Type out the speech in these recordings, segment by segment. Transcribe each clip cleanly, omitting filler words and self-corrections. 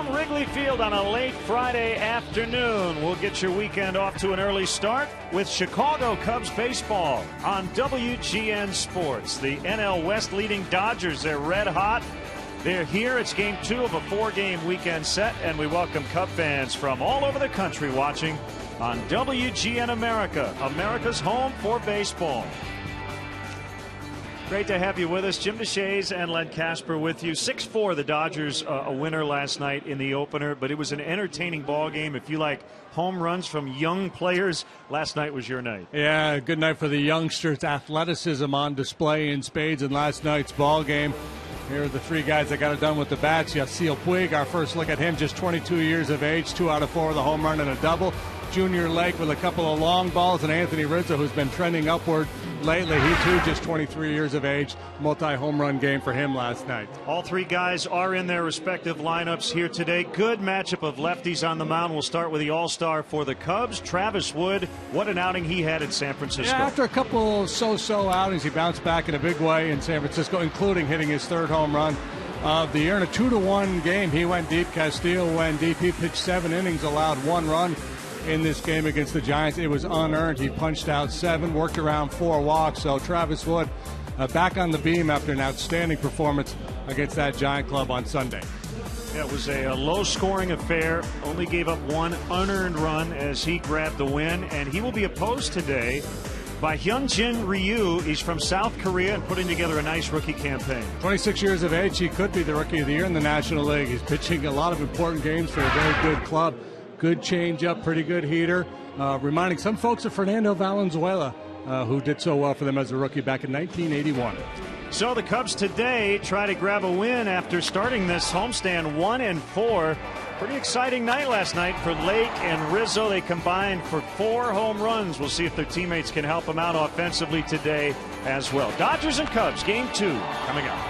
from Wrigley Field on a late Friday afternoon. We'll get your weekend off to an early start with Chicago Cubs baseball on WGN Sports. The NL West leading Dodgers, they're red hot. They're here. It's game 2 of a 4-game weekend set, and we welcome Cub fans from all over the country watching on WGN America, America's home for baseball. Great to have you with us. Jim DeShays and Len Casper with you. 6-4, the Dodgers a winner last night in the opener, but it was an entertaining ball game. If you like home runs from young players, last night was your night. Yeah, good night for the youngsters. Athleticism on display in spades in last night's ball game. Here are the 3 guys that got it done with the bats. Yasiel Puig, our first look at him, just 22 years of age, 2 out of 4 with a home run and a double. Junior Lake with a couple of long balls, and Anthony Rizzo, who's been trending upward lately. He too just 23 years of age. Multi-home run game for him last night. All 3 guys are in their respective lineups here today. Good matchup of lefties on the mound. We'll start with the all-star for the Cubs, Travis Wood. What an outing he had in San Francisco. Yeah, after a couple so-so outings, he bounced back in a big way in San Francisco, including hitting his 3rd home run of the year. In a 2-1 game, he went deep. Castillo went deep. He pitched 7 innings, allowed 1 run in this game against the Giants. It was unearned. He punched out 7, worked around 4 walks. So Travis Wood back on the beam after an outstanding performance against that Giant club on Sunday. Yeah, it was a low-scoring affair. Only gave up 1 unearned run as he grabbed the win, and he will be opposed today by Hyunjin Ryu. He's from South Korea and putting together a nice rookie campaign. 26 years of age. He could be the Rookie of the Year in the National League. He's pitching a lot of important games for a very good club. Good changeup, pretty good heater. Reminding some folks of Fernando Valenzuela, who did so well for them as a rookie back in 1981. So the Cubs today try to grab a win after starting this homestand 1-4. Pretty exciting night last night for Lake and Rizzo. They combined for 4 home runs. We'll see if their teammates can help them out offensively today as well. Dodgers and Cubs, game 2 coming up.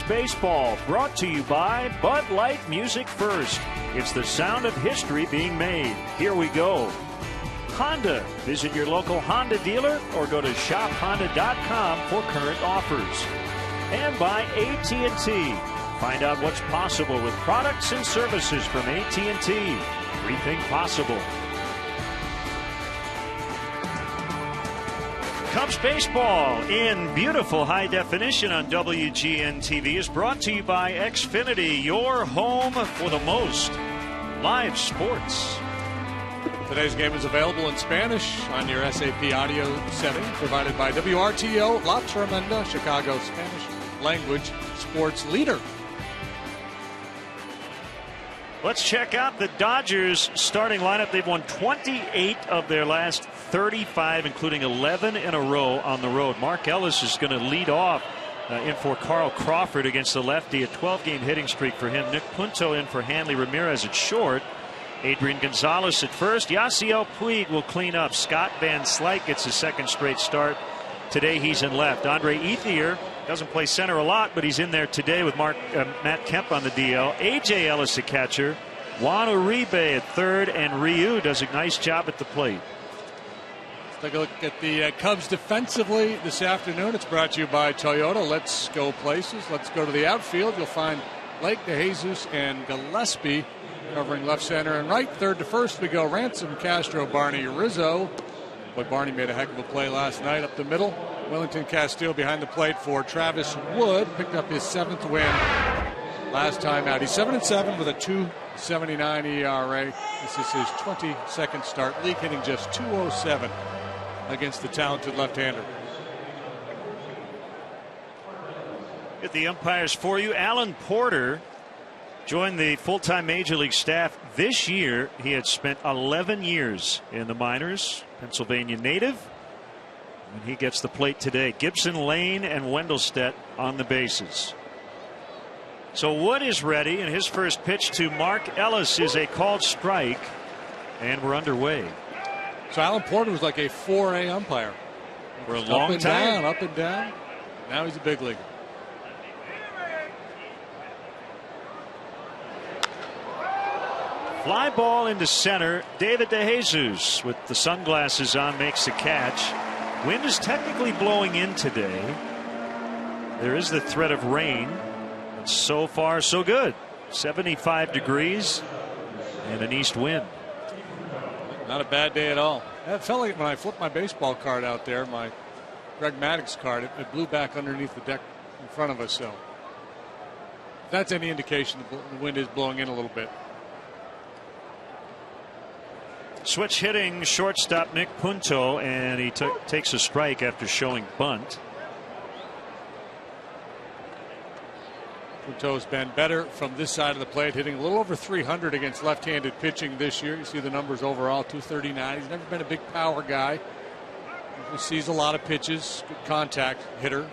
Baseball brought to you by Bud Light Music First. It's the sound of history being made. Here we go. Honda. Visit your local Honda dealer or go to shophonda.com for current offers. And by AT&T. Find out what's possible with products and services from AT&T. Rethink possible. Cubs baseball in beautiful high definition on WGN TV is brought to you by Xfinity, your home for the most live sports. Today's game is available in Spanish on your SAP audio setting, provided by WRTO La Tremenda, Chicago's Spanish language sports leader. Let's check out the Dodgers starting lineup. They've won 28 of their last 35, including 11 in a row on the road. Mark Ellis is going to lead off in for Carl Crawford against the lefty. A 12-game hitting streak for him. Nick Punto in for Hanley Ramirez at short. Adrian Gonzalez at first. Yasiel Puig will clean up. Scott Van Slyke gets his second straight start. Today he's in left. Andre Ethier doesn't play center a lot, but he's in there today with Matt Kemp on the DL. A.J. Ellis at catcher. Juan Uribe at third, and Ryu does a nice job at the plate. Let's take a look at the Cubs defensively this afternoon. It's brought to you by Toyota. Let's go places. Let's go to the outfield. You'll find Lake DeJesus and Gillespie covering left, center, and right. Third to first we go Ransom, Castro, Barney, Rizzo. But Barney made a heck of a play last night up the middle. Wellington Castillo behind the plate for Travis Wood. Picked up his 7th win last time out. He's 7-7 with a 2.79 ERA. This is his 22nd start. League hitting just .207 against the talented left-hander. Get the umpires for you. Alan Porter joined the full-time Major League staff this year. He had spent 11 years in the minors. Pennsylvania native. And he gets the plate today. Gibson, Lane, and Wendelstedt on the bases. So Wood is ready, and his first pitch to Mark Ellis is a called strike, and we're underway. So Alan Porter was like a 4A umpire for a long time. Up and down. Now he's a big leaguer. Fly ball into center. David DeJesus with the sunglasses on makes the catch. Wind is technically blowing in today. There is the threat of rain. But so far so good. 75 degrees and an east wind. Not a bad day at all. It felt like when I flipped my baseball card out there, my Greg Maddux card, it blew back underneath the deck in front of us. So if that's any indication, the wind is blowing in a little bit. Switch hitting shortstop Nick Punto, and he takes a strike after showing bunt. Punto's been better from this side of the plate, hitting a little over 300 against left-handed pitching this year. You see the numbers overall, 239. He's never been a big power guy. He sees a lot of pitches, good contact hitter.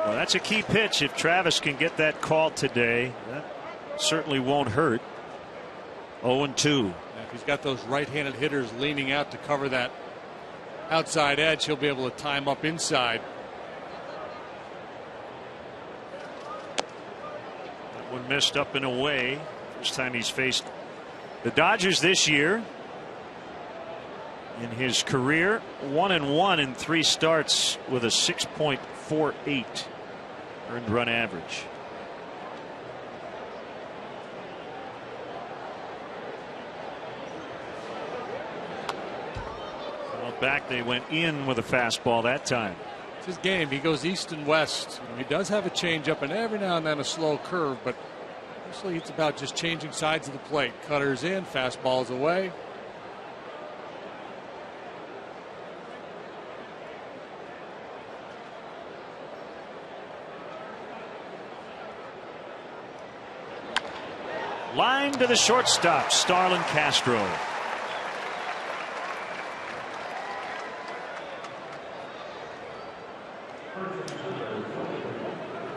Well, that's a key pitch. If Travis can get that call today, that certainly won't hurt. 0-2. If he's got those right-handed hitters leaning out to cover that outside edge, he'll be able to time up inside. That one missed up and away. First time he's faced the Dodgers this year. In his career, 1-1 in 3 starts with a 6.48 earned run average. Well, back they went in with a fastball that time. It's his game. He goes east and west. He does have a changeup and every now and then a slow curve, but mostly it's about just changing sides of the plate. Cutters in, fastballs away. Line to the shortstop, Starlin Castro.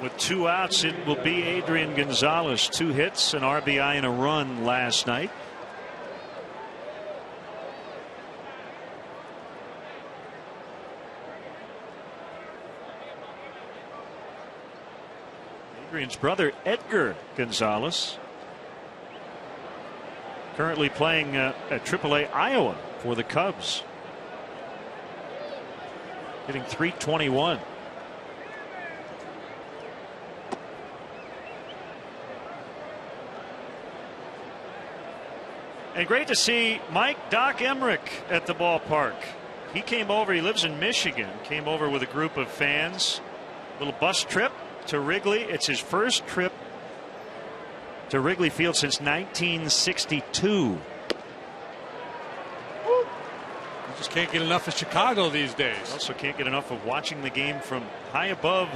With 2 outs, it will be Adrian Gonzalez. 2 hits, an RBI, and a run last night. Adrian's brother, Edgar Gonzalez, currently playing at AAA Iowa for the Cubs. Hitting .321. And great to see Mike Doc Emmerich at the ballpark. He came over, he lives in Michigan, came over with a group of fans. Little bus trip to Wrigley. It's his first trip to Wrigley Field since 1962. Just can't get enough of Chicago these days. Also can't get enough of watching the game from high above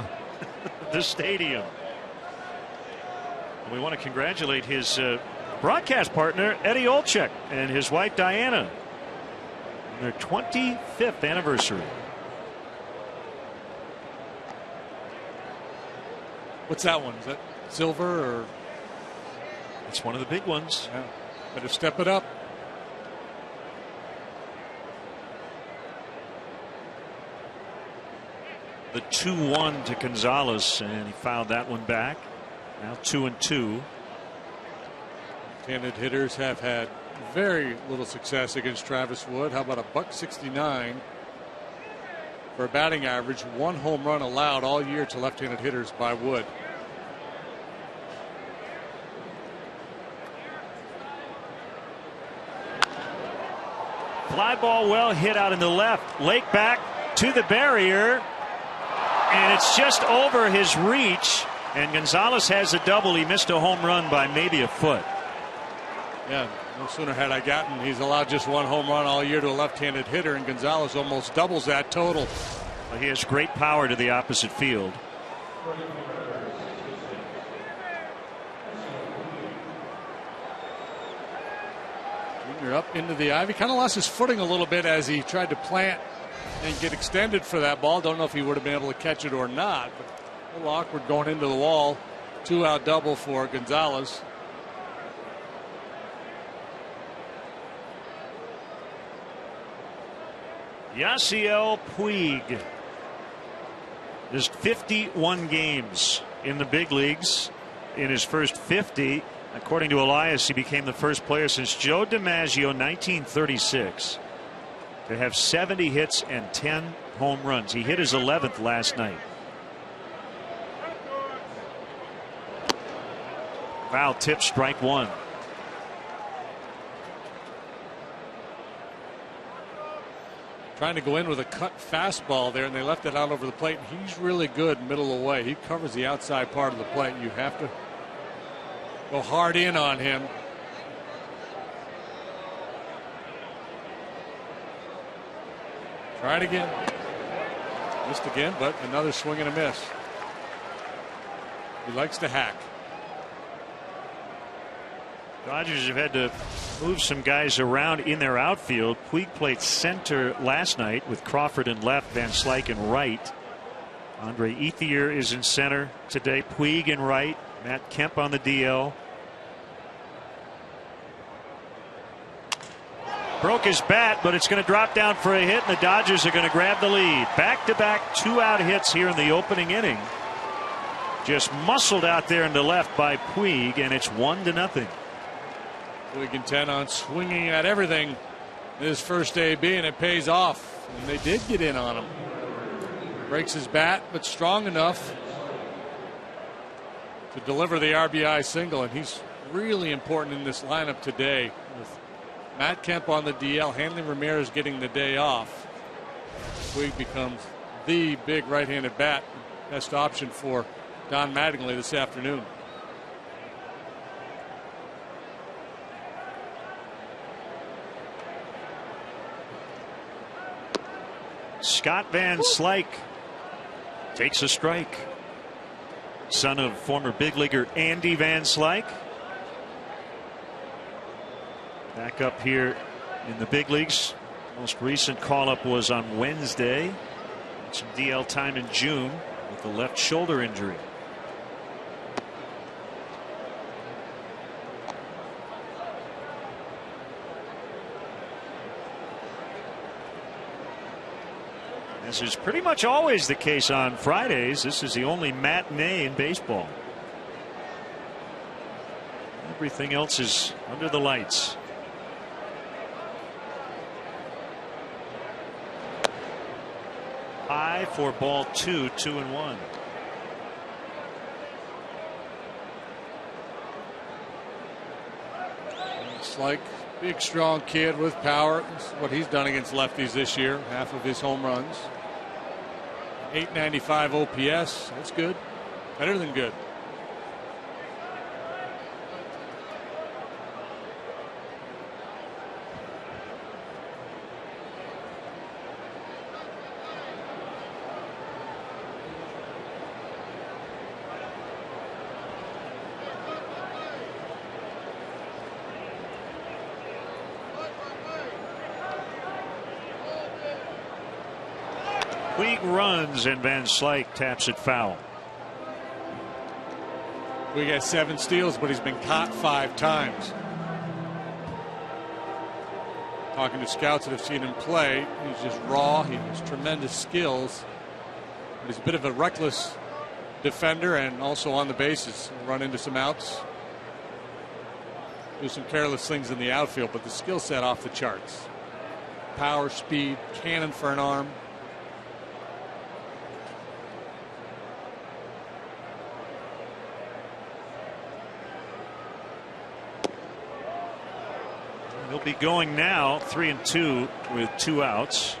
the stadium. We want to congratulate his broadcast partner Eddie Olczyk and his wife Diana on their 25th anniversary. What's that one? Is that silver or? It's one of the big ones. Yeah. Better step it up. The 2-1 to Gonzalez, and he fouled that one back. Now 2-2. Left-handed hitters have had very little success against Travis Wood. How about a .169 for a batting average? 1 home run allowed all year to left-handed hitters by Wood. Fly ball well hit out in the left. Lake back to the barrier. And it's just over his reach. And Gonzalez has a double. He missed a home run by maybe a foot. Yeah, no sooner had I gotten. He's allowed just 1 home run all year to a left-handed hitter, and Gonzalez almost doubles that total. Well, he has great power to the opposite field. Junior up into the ivy. Kind of lost his footing a little bit as he tried to plant and get extended for that ball. Don't know if he would have been able to catch it or not. But a little awkward going into the wall. 2-out double for Gonzalez. Yasiel Puig. There's 51 games in the big leagues. In his first 50, according to Elias, he became the first player since Joe DiMaggio 1936 to have 70 hits and 10 home runs. He hit his 11th last night. Foul tip, strike 1. Trying to go in with a cut fastball there, and they left it out over the plate. He's really good middle away. He covers the outside part of the plate. You have to go hard in on him. Try it again. Missed again, but another swing and a miss. He likes to hack. Dodgers have had to move some guys around in their outfield. Puig played center last night with Crawford in left, Van Slyke in right. Andre Ethier is in center today. Puig in right. Matt Kemp on the DL. Broke his bat, but it's going to drop down for a hit, and the Dodgers are going to grab the lead. Back-to-back 2-out hits here in the opening inning. Just muscled out there in the left by Puig, and it's 1-0. Puig intent on swinging at everything his first AB, and it pays off. And they did get in on him. Breaks his bat, but strong enough to deliver the RBI single, and he's really important in this lineup today. With Matt Kemp on the DL, Hanley Ramirez getting the day off, Puig becomes the big right-handed bat, best option for Don Mattingly this afternoon. Scott Van Slyke takes a strike. Son of former big leaguer Andy Van Slyke. Back up here in the big leagues. Most recent call up was on Wednesday. Some DL time in June with a left shoulder injury. This is pretty much always the case on Fridays. This is the only matinee in baseball. Everything else is under the lights. High for ball 2, 2-1. It's like big, strong kid with power. This is what he's done against lefties this year. Half of his home runs. 895 OPS. That's good. Better than good. Puig runs and Van Slyke taps it foul. We got 7 steals, but he's been caught 5 times. Talking to scouts that have seen him play, he's just raw. He has tremendous skills. But he's a bit of a reckless defender and also on the bases. Run into some outs. Do some careless things in the outfield, but the skill set off the charts. Power, speed, cannon for an arm. He'll be going now 3-2 with 2 outs.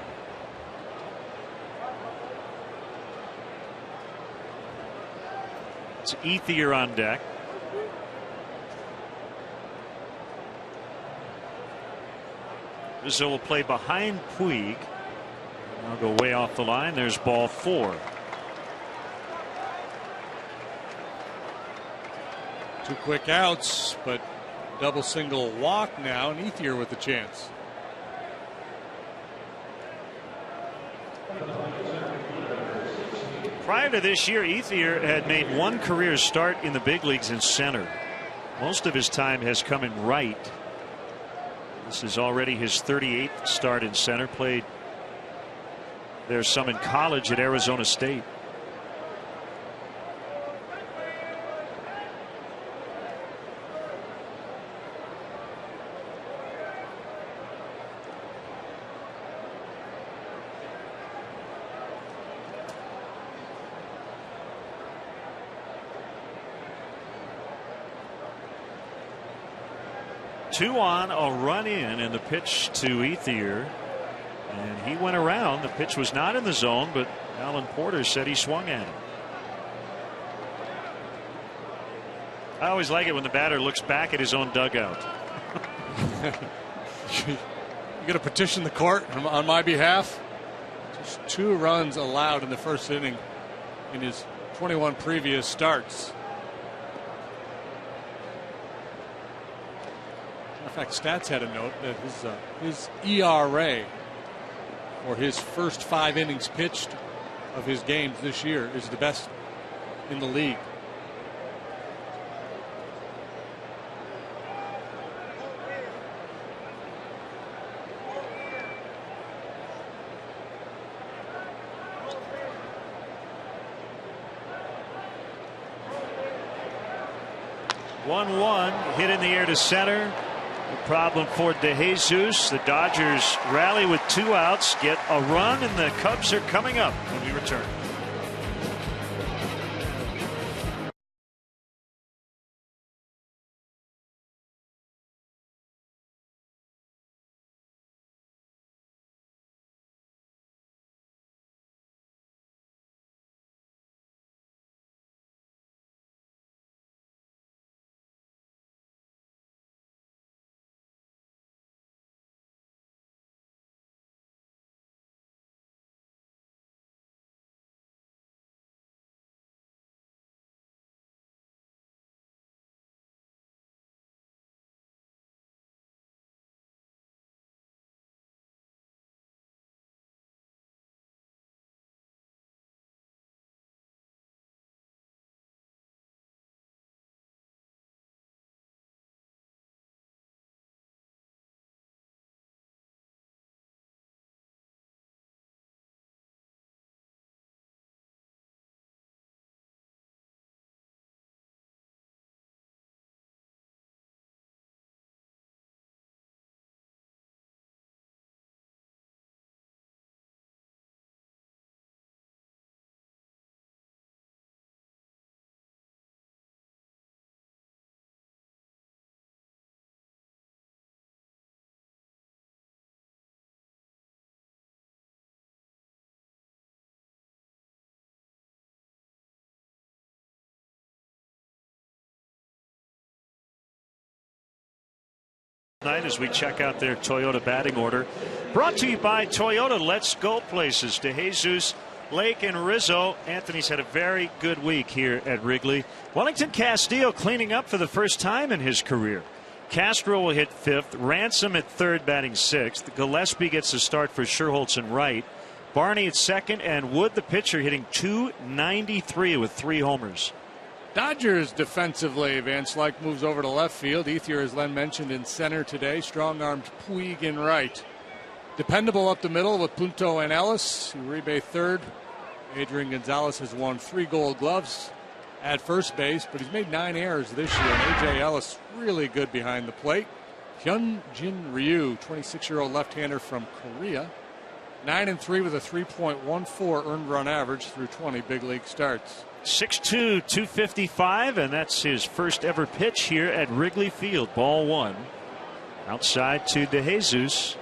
It's Ethier on deck. Rizzo will play behind Puig. I'll go way off the line. There's ball 4. 2 quick outs, but double single walk now, and Ethier with the chance. Prior to this year, Ethier had made 1 career start in the big leagues in center. Most of his time has come in right. This is already his 38th start in center. Played there's some in college at Arizona State. Two on, a run in, and the pitch to Ethier. And he went around. The pitch was not in the zone, but Alan Porter said he swung at it. I always like it when the batter looks back at his own dugout. You going to petition the court on my behalf? Just 2 runs allowed in the first inning in his 21 previous starts. In fact, Stats had a note that his ERA for his first 5 innings pitched of his games this year is the best in the league. One hit in the air to center. The problem for DeJesus. The Dodgers rally with 2 outs, get a run, and the Cubs are coming up when we return. Tonight as we check out their Toyota batting order, brought to you by Toyota. Let's go places. DeJesus, Lake, and Rizzo. Anthony's had a very good week here at Wrigley. Wellington Castillo cleaning up for the first time in his career. Castro will hit 5th, Ransom at 3rd batting 6th. Gillespie gets a start for Sherholtz and right. Barney at second, and Wood, the pitcher, hitting .293 with 3 homers. Dodgers defensively. Van Slyke moves over to left field. Ethier, as Len mentioned, in center today. Strong-armed Puig in right. Dependable up the middle with Punto and Ellis. Uribe third. Adrian Gonzalez has won 3 Gold Gloves at first base, but he's made 9 errors this year. And A.J. Ellis really good behind the plate. Hyunjin Ryu, 26-year-old left-hander from Korea. 9-3 with a 3.14 earned run average through 20 big league starts. 6'2", 255, and that's his first ever pitch here at Wrigley Field. Ball 1. Outside to DeJesus.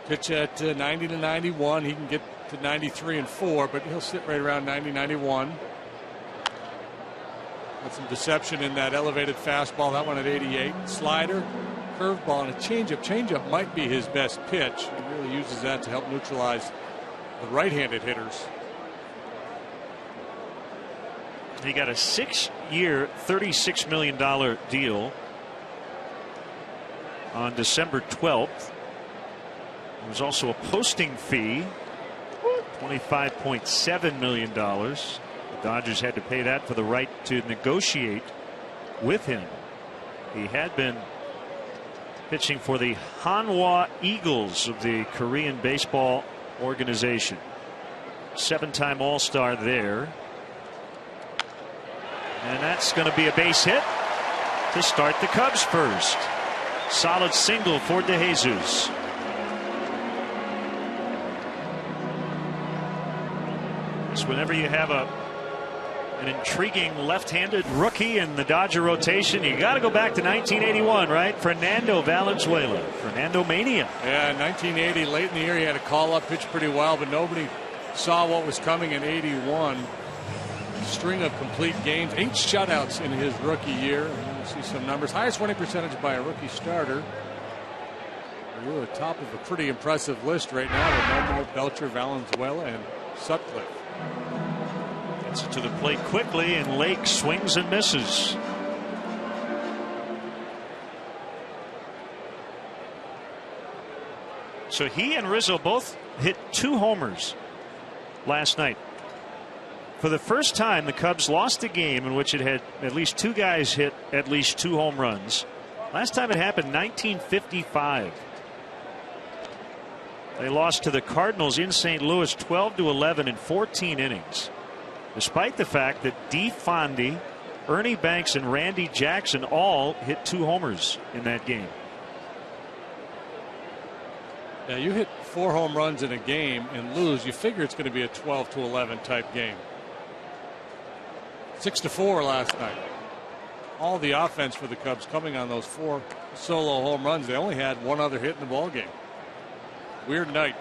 Pitch at 90 to 91. He can get to 93 and 4, but he'll sit right around 90, 91. Got some deception in that elevated fastball. That one at 88. Slider, curveball, and a changeup. Changeup might be his best pitch. He really uses that to help neutralize the right-handed hitters. He got a 6-year, $36 million deal on December 12th. There was also a posting fee, $25.7 million. The Dodgers had to pay that for the right to negotiate with him. He had been pitching for the Hanwha Eagles of the Korean baseball organization. 7-time All-Star there. And that's going to be a base hit to start the Cubs first. Solid single for DeJesus. So whenever you have an intriguing left-handed rookie in the Dodger rotation, you got to go back to 1981, right? Fernando Valenzuela, Fernando Mania. Yeah, 1980, late in the year, he had a call-up, pitch pretty well, but nobody saw what was coming in 81. String of complete games, 8 shutouts in his rookie year. And you see some numbers. Highest winning percentage by a rookie starter. We're at the top of a pretty impressive list right now with Nomo, Belcher, Valenzuela, and Sutcliffe. Gets it to the plate quickly, and Lake swings and misses. So he and Rizzo both hit 2 homers last night. For the first time, the Cubs lost a game in which it had at least 2 guys hit at least 2 home runs. Last time it happened, 1955. They lost to the Cardinals in St. Louis 12-11 in 14 innings. Despite the fact that Dee Fondy, Ernie Banks, and Randy Jackson all hit 2 homers in that game. Now you hit 4 home runs in a game and lose, you figure it's going to be a 12-11 type game. 6-4 last night. All the offense for the Cubs coming on those 4 solo home runs. They only had 1 other hit in the ball game. Weird night.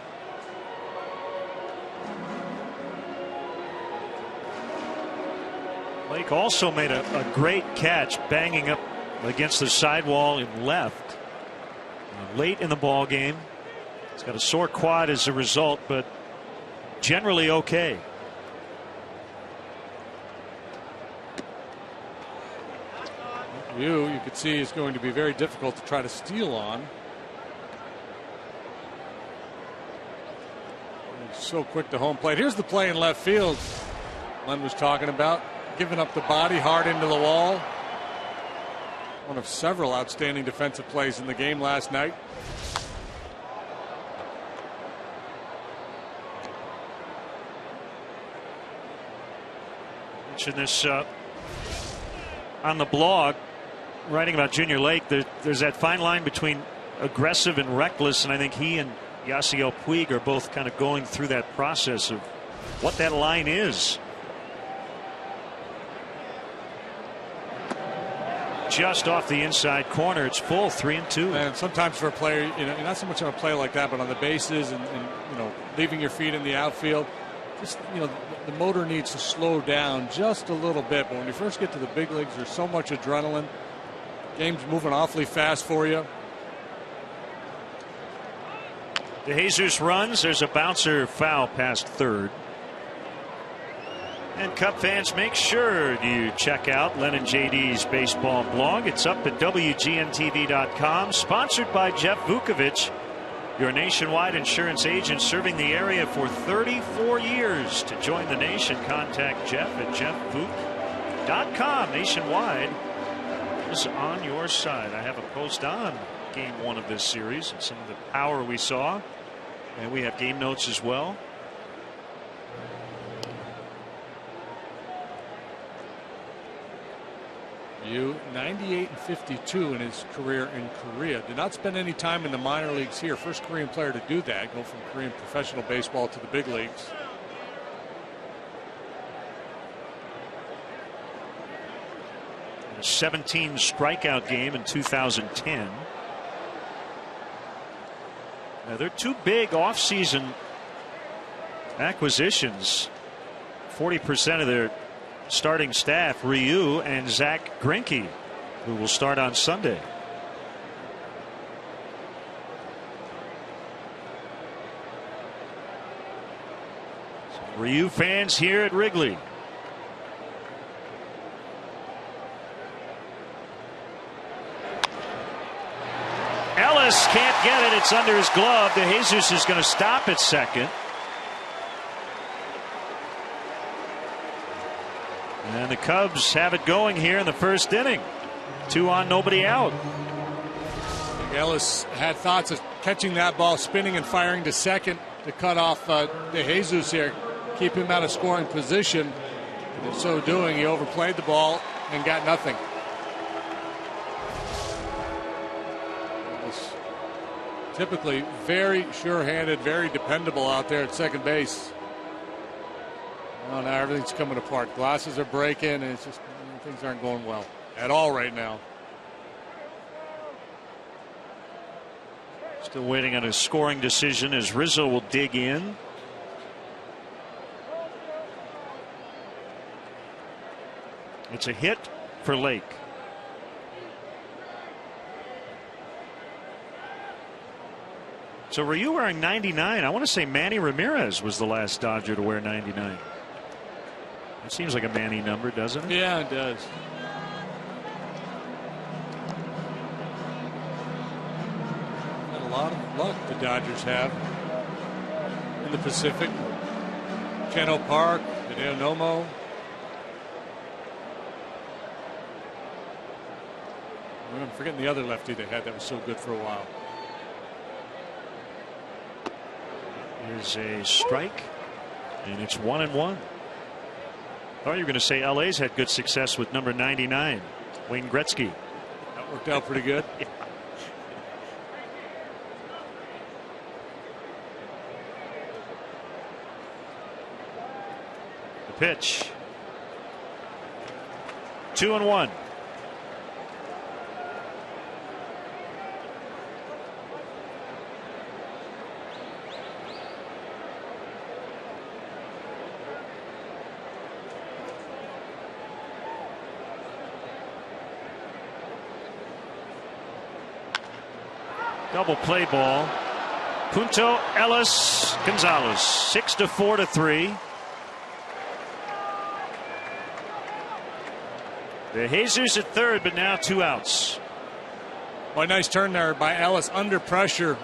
Lake also made a great catch, banging up against the sidewall in left late in the ball game. He's got a sore quad as a result, but generally okay. You could see is going to be very difficult to try to steal on. He's so quick to home plate. Here's the play in left field Len was talking about. Giving up the body hard into the wall. One of several outstanding defensive plays in the game last night. Mentioned this on the blog, writing about Junior Lake. There's that fine line between aggressive and reckless, and I think he and Yasiel Puig are both kind of going through that process of what that line is. Just off the inside corner. It's full, 3-2. And sometimes for a player, you're not so much on a play like that, but on the bases and leaving your feet in the outfield, just the motor needs to slow down just a little bit. But when you first get to the big leagues, there's so much adrenaline. Game's moving awfully fast for you. DeJesus runs. There's a bouncer foul past third. And Cub fans, make sure you check out Len and JD's baseball blog. It's up at WGNTV.com. Sponsored by Jeff Vukovich. your nationwide insurance agent serving the area for 34 years. To join the nation, contact Jeff at jeffboot.com. Nationwide is on your side. I have a post on game 1 of this series and some of the power we saw, and we have game notes as well. Ryu, 98-52 in his career in Korea. Did not spend any time in the minor leagues here. First Korean player to do that, go from Korean professional baseball to the big leagues. A 17 strikeout game in 2010. Now they're 2 big offseason acquisitions. 40% of their starting staff, Ryu and Zach Greinke, who will start on Sunday. So Ryu fans here at Wrigley. Ellis can't get it. It's under his glove. DeJesus is going to stop at second. And the Cubs have it going here in the first inning. 2 on, nobody out. Ellis had thoughts of catching that ball, spinning and firing to second to cut off DeJesus here, keep him out of scoring position. And in so doing, he overplayed the ball and got nothing. Ellis, typically very sure-handed, very dependable out there at second base. Oh, now everything's coming apart. Glasses are breaking, and it's just things aren't going well at all right now. Still waiting on a scoring decision as Rizzo will dig in. It's a hit for Lake. So Ryu wearing 99. I want to say Manny Ramirez was the last Dodger to wear 99. It seems like a Manny number, doesn't it? Yeah, it does. Got a lot of luck the Dodgers have in the Pacific. Cheno Park, Hideo Nomo. I'm forgetting the other lefty they had that was so good for a while. Here's a strike, and it's 1-1. I thought you were going to say LA's had good success with number 99, Wayne Gretzky. That worked out pretty good. Yeah. The pitch. 2-1. Double play ball. Punto, Ellis, Gonzalez. 6-4-3. DeJesus at third, but now 2 outs. Well, nice turn there by Ellis under pressure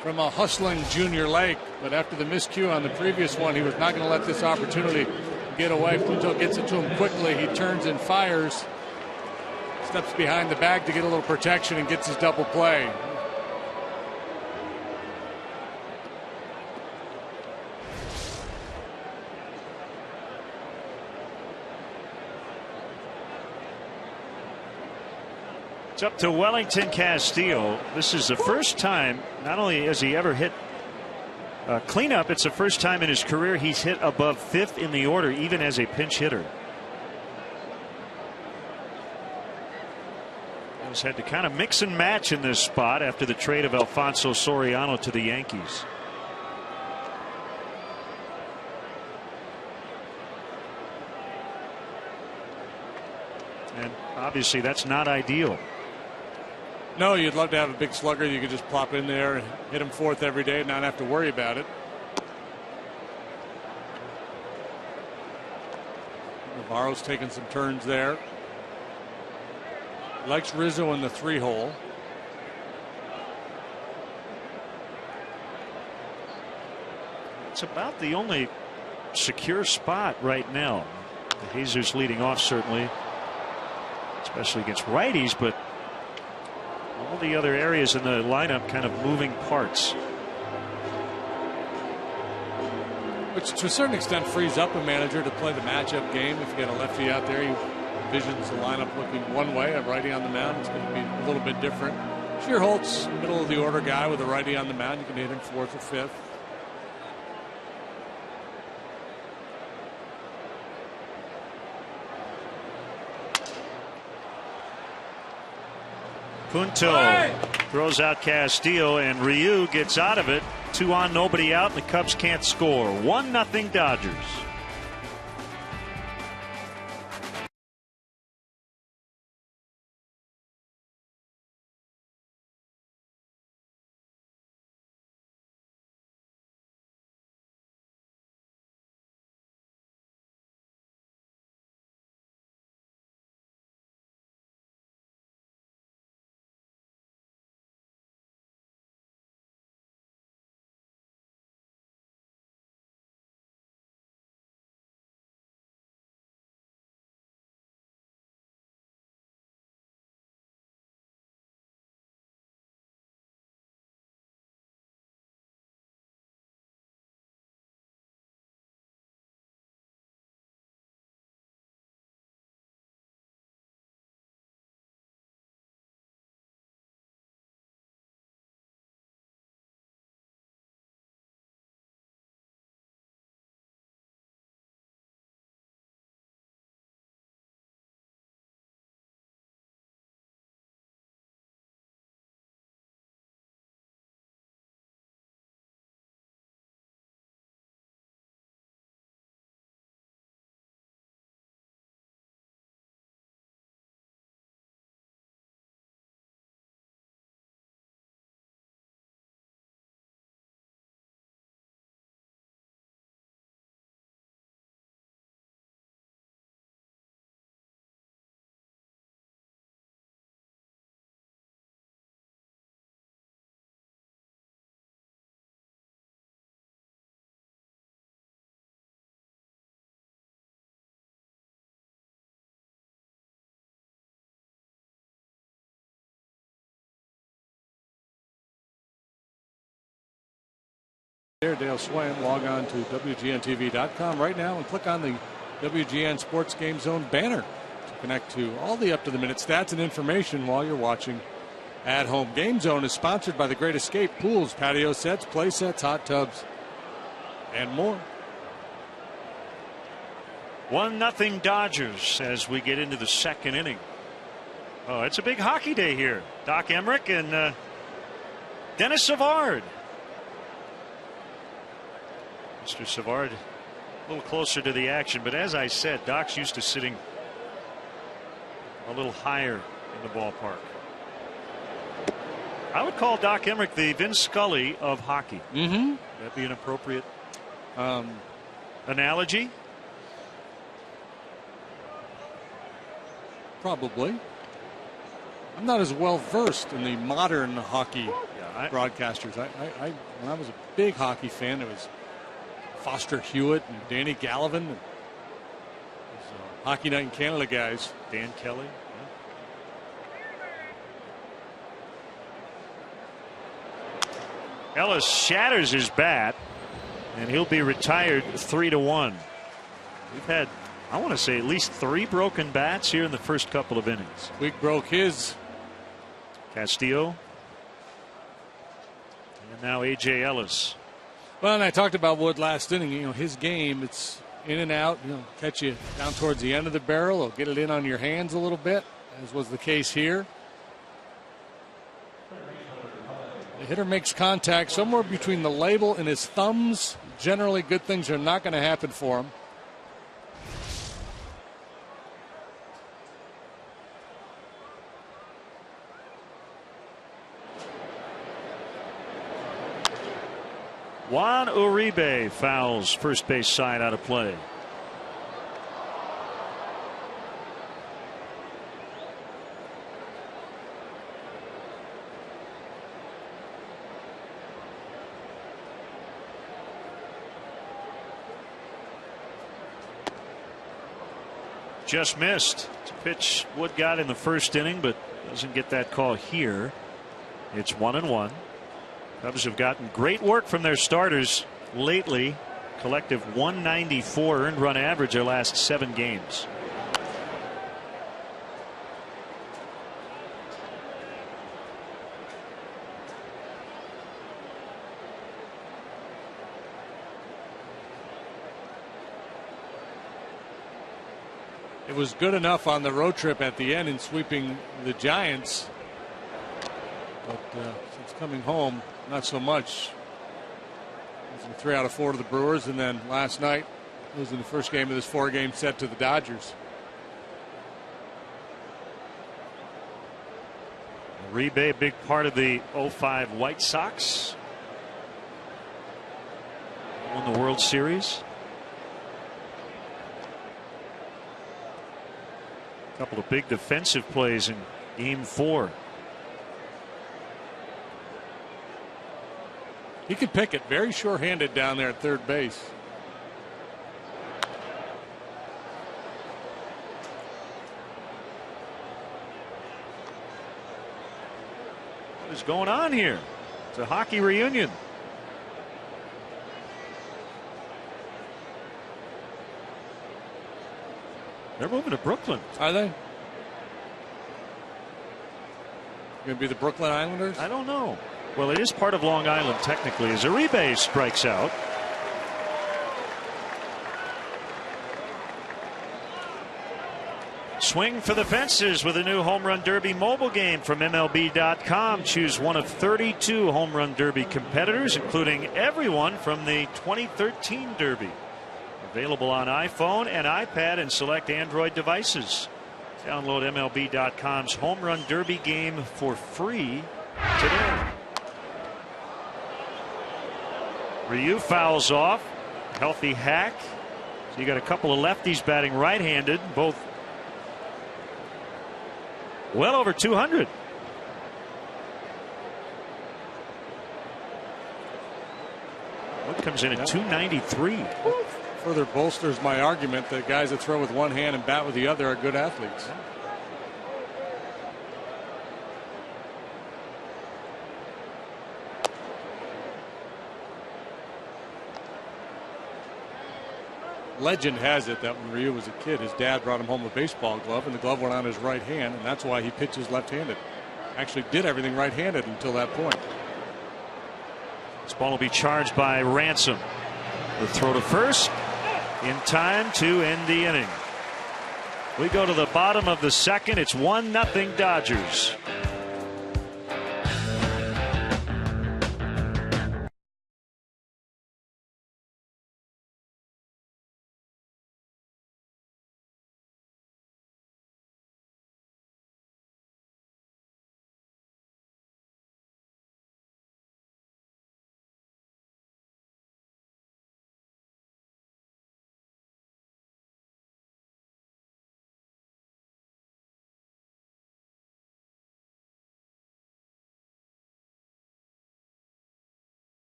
from a hustling Junior Lake. But after the miscue on the previous one, he was not going to let this opportunity get away. Punto gets it to him quickly. He turns and fires. Steps behind the bag to get a little protection and gets his double play. It's up to Wellington Castillo. This is the first time, not only has he ever hit cleanup, it's the first time in his career he's hit above 5th in the order, even as a pinch hitter. He's had to kind of mix and match in this spot after the trade of Alfonso Soriano to the Yankees. And obviously that's not ideal. No, you'd love to have a big slugger you could just plop in there and hit him 4th every day and not have to worry about it. Navarro's taking some turns there. Likes Rizzo in the 3-hole. It's about the only secure spot right now. Jesus leading off, certainly, especially against righties, but all the other areas in the lineup kind of moving parts. Which to a certain extent frees up a manager to play the matchup game. If you get a lefty out there, he envisions the lineup looking one way, a righty on the mound. It's going to be a little bit different. Shearholt's middle of the order guy with a righty on the mound. You can hit him fourth or fifth. Punto throws out Castillo, and Ryu gets out of it. 2 on, nobody out, and the Cubs can't score. 1-0 Dodgers. Dale Swain, log on to WGNTV.com right now and click on the WGN Sports Game Zone banner to connect to all the up-to-the-minute stats and information while you're watching at home. Game Zone is sponsored by the Great Escape Pools, patio sets, play sets, hot tubs, and more. 1-0 Dodgers as we get into the second inning. Oh, it's a big hockey day here. Doc Emmerich and Dennis Savard. Mr. Savard a little closer to the action, but as I said, Doc's used to sitting a little higher in the ballpark. I would call Doc Emmerich the Vin Scully of hockey. Would that be an appropriate analogy? Probably. I'm not as well versed in the modern hockey broadcasters. When I was a big hockey fan, it was Foster Hewitt and Danny Gallivan, and Hockey Night in Canada guys. Dan Kelly. Yeah. Ellis shatters his bat, and he'll be retired 3-1. We've had, I want to say, at least 3 broken bats here in the first couple of innings. Week broke his. Castillo. And now A.J. Ellis. Well, and I talked about Wood last inning. You know, his game, it's in and out. You know, catch you down towards the end of the barrel, or get it in on your hands a little bit, as was the case here. The hitter makes contact somewhere between the label and his thumbs. Generally, good things are not going to happen for him. Juan Uribe fouls first base side out of play. just missed. It's a pitch Wood got in the first inning, but doesn't get that call here. It's 1-1. Cubs have gotten great work from their starters lately. Collective 194 earned run average their last 7 games. It was good enough on the road trip at the end in sweeping the Giants, but since coming home, not so much. Losing 3 out of 4 to the Brewers, and then last night losing the first game of this 4-game set to the Dodgers. Uribe, a big part of the 05 White Sox. Won the World Series. A couple of big defensive plays in Game 4. He could pick it. Very sure-handed down there at third base. What is going on here? It's a hockey reunion. They're moving to Brooklyn. Are they? Going to be the Brooklyn Islanders? I don't know. Well, it is part of Long Island technically, as Uribe strikes out. Swing for the fences with a new Home Run Derby mobile game from MLB.com. Choose one of 32 Home Run Derby competitors, including everyone from the 2013 Derby. Available on iPhone and iPad and select Android devices. Download MLB.com's Home Run Derby game for free today. Ryu fouls off. Healthy hack. So you got a couple of lefties batting right-handed, both well over 200. What comes in at 293. Further bolsters my argument that guys that throw with one hand and bat with the other are good athletes. Legend has it that when Ryu was a kid, his dad brought him home a baseball glove, and the glove went on his right hand, and that's why he pitches left-handed. Actually did everything right-handed until that point. This ball will be charged by Ransom. The throw to first in time to end the inning. We go to the bottom of the second. It's 1-0 Dodgers.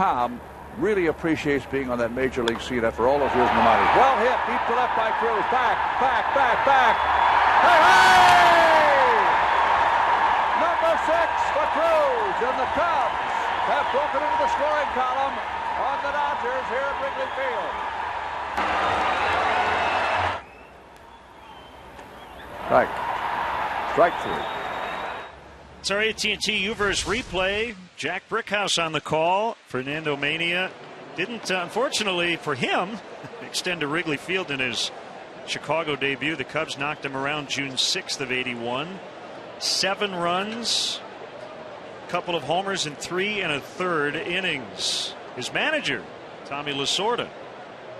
Tom really appreciates being on that major league scene after all those years in the minors. Well hit, deep to left by Cruz. Back. Hey! Number 6 for Cruz, and the Cubs have broken into the scoring column on the Dodgers here at Wrigley Field. Strike 3. It's our AT&T Uverse replay. Jack Brickhouse on the call. Fernando Mania didn't, unfortunately for him, extend to Wrigley Field in his Chicago debut. The Cubs knocked him around June 6th of '81. 7 runs, a couple of homers in 3 1/3 innings. His manager, Tommy Lasorda.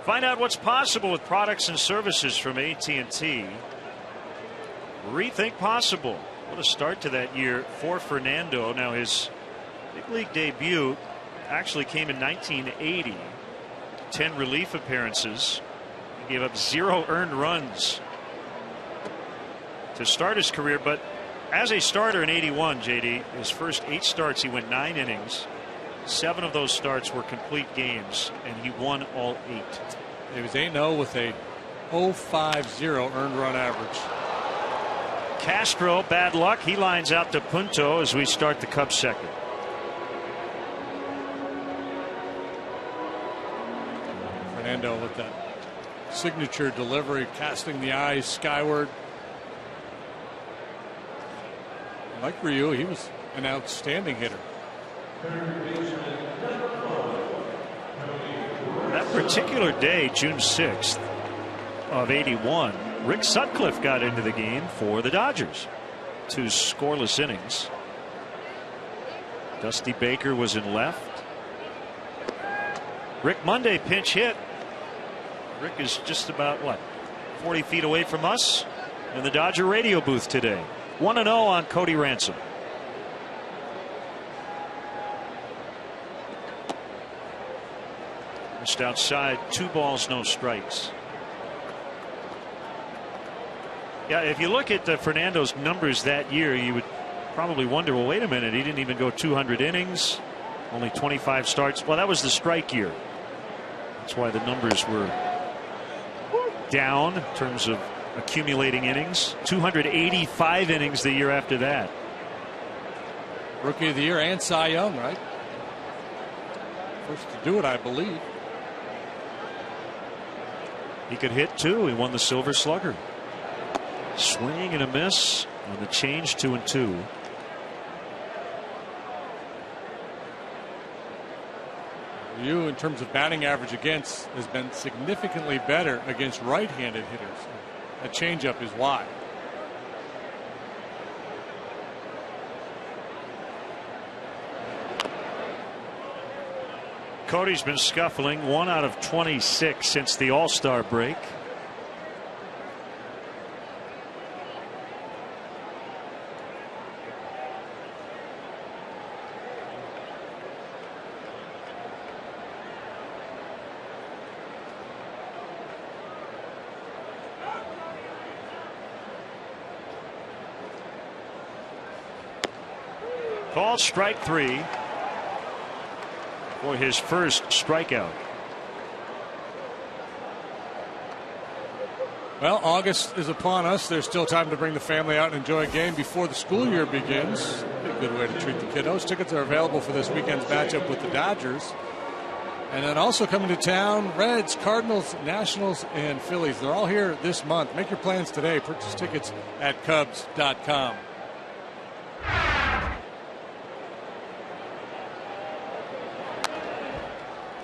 Find out what's possible with products and services from AT&T. Rethink possible. What a start to that year for Fernando. Now his big league debut actually came in 1980. 10 relief appearances. He gave up 0 earned runs to start his career, but as a starter in '81, JD, his first 8 starts he went 9 innings. 7 of those starts were complete games, and he won all 8. He was 8-0 with a .050 earned run average. Castro, bad luck. He lines out to Punto as we start the Cubs second. Fernando with that signature delivery, casting the eyes skyward. Like Ryu, he was an outstanding hitter. That particular day, June 6th of '81, Rick Sutcliffe got into the game for the Dodgers. 2 scoreless innings. Dusty Baker was in left. Rick Monday pinch hit. Rick is just about 40 feet away from us in the Dodger radio booth today. 1-0 on Cody Ransom. Just outside, 2 balls, no strikes. Yeah, if you look at Fernando's numbers that year, you would probably wonder, well, wait a minute, he didn't even go 200 innings, only 25 starts. Well, that was the strike year. That's why the numbers were down in terms of accumulating innings. 285 innings the year after that. Rookie of the year and Cy Young, right? First to do it, I believe. He could hit too. He won the Silver Slugger. Swing and a miss on the change. 2-2. Ryu, in terms of batting average against, has been significantly better against right-handed hitters. A changeup is why. Cody's been scuffling 1 out of 26 since the All-Star break. Called strike 3 for his first strikeout. Well, August is upon us. There's still time to bring the family out and enjoy a game before the school year begins. A good way to treat the kiddos. Tickets are available for this weekend's matchup with the Dodgers. And then also coming to town, Reds, Cardinals, Nationals, and Phillies. They're all here this month. Make your plans today. Purchase tickets at Cubs.com.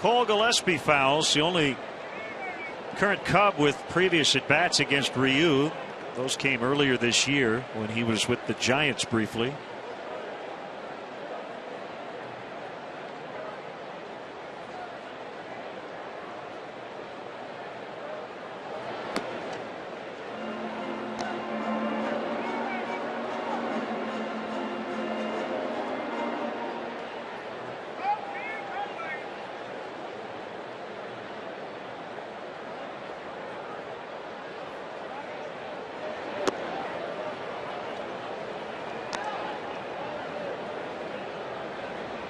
Cole Gillespie fouls. The only current Cub with previous at-bats against Ryu. Those came earlier this year when he was with the Giants briefly.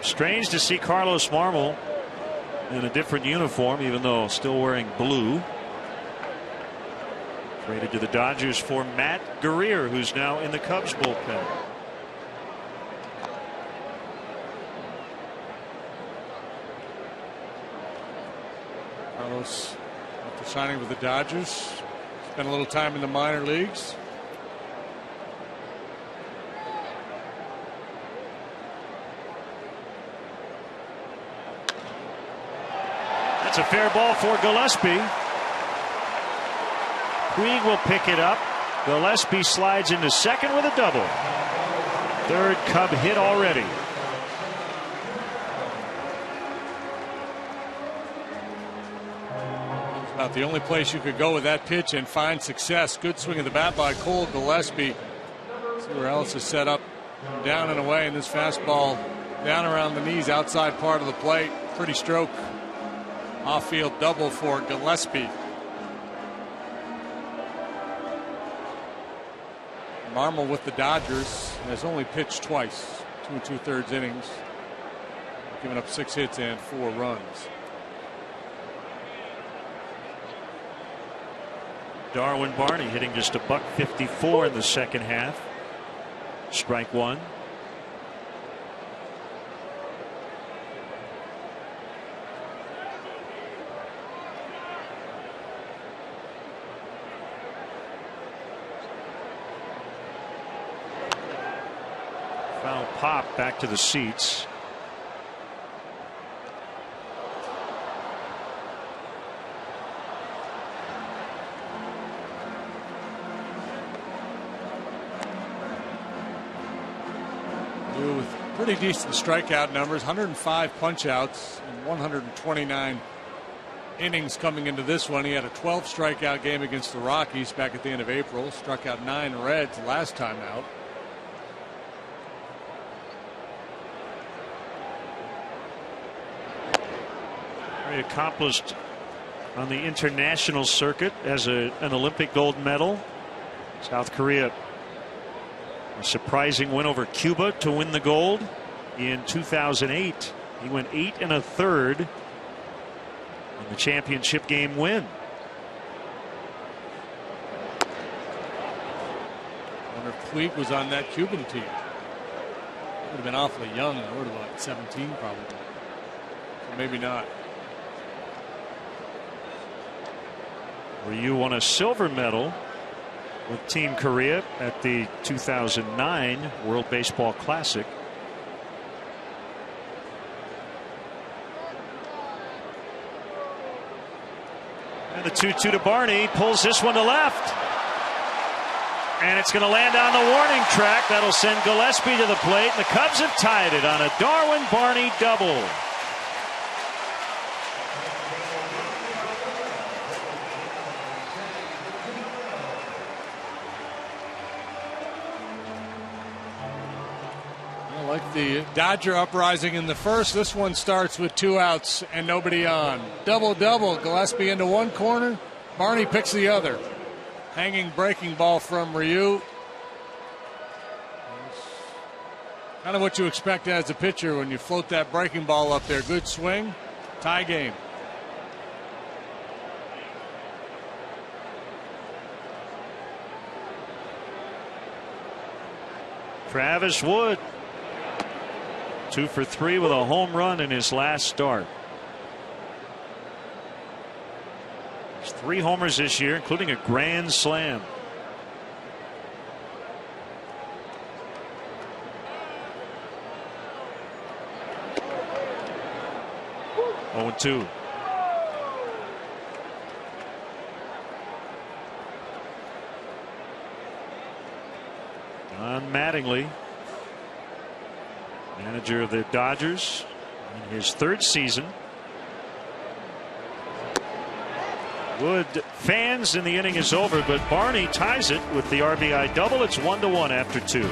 Strange to see Carlos Marmol in a different uniform, even though still wearing blue. Traded to the Dodgers for Matt Guerrier, who's now in the Cubs bullpen. Carlos, after signing with the Dodgers, spent a little time in the minor leagues. That's a fair ball for Gillespie. Puig will pick it up. Gillespie slides into second with a double. Third Cub hit already. It's about the only place you could go with that pitch and find success. Good swing of the bat by Cole Gillespie. See where else is set up, down and away, and this fastball down around the knees, outside part of the plate. Pretty stroke. Off-field double for Gillespie. Marmol with the Dodgers has only pitched twice, 2 2/3 innings, giving up 6 hits and 4 runs. Darwin Barney hitting just a .154 in the second half. Strike one. Foul pop back to the seats. With pretty decent strikeout numbers, 105 punch-outs and 129 innings coming into this one. He had a 12 strikeout game against the Rockies back at the end of April. Struck out 9 Reds last time out. Very accomplished on the international circuit as an Olympic gold medal. South Korea, a surprising win over Cuba to win the gold in 2008. He went 8 1/3 in the championship game win. I wonder if Puig was on that Cuban team. Would have been awfully young. I would have been 17 probably. So maybe not. Ryu won a silver medal with Team Korea at the 2009 World Baseball Classic. And the 2-2 to Barney, pulls this one to left. And it's going to land on the warning track. That'll send Gillespie to the plate. And the Cubs have tied it on a Darwin Barney double. Like the Dodger uprising in the first, this one starts with 2 outs and nobody on. Double-double. Gillespie into one corner. Barney picks the other. Hanging breaking ball from Ryu. Kind of what you expect as a pitcher when you float that breaking ball up there. Good swing. Tie game. Travis Wood, 2 for 3 with a home run in his last start. He's 3 homers this year, including a grand slam. Oh, 2. Don Mattingly, manager of the Dodgers in his 3rd season. Wood fans, and the inning is over, but Barney ties it with the RBI double. It's 1-1 after 2.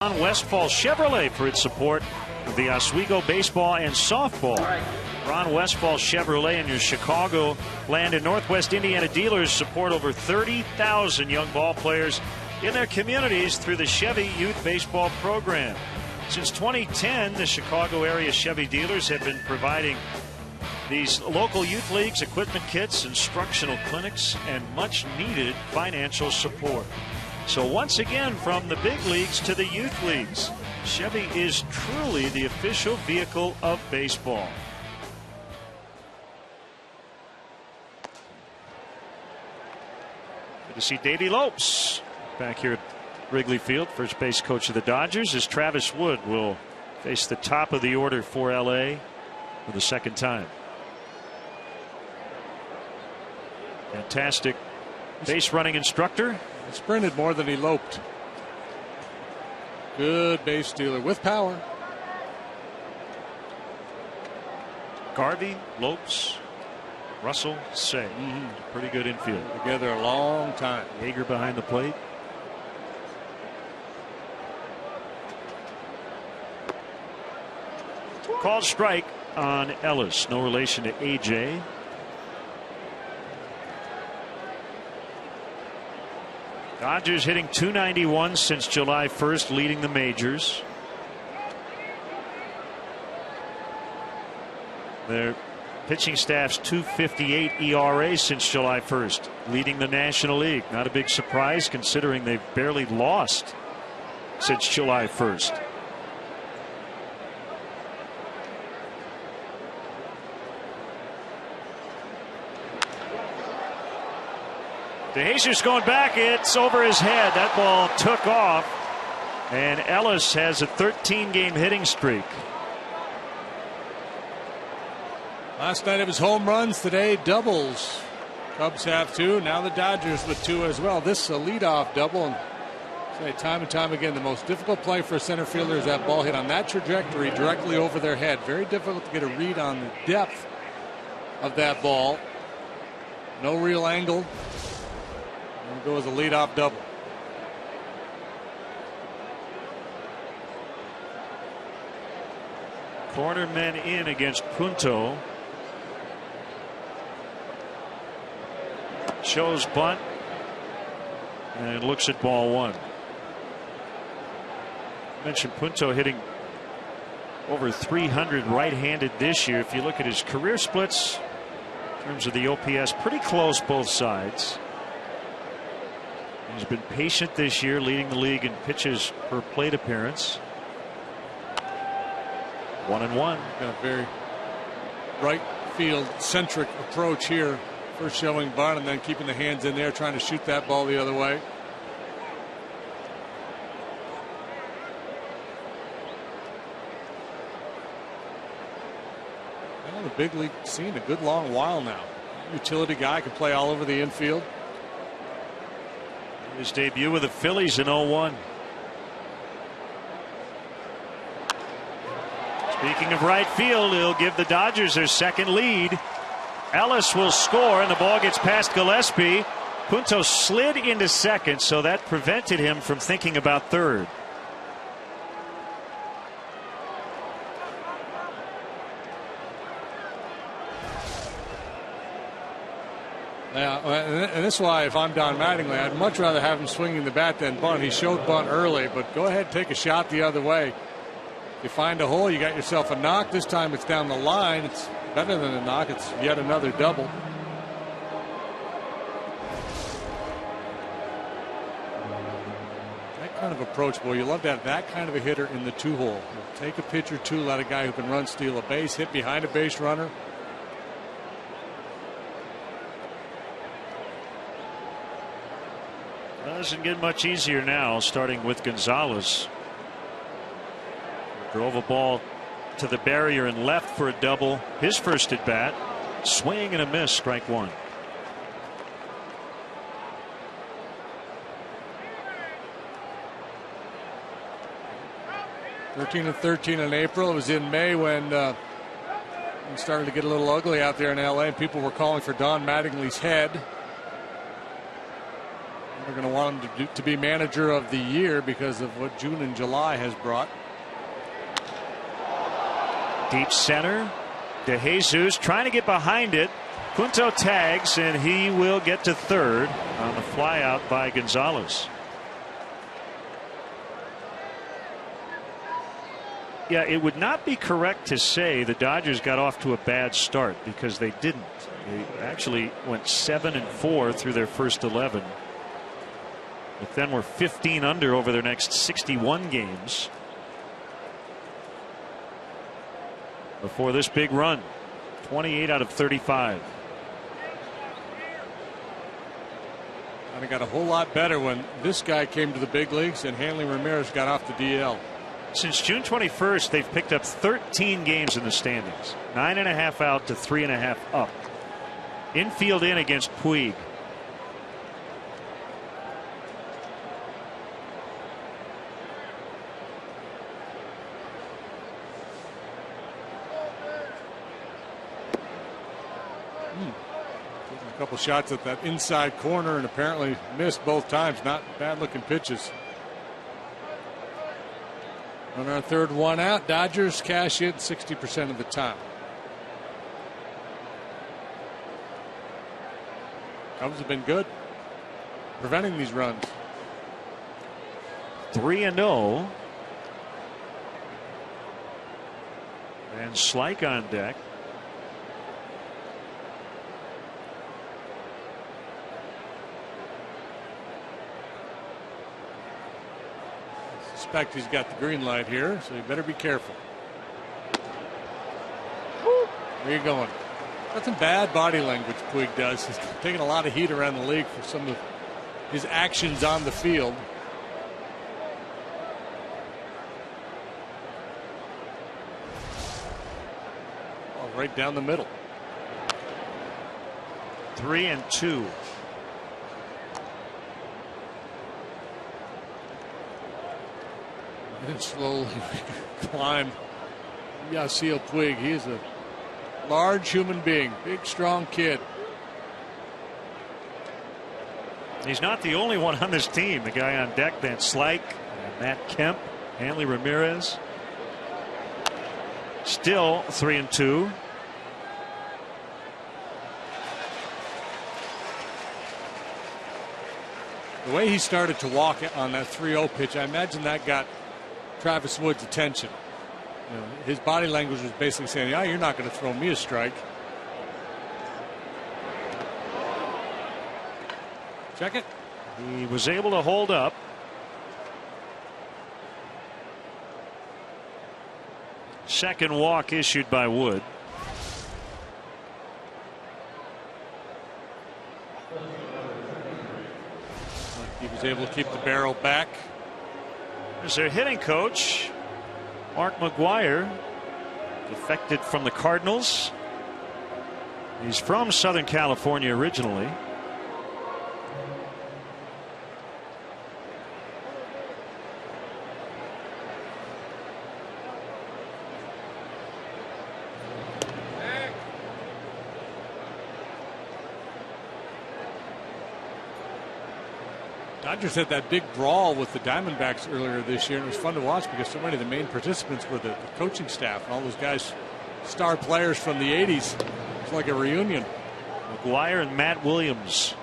Westfall Chevrolet for its support of the Oswego baseball and softball. Ron Westfall Chevrolet and your Chicago Land and Northwest Indiana dealers support over 30,000 young ball players in their communities through the Chevy Youth Baseball Program. Since 2010, the Chicago area Chevy dealers have been providing these local youth leagues, equipment kits, instructional clinics, and much needed financial support. So once again, from the big leagues to the youth leagues, Chevy is truly the official vehicle of baseball. Good to see Davey Lopes back here at Wrigley Field, first base coach of the Dodgers, as Travis Wood will face the top of the order for LA for the second time. Fantastic base running instructor. He sprinted more than he loped. Good base stealer with power. Garvey, Lopes, Russell, Say. Pretty good infield. Together a long time. Yeager behind the plate. Called strike on Ellis. No relation to AJ. Dodgers hitting .291 since July 1st, leading the majors. Their pitching staff's .258 ERA since July 1st, leading the National League. Not a big surprise considering they've barely lost since July 1st. DeJesus going back. It's over his head. That ball took off. And Ellis has a 13-game hitting streak. Last night it was home runs. Today doubles. Cubs have 2. Now the Dodgers with 2 as well. This is a leadoff double. And say time and time again, the most difficult play for a center fielder is that ball hit on that trajectory directly over their head. Very difficult to get a read on the depth of that ball. No real angle. And it goes a leadoff double. Corner men in against Punto. Shows bunt and looks at ball one. I mentioned Punto hitting over 300 right-handed this year. If you look at his career splits in terms of the OPS, pretty close both sides. He's been patient this year, leading the league in pitches per plate appearance. 1-1. Got a very right field centric approach here. First showing bunt and then keeping the hands in there, trying to shoot that ball the other way. Well, the big league scene a good long while now. Utility guy, can play all over the infield. His debut with the Phillies in 01. Speaking of right field, he'll give the Dodgers their second lead. Ellis will score, and the ball gets past Gillespie. Punto slid into second, so that prevented him from thinking about third. Yeah, and this is why, if I'm Don Mattingly, I'd much rather have him swinging the bat than bunt. He showed bunt early, but go ahead and take a shot the other way. If you find a hole, you got yourself a knock. This time it's down the line. It's better than a knock. It's yet another double. That kind of approach, boy, you love to have that kind of a hitter in the 2-hole. Take a pitch or two, let a guy who can run, steal a base, hit behind a base runner. Doesn't get much easier now, starting with Gonzalez. Drove a ball to the barrier and left for a double. His first at bat. Swing and a miss, strike one. (13-13) in April. It was in May when it started to get a little ugly out there in LA. People were calling for Don Mattingly's head. They're going to want him to be manager of the year because of what June and July has brought. Deep center. De Jesus trying to get behind it. Punto tags, and he will get to third on the fly out by Gonzalez. Yeah, it would not be correct to say the Dodgers got off to a bad start, because they didn't. They actually went 7-4 through their first 11. But then were 15 under over their next 61 games before this big run. 28 out of 35. And it got a whole lot better when this guy came to the big leagues and Hanley Ramirez got off the DL. Since June 21st, they've picked up 13 games in the standings. 9.5 out to 3.5 up. Infield in against Puig. A couple shots at that inside corner and apparently missed both times. Not bad looking pitches. On our third one out, Dodgers cash in 60% of the time. Cubs have been good preventing these runs. 3-0. And Slike on deck. I suspect he's got the green light here, so you better be careful. Where you going? Got some bad body language Puig does. He's taking a lot of heat around the league for some of his actions on the field. Oh, right down the middle. 3-2. And slowly climb Yasiel Puig. He is a large human being, big, strong kid. He's not the only one on this team. The guy on deck, Van Slyke, Matt Kemp, Hanley Ramirez. Still 3-2. The way he started to walk on that 3-0 pitch, I imagine that got Travis Wood's attention. You know, his body language was basically saying, "Yeah, you're not going to throw me a strike." Check it. He was able to hold up. Second walk issued by Wood. He was able to keep the barrel back. There's their hitting coach, Mark McGuire, defected from the Cardinals. He's from Southern California originally. Dodgers had that big brawl with the Diamondbacks earlier this year, and it was fun to watch because so many of the main participants were the coaching staff and all those guys, star players from the 80s. It's like a reunion. McGuire and Matt Williams,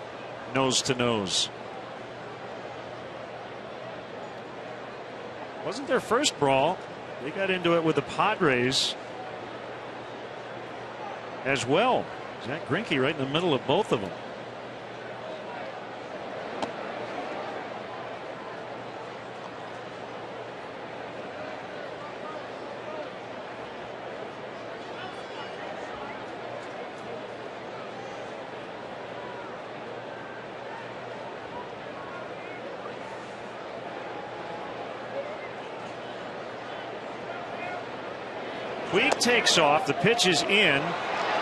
nose to nose. Wasn't their first brawl. They got into it with the Padres as well. Zach Greinke right in the middle of both of them. Puig takes off. The pitch is in.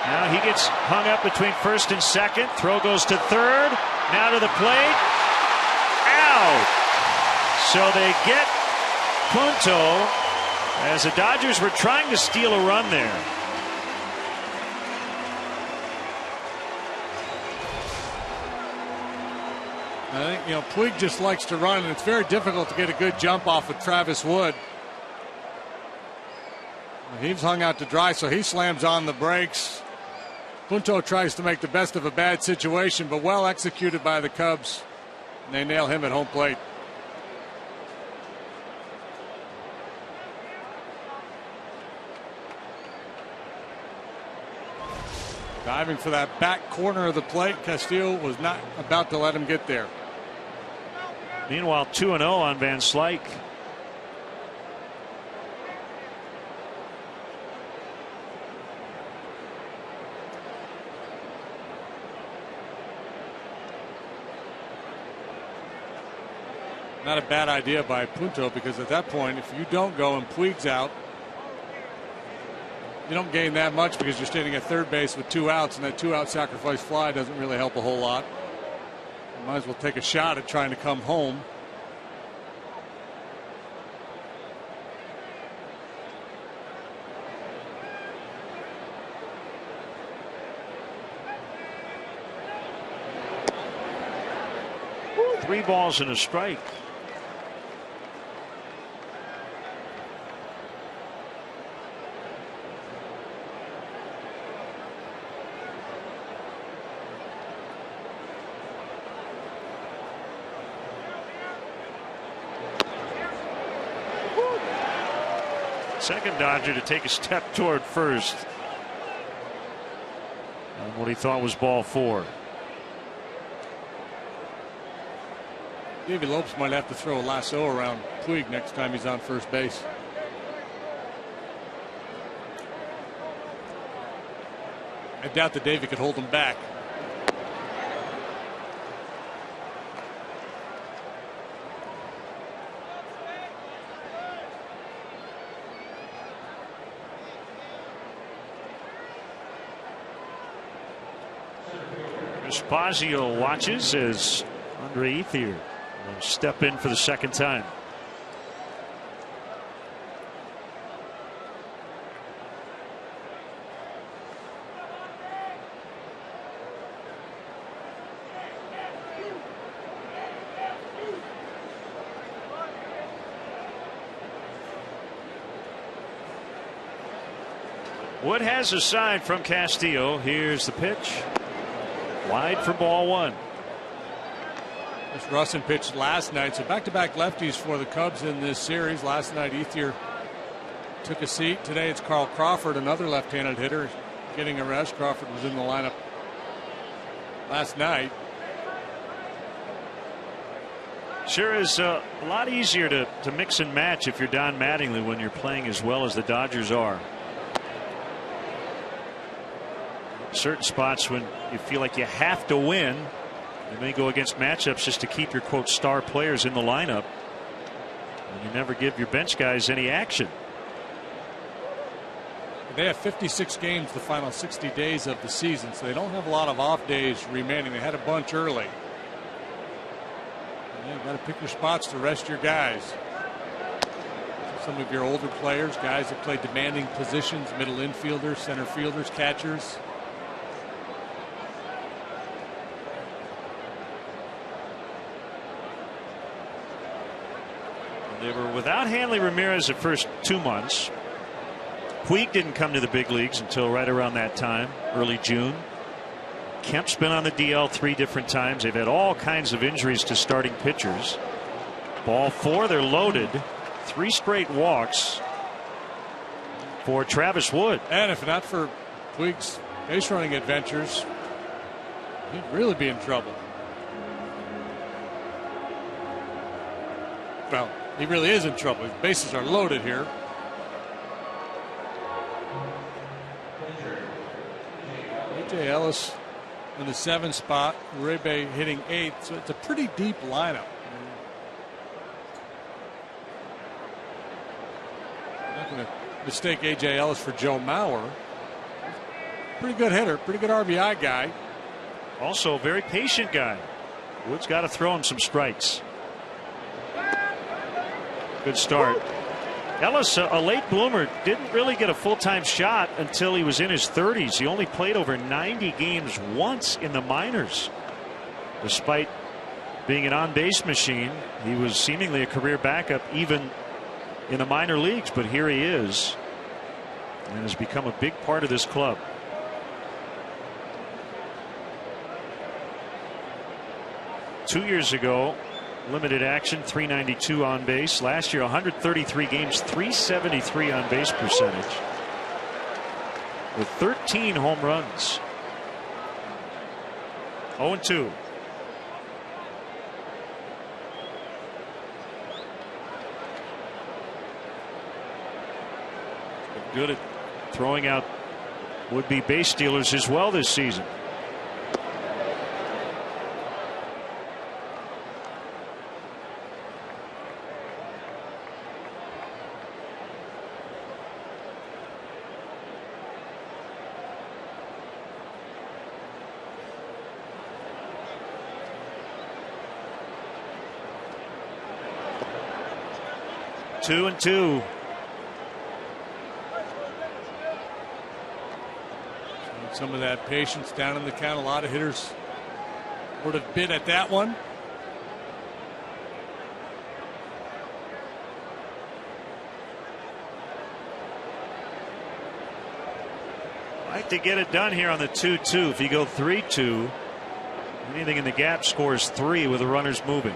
Now he gets hung up between first and second. Throw goes to third. Now to the plate. Out. So they get Punto as the Dodgers were trying to steal a run there. I think, Puig just likes to run, and it's very difficult to get a good jump off of Travis Wood. He's hung out to dry, so he slams on the brakes. Punto tries to make the best of a bad situation, but well executed by the Cubs. And they nail him at home plate. Diving for that back corner of the plate. Castillo was not about to let him get there. Meanwhile, 2-0 on Van Slyke. Not a bad idea by Punto, because at that point, if you don't go and Puig's out, you don't gain that much because you're standing at third base with 2 outs, and that 2-out sacrifice fly doesn't really help a whole lot. You might as well take a shot at trying to come home. Three balls and a strike. Second Dodger to take a step toward first on what he thought was ball 4. Davey Lopes might have to throw a lasso around Puig next time he's on first base. I doubt that Davey could hold him back. Spazio watches as Andre Ethier will step in for the second time. Wood has a side from Castillo. Here's the pitch. Wide for ball 1. This Russin pitched last night, so back-to-back lefties for the Cubs in this series. Last night, Ethier took a seat. Today, it's Carl Crawford, another left-handed hitter, getting a rest. Crawford was in the lineup last night. Sure is a lot easier to mix and match if you're Don Mattingly when you're playing as well as the Dodgers are. Certain spots when you feel like you have to win, you may go against matchups just to keep your quote star players in the lineup, and you never give your bench guys any action. They have 56 games the final 60 days of the season, so they don't have a lot of off days remaining. They had a bunch early. You've got to pick your spots to rest your guys. Some of your older players, guys that play demanding positions, middle infielders, center fielders, catchers. They were without Hanley Ramirez the first 2 months. Puig didn't come to the big leagues until right around that time, early June. Kemp's been on the DL 3 different times. They've had all kinds of injuries to starting pitchers. Ball 4, they're loaded. 3 straight walks for Travis Wood. And if not for Puig's base running adventures, he'd really be in trouble. Well, he really is in trouble. His bases are loaded here. A.J. Ellis in the 7th spot. Uribe hitting 8th. So it's a pretty deep lineup. I'm not going to mistake A.J. Ellis for Joe Mauer. Pretty good hitter. Pretty good RBI guy. Also a very patient guy. Wood's got to throw him some strikes. Good start. Ellis, a late bloomer, didn't really get a full-time shot until he was in his 30s. He only played over 90 games once in the minors, despite being an on-base machine. He was seemingly a career backup even in the minor leagues, but here he is and has become a big part of this club. Two years ago, limited action, 392 on base. Last year, 133 games, 373 on base percentage with 13 home runs. 0-2. Good at throwing out would-be base stealers as well this season. Two and two. Some of that patience down in the count. A lot of hitters would have been at that one. Like to get it done here on the 2-2. If you go 3-2, anything in the gap scores 3 with the runners moving.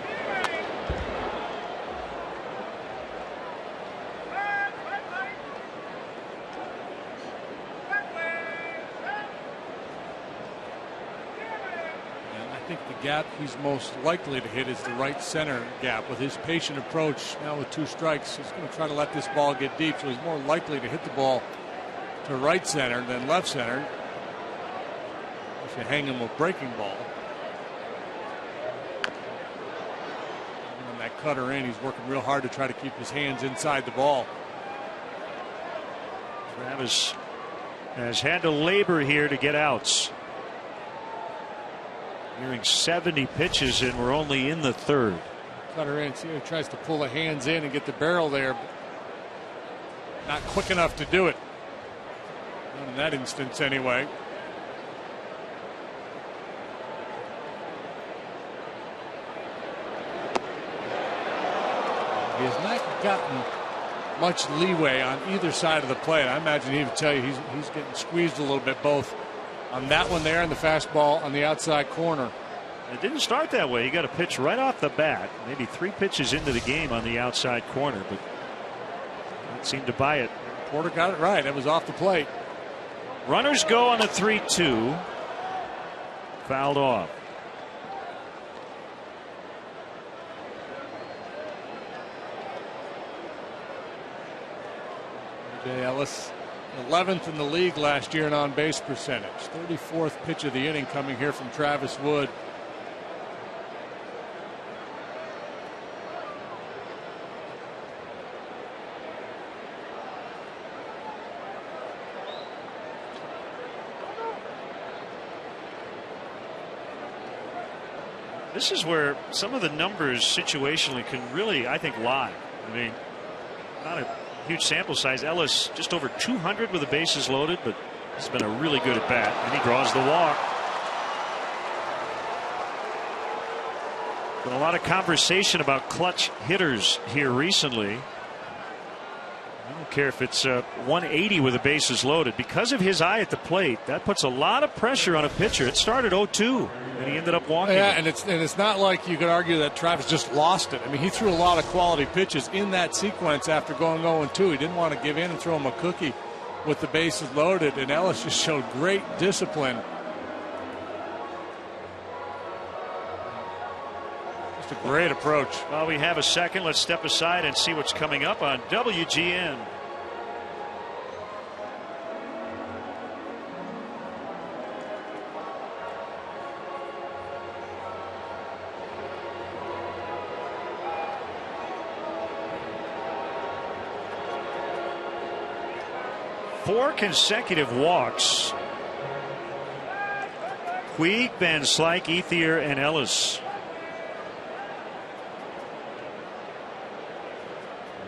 Gap he's most likely to hit is the right center gap. With his patient approach now with 2 strikes, he's going to try to let this ball get deep, so he's more likely to hit the ball to right center than left center if you hang him with breaking ball. And when that cutter in, he's working real hard to try to keep his hands inside the ball. Travis has had to labor here to get outs. Nearing 70 pitches, and we're only in the 3rd. Cutter in, see, he tries to pull the hands in and get the barrel there, but not quick enough to do it. Not in that instance, anyway. He has not gotten much leeway on either side of the plate. I imagine he would tell you he's getting squeezed a little bit both on that one there and the fastball on the outside corner. It didn't start that way. He got a pitch right off the bat, maybe 3 pitches into the game on the outside corner, but it seemed to buy it. Porter got it right. It was off the plate. Runners go on the 3-2. Fouled off. Jay Ellis, 11th in the league last year in on-base percentage. 34th pitch of the inning coming here from Travis Wood. This is where some of the numbers situationally can really, I think, lie. I mean, not a huge sample size. Ellis just over 200 with the bases loaded, but he's been a really good at bat, and he draws the walk. Been a lot of conversation about clutch hitters here recently. I don't care if it's 180 with the bases loaded. Because of his eye at the plate, that puts a lot of pressure on a pitcher. It started 0-2, and he ended up walking. Yeah, and it's not like you could argue that Travis just lost it. I mean, he threw a lot of quality pitches in that sequence after going 0-2. He didn't want to give in and throw him a cookie with the bases loaded, and Ellis just showed great discipline. Just a great approach. While we have a second, let's step aside and see what's coming up on WGN. Four consecutive walks. Puig, Van Slyke, Ethier, and Ellis.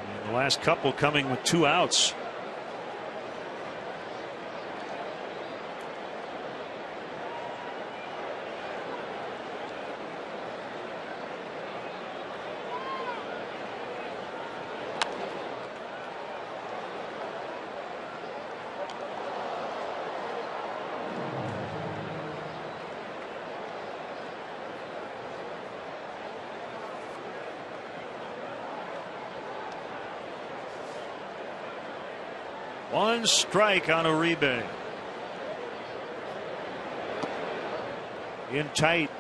And the last couple coming with 2 outs. One strike on Uribe. In tight.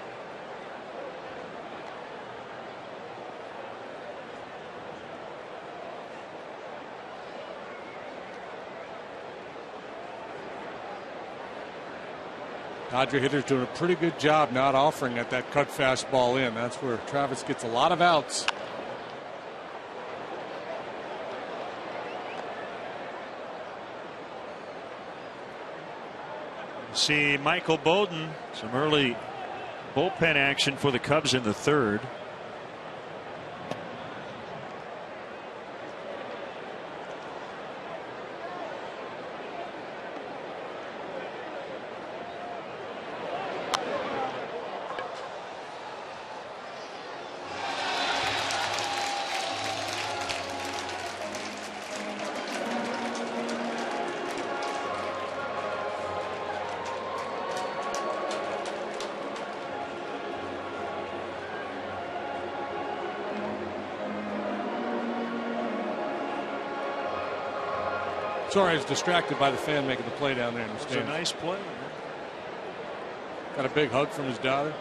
Dodger hitters doing a pretty good job not offering at that cut fastball in. That's where Travis gets a lot of outs. See Michael Bowden, some early bullpen action for the Cubs in the third. Sorry, I was distracted by the fan making the play down there in the stands. It's a nice play. Got a big hug from his daughter.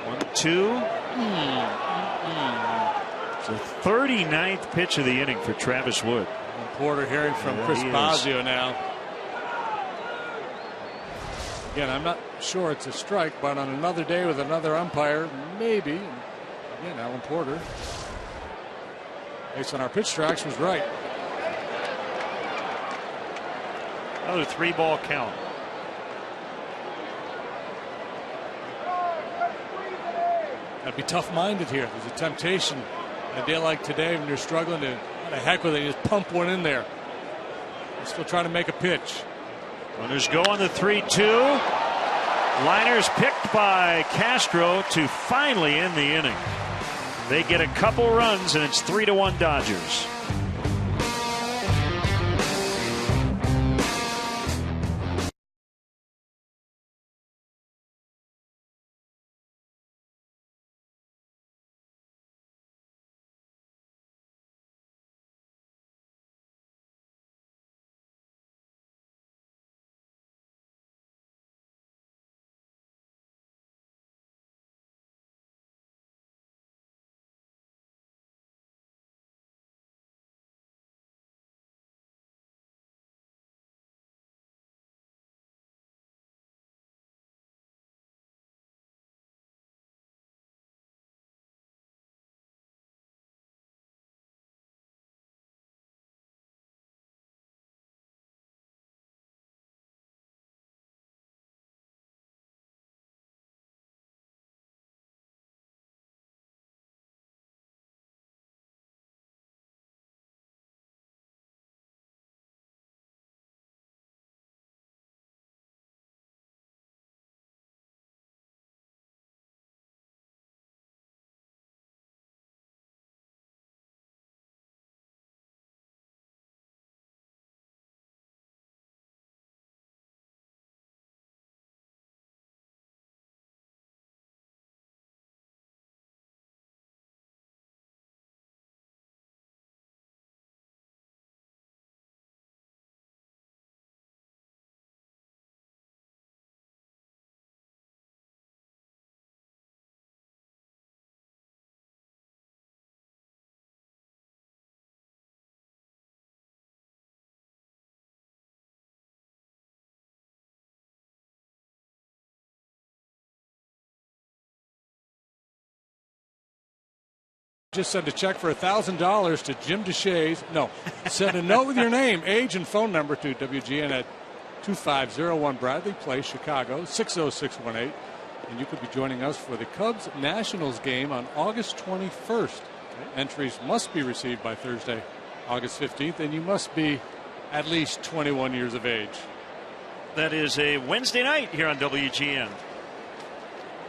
One, two. It's the 39th pitch of the inning for Travis Wood. And Porter hearing from Chris Bosio now. Again, I'm not sure it's a strike, but on another day with another umpire, maybe. Again, Alan Porter, based on our pitch tracks, was right. Another 3-ball count. Gotta be tough-minded here. There's a temptation. A day like today, when you're struggling to, what the heck with it, you just pump one in there. You're still trying to make a pitch. Runners go on the 3-2. Liners picked by Castro to finally end the inning. They get a couple runs, and it's 3-1 Dodgers. Just send a check for $1,000 to Jim DeShays. No, send a note with your name, age, and phone number to WGN at 2501 Bradley Place, Chicago, 60618. And you could be joining us for the Cubs Nationals game on August 21st. Entries must be received by Thursday, August 15th, and you must be at least 21 years of age. That is a Wednesday night here on WGN.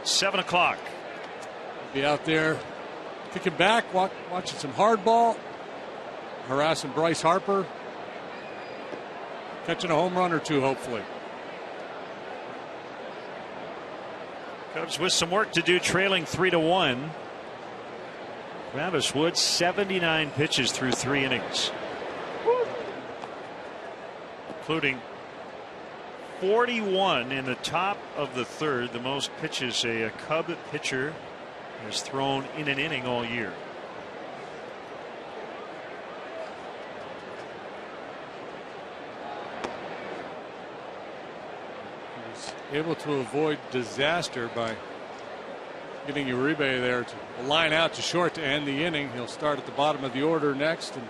7 o'clock. Be out there kicking back, watching some hardball. harassing Bryce Harper. Catching a home run or two, hopefully. Cubs with some work to do, trailing 3-1. Travis Wood, 79 pitches through 3 innings, including 41 in the top of the third, the most pitches a Cub pitcher has thrown in an inning all year. Able to avoid disaster by getting Uribe there to line out to short to end the inning. He'll start at the bottom of the order next and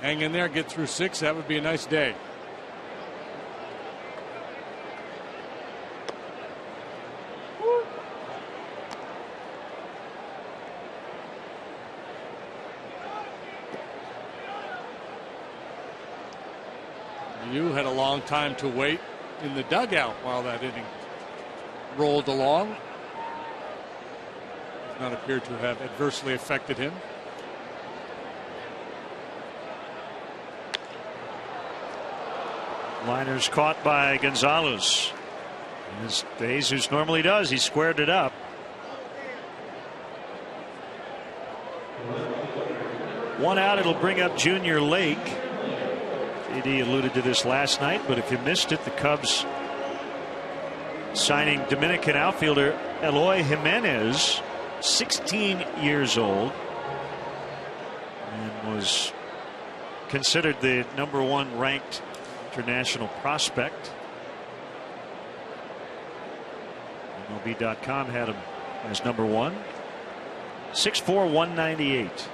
hang in there, get through 6. That would be a nice day. You had a long time to wait in the dugout while that inning rolled along. Does not appear to have adversely affected him. Liners caught by Gonzalez. As Jesus normally does, he squared it up. One out, it'll bring up Junior Lake. JD alluded to this last night, but if you missed it, the Cubs signing Dominican outfielder Eloy Jimenez, 16 years old, and was considered the #1 ranked international prospect. MLB.com had him as #1. 6'4", 198.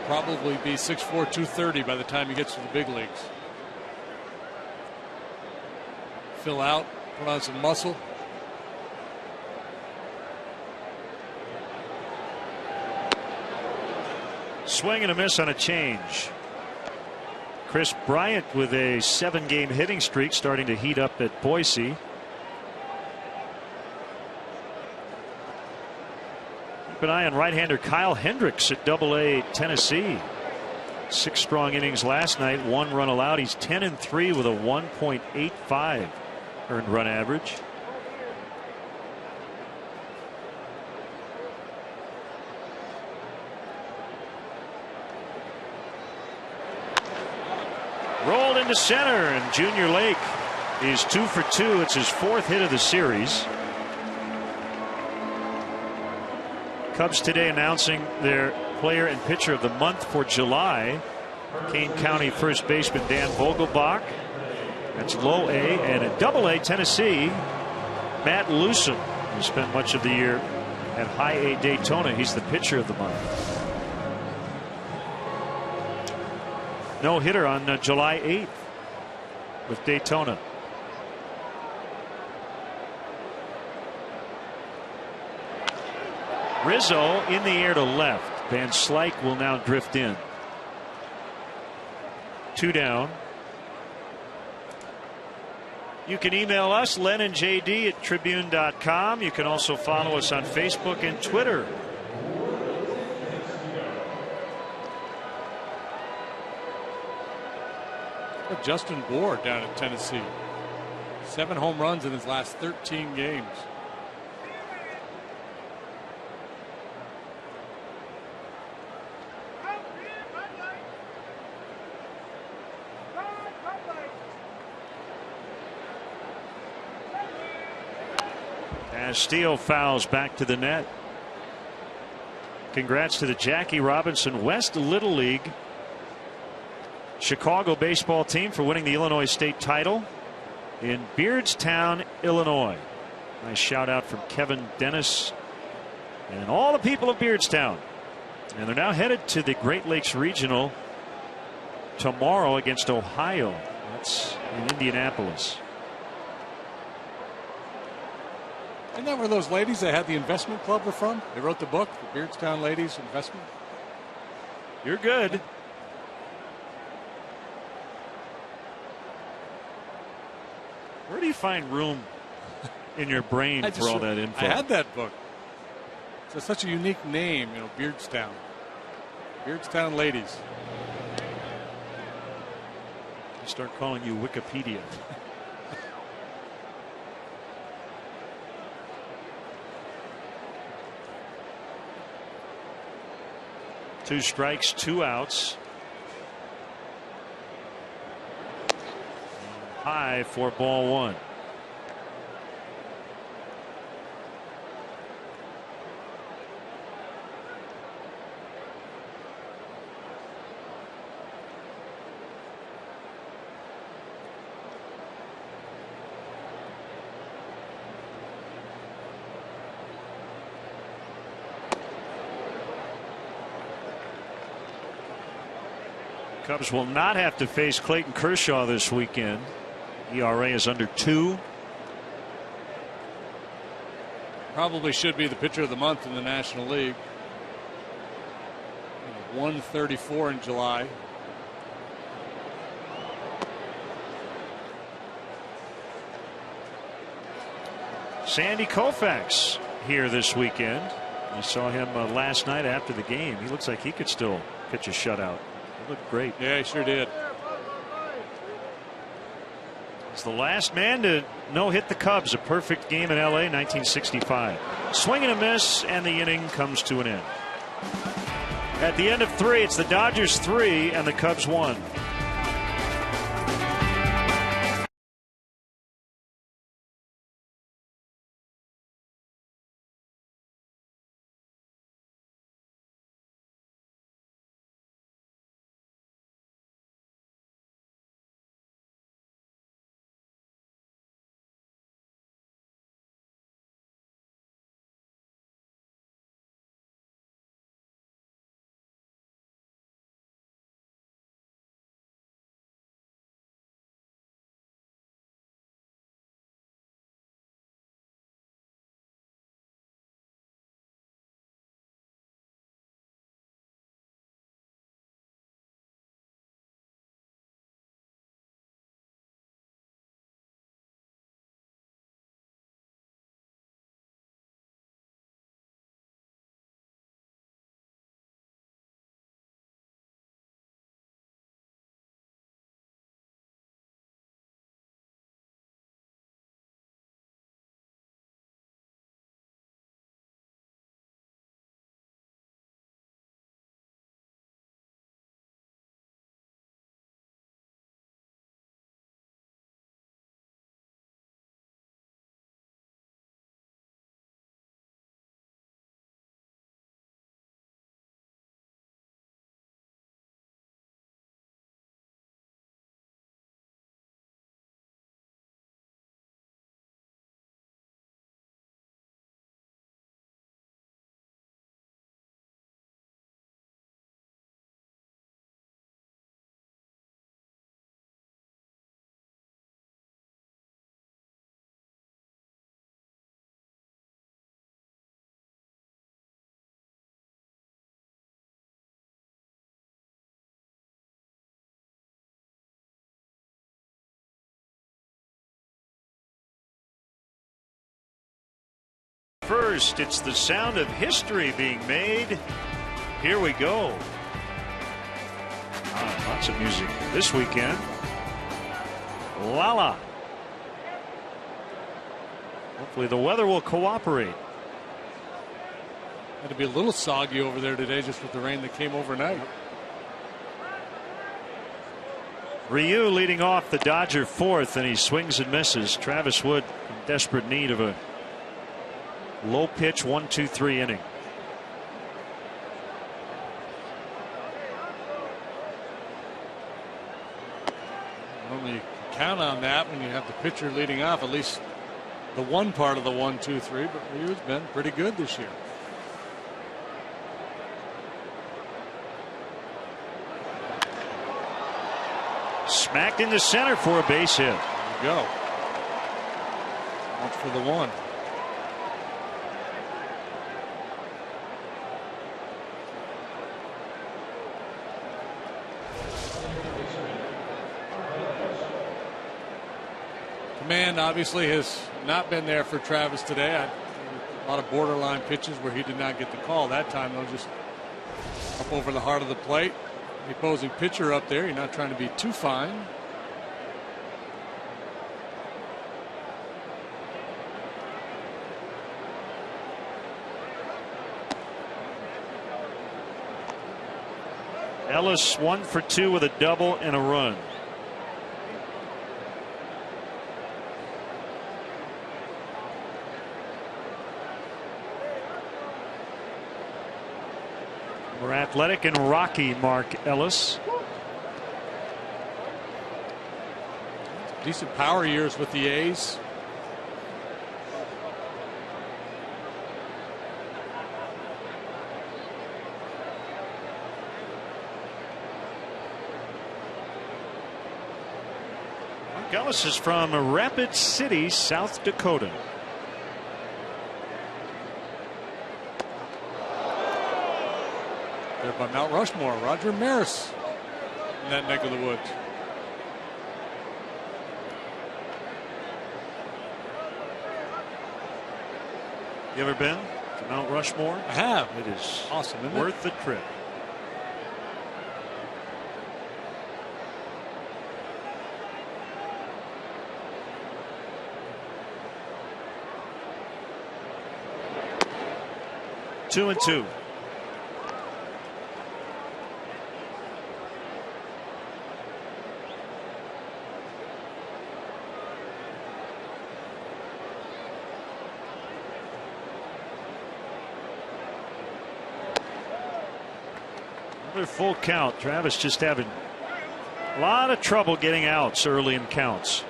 Probably be 6'4", 230 by the time he gets to the big leagues. Fill out, put on some muscle. Swing and a miss on a change. Chris Bryant with a 7-game hitting streak starting to heat up at Boise. Keep an eye on right-hander Kyle Hendricks at AA Tennessee. 6 strong innings last night, 1 run allowed. He's 10-3 with a 1.85 earned run average. Rolled into center, and Junior Lake is 2 for 2. It's his 4th hit of the series. Cubs today announcing their player and pitcher of the month for July. Kane County first baseman Dan Vogelbach. That's low A. And at AA Tennessee, Matt Lucen, who spent much of the year at high A Daytona. He's the pitcher of the month. No hitter on July 8th with Daytona. Rizzo in the air to left. Van Slyke will now drift in. 2 down. You can email us, Len and JD at Tribune.com. You can also follow us on Facebook and Twitter. Justin Bour down at Tennessee. 7 home runs in his last 13 games. Castillo fouls back to the net. Congrats to the Jackie Robinson West Little League Chicago baseball team for winning the Illinois state title in Beardstown, Illinois. Nice shout out from Kevin Dennis and all the people of Beardstown. And they're now headed to the Great Lakes Regional tomorrow against Ohio. That's in Indianapolis. Isn't that where those ladies that had the investment club were from? They wrote the book, The Beardstown Ladies Investment. You're good. Where do you find room in your brain for all that info? I had that book. It's such a unique name, Beardstown. Beardstown ladies. I start calling you Wikipedia. 2 strikes, 2 outs. High for ball 1. Cubs will not have to face Clayton Kershaw this weekend. ERA is under 2. Probably should be the pitcher of the month in the National League. 134 in July. Sandy Koufax here this weekend. I saw him last night after the game. He looks like he could still pitch a shutout. He looked great. Yeah, he sure did. He's the last man to no-hit the Cubs. A perfect game in LA 1965. Swing and a miss, and the inning comes to an end. At the end of 3, it's the Dodgers 3 and the Cubs 1. First, it's the sound of history being made. Here we go. Lots of music this weekend. Lala. Hopefully the weather will cooperate. Had to be a little soggy over there today just with the rain that came overnight. Ryu leading off the Dodger 4th, and he swings and misses. Travis Wood in desperate need of a low pitch 1-2-3 inning. Normally you can count on that when you have the pitcher leading off, at least the one part of the 1-2-3, but Ryu's been pretty good this year. Smacked into center for a base hit. There you go. That's for the 1. Command obviously has not been there for Travis today. A lot of borderline pitches where he did not get the call. That time, though, just up over the heart of the plate. The opposing pitcher up there. You're not trying to be too fine. Ellis 1 for 2 with a double and a run. More athletic and rocky, Mark Ellis. Decent power years with the A's. Mark Ellis is from Rapid City, South Dakota. There by Mount Rushmore, Roger Maris in that neck of the woods. You ever been to Mount Rushmore? I have. It is awesome, isn't worth the trip. Two and two. Another full count. Travis just having a lot of trouble getting outs early in counts.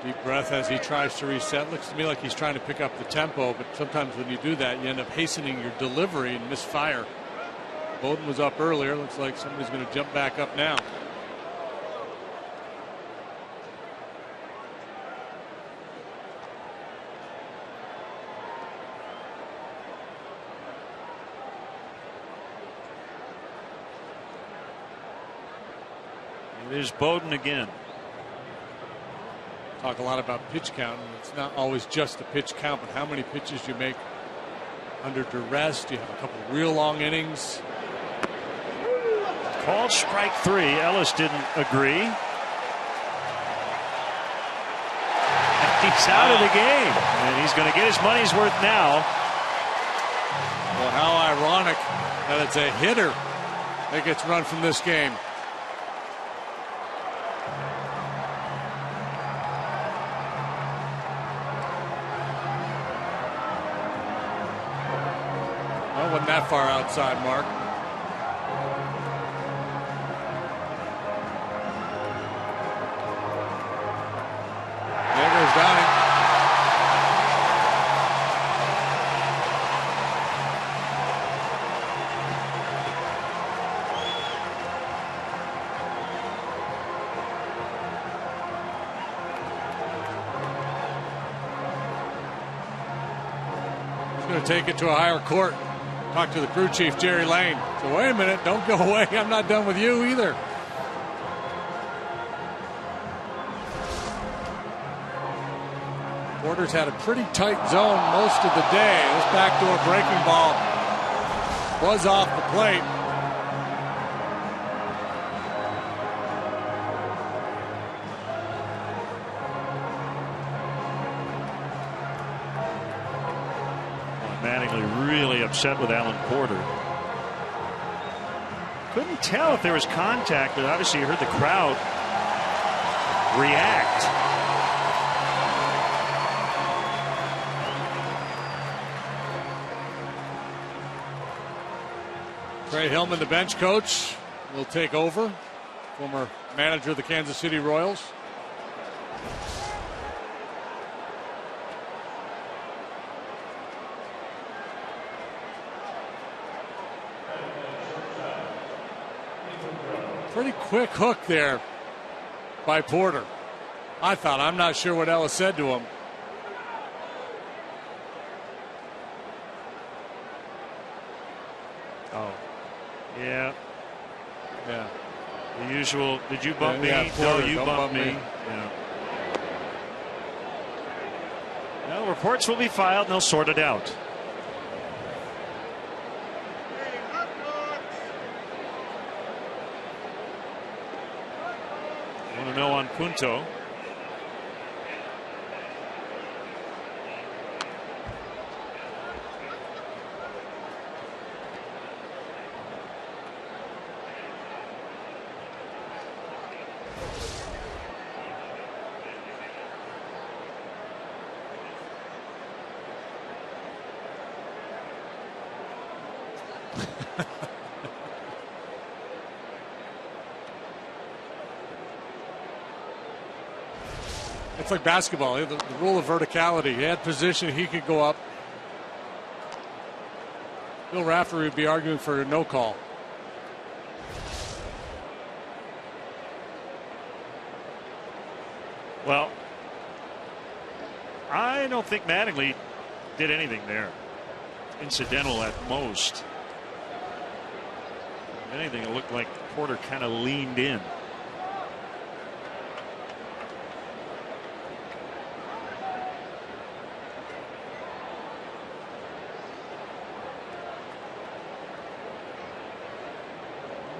Deep breath as he tries to reset. Looks to me like he's trying to pick up the tempo, but sometimes when you do that, you end up hastening your delivery and misfire. Bowden was up earlier. Looks like somebody's going to jump back up now. There's Bowden again. Talk a lot about pitch count. It's not always just the pitch count, but how many pitches you make under duress. Do you have a couple of real long innings? Called strike three. Ellis didn't agree. He's out of the game, and he's going to get his money's worth now. Well, how ironic that it's a hitter that gets run from this game. Wasn't that far outside, Mark. There goes Donnie. He's going to take it to a higher court. Talk to the crew chief, Jerry Lane. So wait a minute, don't go away. I'm not done with you either. Porter's had a pretty tight zone most of the day. This backdoor breaking ball was off the plate. Really upset with Alan Porter. Couldn't tell if there was contact, but obviously you heard the crowd react. Trey Hillman, the bench coach, will take over. Former manager of the Kansas City Royals. Pretty quick hook there by Porter. I thought. I'm not sure what Ellis said to him. Oh, yeah. Yeah. The usual, did you bump me? Yeah, Porter, no, you bumped me. Yeah. Well, reports will be filed and they'll sort it out. 1-0 on Punto. It's like basketball, the rule of verticality. He had position, he could go up. Bill Raftery would be arguing for a no call. Well, I don't think Mattingly did anything there. Incidental at most. If anything, it looked like Porter kind of leaned in.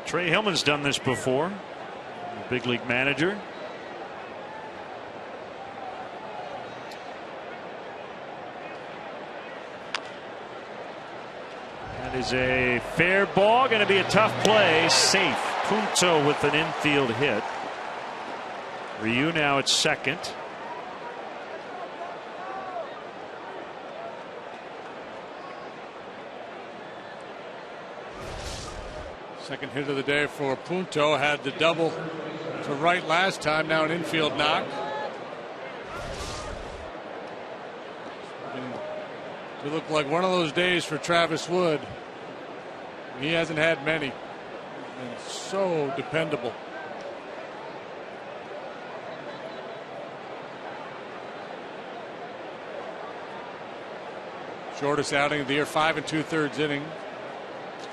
Trey Hillman's done this before. The big league manager. That is a fair ball. Going to be a tough play. Safe. Punto with an infield hit. Ryu now at second. Second hit of the day for Punto. Had the double to right last time. Now an infield knock. To look like one of those days for Travis Wood. He hasn't had many. And so dependable. Shortest outing of the year, 5 2/3 inning.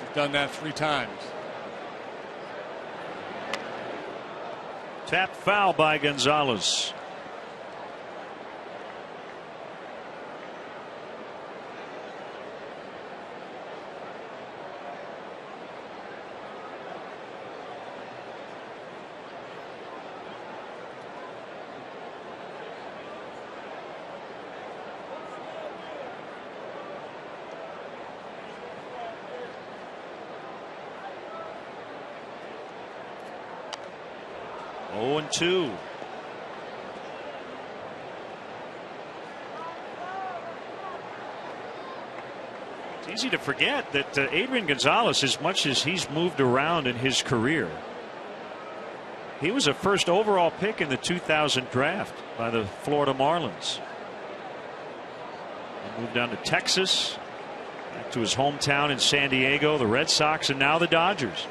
He's done that 3 times. Tap foul by Gonzalez. Oh, and 2. It's easy to forget that Adrian Gonzalez, as much as he's moved around in his career, he was a first overall pick in the 2000 draft by the Florida Marlins. He moved down to Texas, back to his hometown in San Diego, the Red Sox, and now the Dodgers.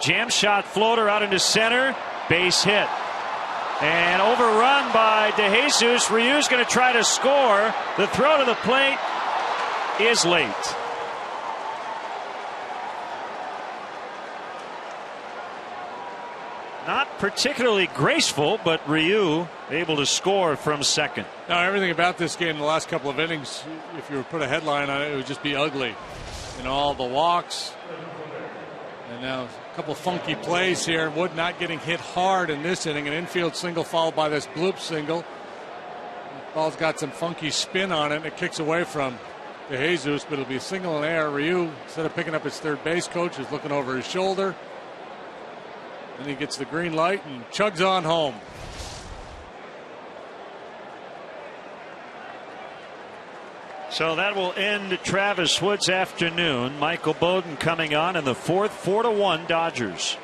Jam shot floater out into center. Base hit. And overrun by DeJesus. Ryu's going to try to score. The throw to the plate is late. Not particularly graceful, but Ryu able to score from second. Now, everything about this game in the last couple of innings, if you were to put a headline on it, it would just be ugly. You know, all the walks. And now a couple funky plays here. Wood not getting hit hard in this inning. An infield single followed by this bloop single. The ball's got some funky spin on it. It kicks away from DeJesus, but it'll be a single in the air. Ryu, instead of picking up his third base coach, is looking over his shoulder. Then he gets the green light and chugs on home. So that will end Travis Wood's afternoon. Michael Bowden coming on in the fourth. 4-1 Dodgers.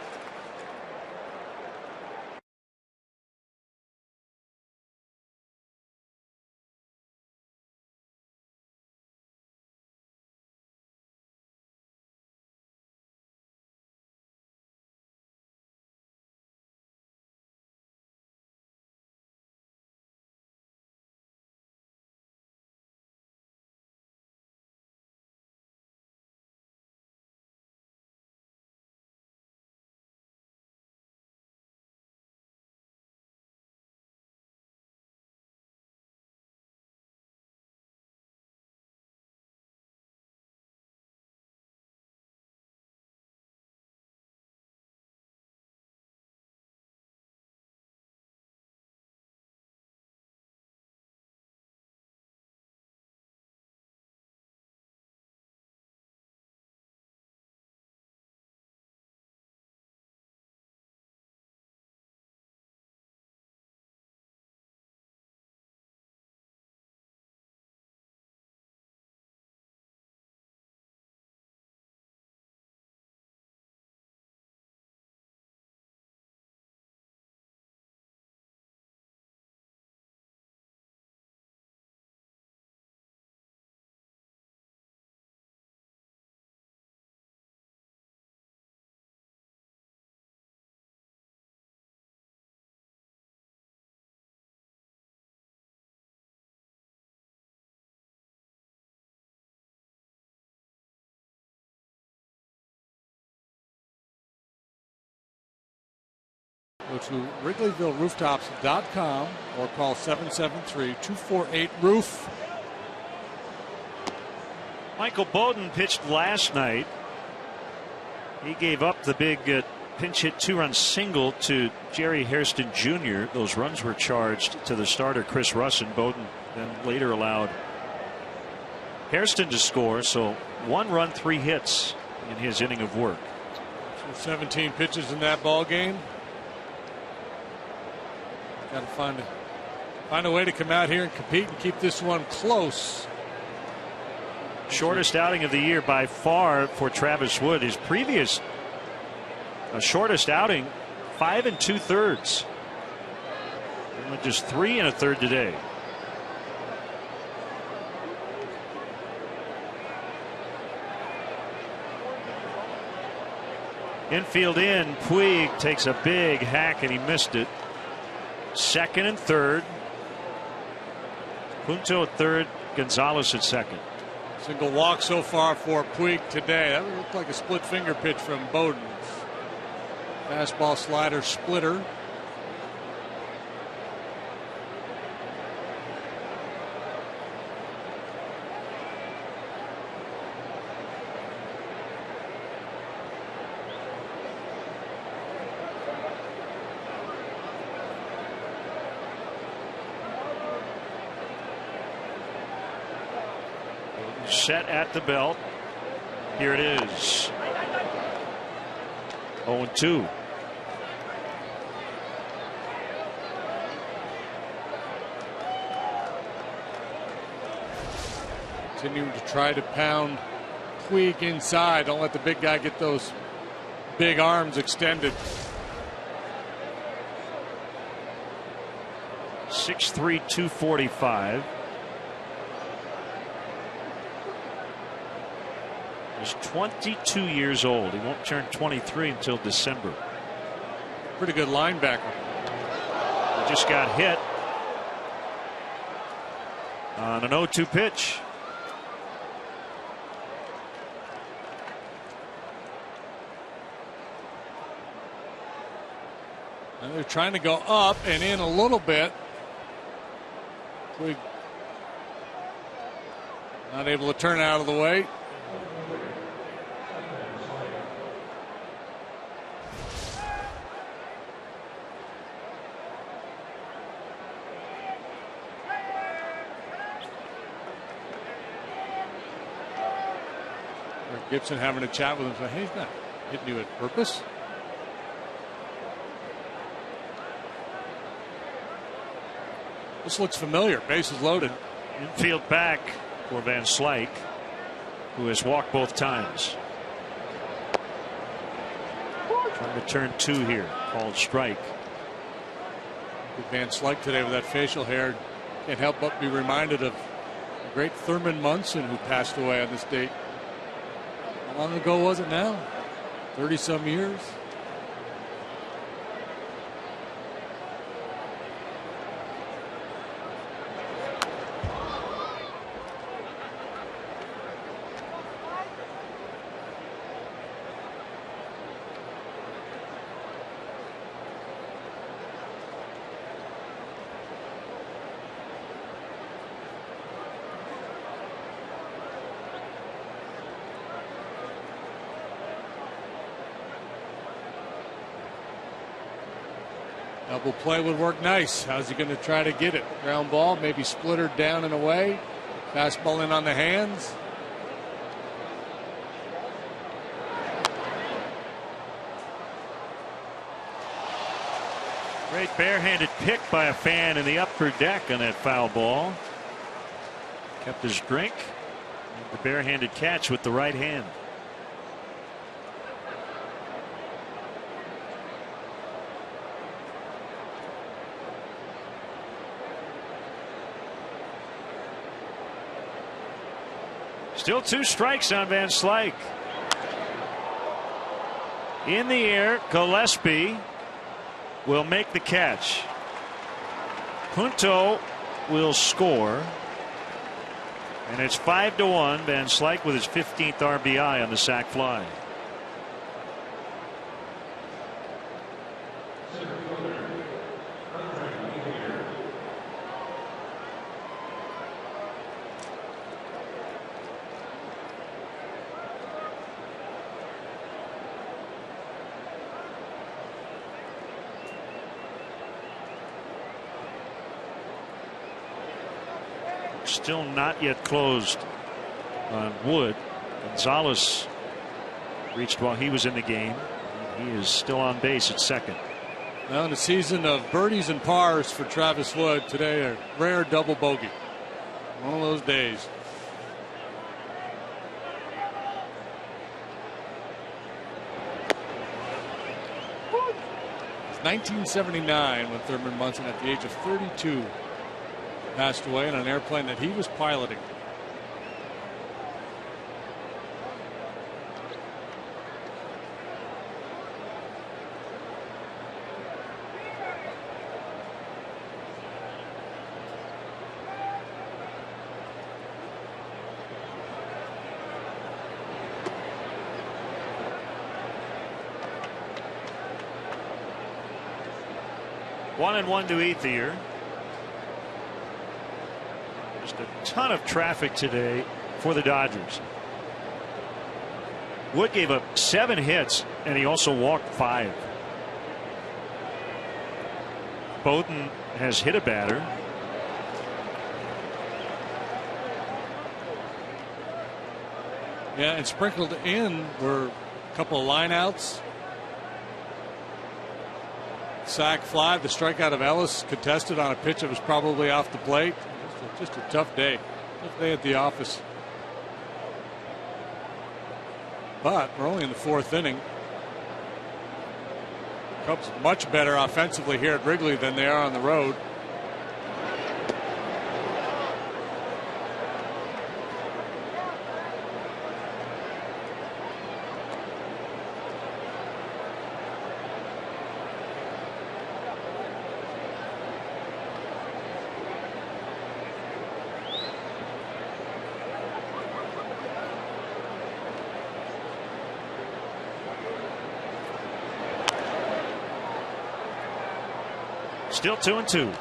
to WrigleyvilleRooftops.com or call 773-248-ROOF. Michael Bowden pitched last night. He gave up the big pinch hit 2-run single to Jerry Hairston Jr. Those runs were charged to the starter Chris Russin. Bowden then later allowed Hairston to score, so 1 run, 3 hits in his inning of work. So 17 pitches in that ball game. Got to find a way to come out here and compete and keep this one close. Shortest outing of the year by far for Travis Wood. His previous shortest outing, 5 2/3. He went just 3 1/3 today. Infield in, Puig takes a big hack and he missed it. 2nd and 3rd. Punto at 3rd, Gonzalez at 2nd. Single walk so far for Puig today. That looked like a split finger pitch from Bowden. Fastball, slider, splitter. Set at the belt. Here it is. 0-2. Continuing to try to pound Puig inside. Don't let the big guy get those big arms extended. 6'3", 245. He's 22 years old. He won't turn 23 until December. Pretty good linebacker. He just got hit on an 0-2 pitch. And they're trying to go up and in a little bit. Puig not able to turn out of the way. Gibson having a chat with him, saying, hey, he's not hitting you at purpose. This looks familiar. Bases loaded. Infield back for Van Slyke, who has walked both times. Trying to turn 2 here. Called strike. With Van Slyke today with that facial hair. Can't help but be reminded of the great Thurman Munson, who passed away on this date. How long ago was it now? 30-some years. Double play would work nice. How's he going to try to get it? Ground ball, maybe splittered down and away. Fastball in on the hands. Great barehanded pick by a fan in the upper deck on that foul ball. Kept his drink. The barehanded catch with the right hand. Still 2 strikes on Van Slyke. In the air, Gillespie will make the catch. Punto will score. And it's 5-1. Van Slyke with his 15th RBI on the sac fly. still not yet closed on Wood. Gonzalez reached while he was in the game. He is still on base at second. Now in a season of birdies and pars for Travis Wood, today a rare double bogey. One of those days. It's 1979 when Thurman Munson, at the age of 32, passed away in an airplane that he was piloting. One and one to Ethier. Just a ton of traffic today for the Dodgers. Wood gave up 7 hits and he also walked 5. Bowden has hit a batter. Yeah, and sprinkled in were a couple of lineouts. Sac fly, the strikeout of Ellis, contested on a pitch that was probably off the plate. Just a tough day. Tough day at the office. But we're only in the 4th inning. Cubs much better offensively here at Wrigley than they are on the road. Still 2-2.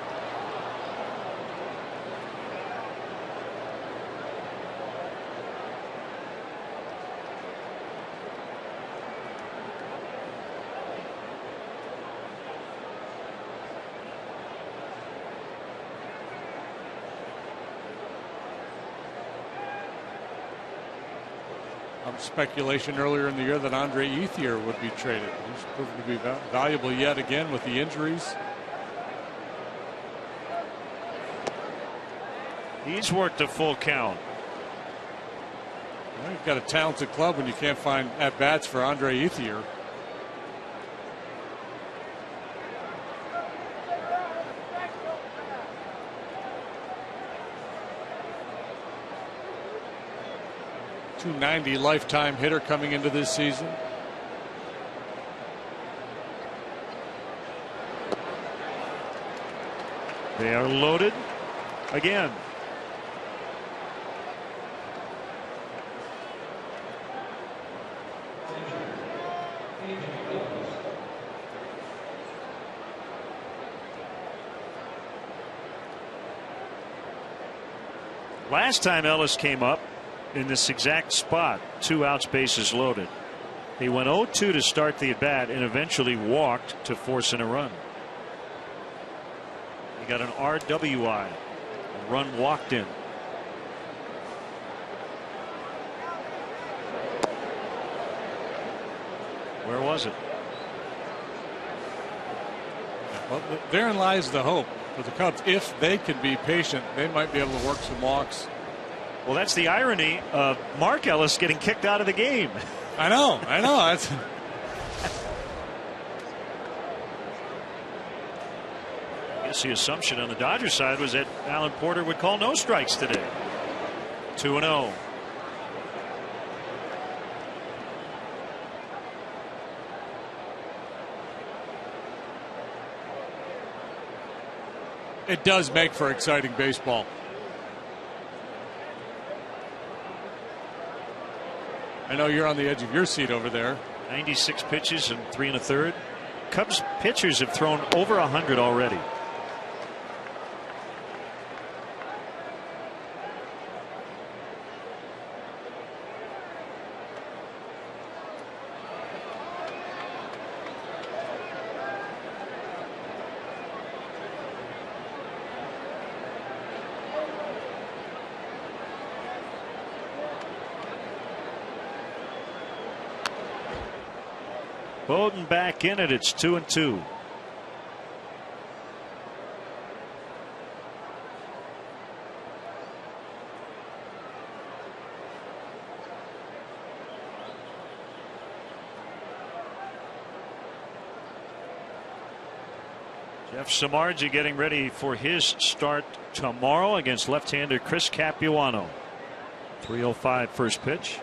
Speculation earlier in the year that Andre Ethier would be traded. He's proven to be valuable yet again with the injuries. He's worked a full count. Well, you've got a talented club when you can't find at-bats for Andre Ethier. .290 lifetime hitter coming into this season. They are loaded again. Last time Ellis came up in this exact spot, 2 outs, bases loaded. He went 0-2 to start the at bat and eventually walked to force in a run. He got an RWI, a run walked in. Where was it? Well, therein lies the hope for the Cubs. If they can be patient, they might be able to work some walks. Well, that's the irony of Mark Ellis getting kicked out of the game. I know. That's I guess the assumption on the Dodgers side was that Alan Porter would call no strikes today. 2-0. It does make for exciting baseball. I know you're on the edge of your seat over there. 96 pitches and 3 1/3. Cubs pitchers have thrown over 100 already. Bowden back in it. It's 2-2. Jeff Samardzija getting ready for his start tomorrow against left-hander Chris Capuano. 3:05 first pitch.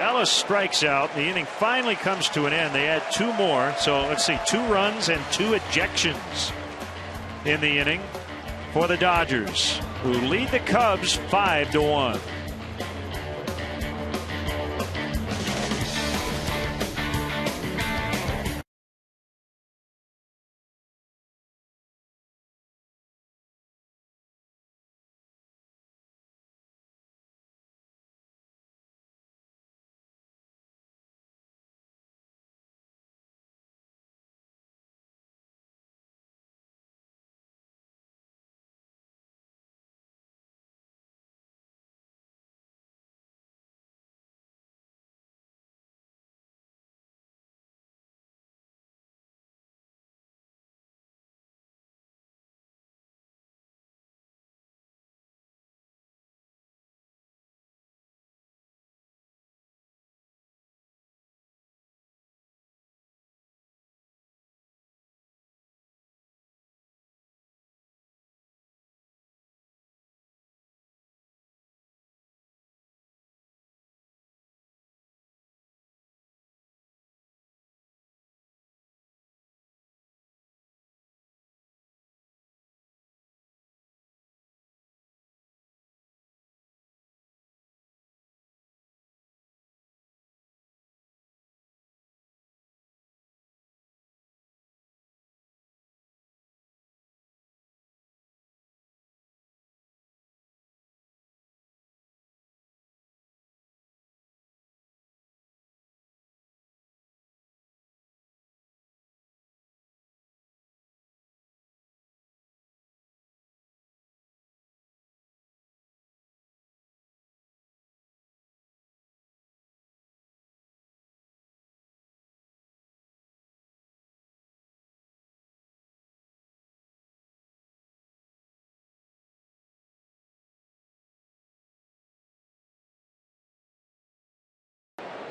Ellis strikes out. The inning finally comes to an end. They add 2 more. So let's see, 2 runs and 2 ejections in the inning for the Dodgers, who lead the Cubs 5-1.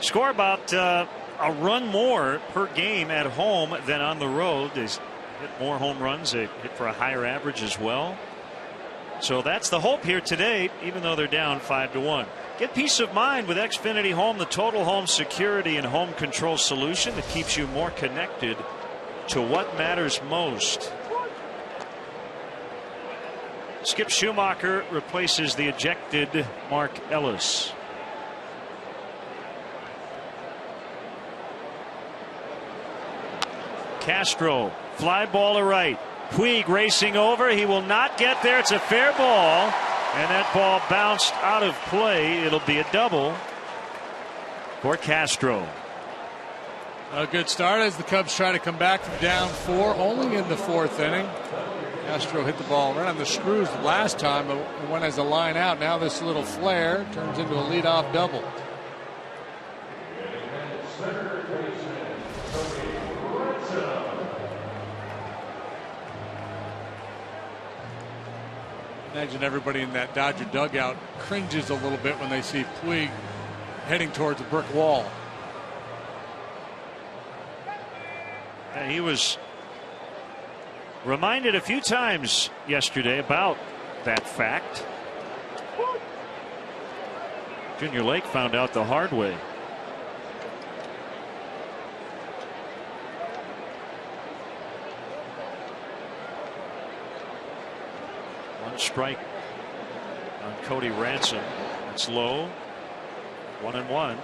Score about a run more per game at home than on the road. They hit more home runs. They hit for a higher average as well. So that's the hope here today, even though they're down 5-1. Get peace of mind with Xfinity Home, the total home security and home control solution that keeps you more connected to what matters most. Skip Schumacher replaces the ejected Mark Ellis. Castro, fly ball to right. Puig racing over. He will not get there. It's a fair ball. And that ball bounced out of play. It'll be a double for Castro. A good start as the Cubs try to come back from down 4, only in the 4th inning. Castro hit the ball right on the screws last time, but went as a line out. Now this little flare turns into a leadoff double. Imagine everybody in that Dodger dugout cringes a little bit when they see Puig heading towards a brick wall. And he was reminded a few times yesterday about that fact. Junior Lake found out the hard way. One strike on Cody Ransom. It's low. 1-1.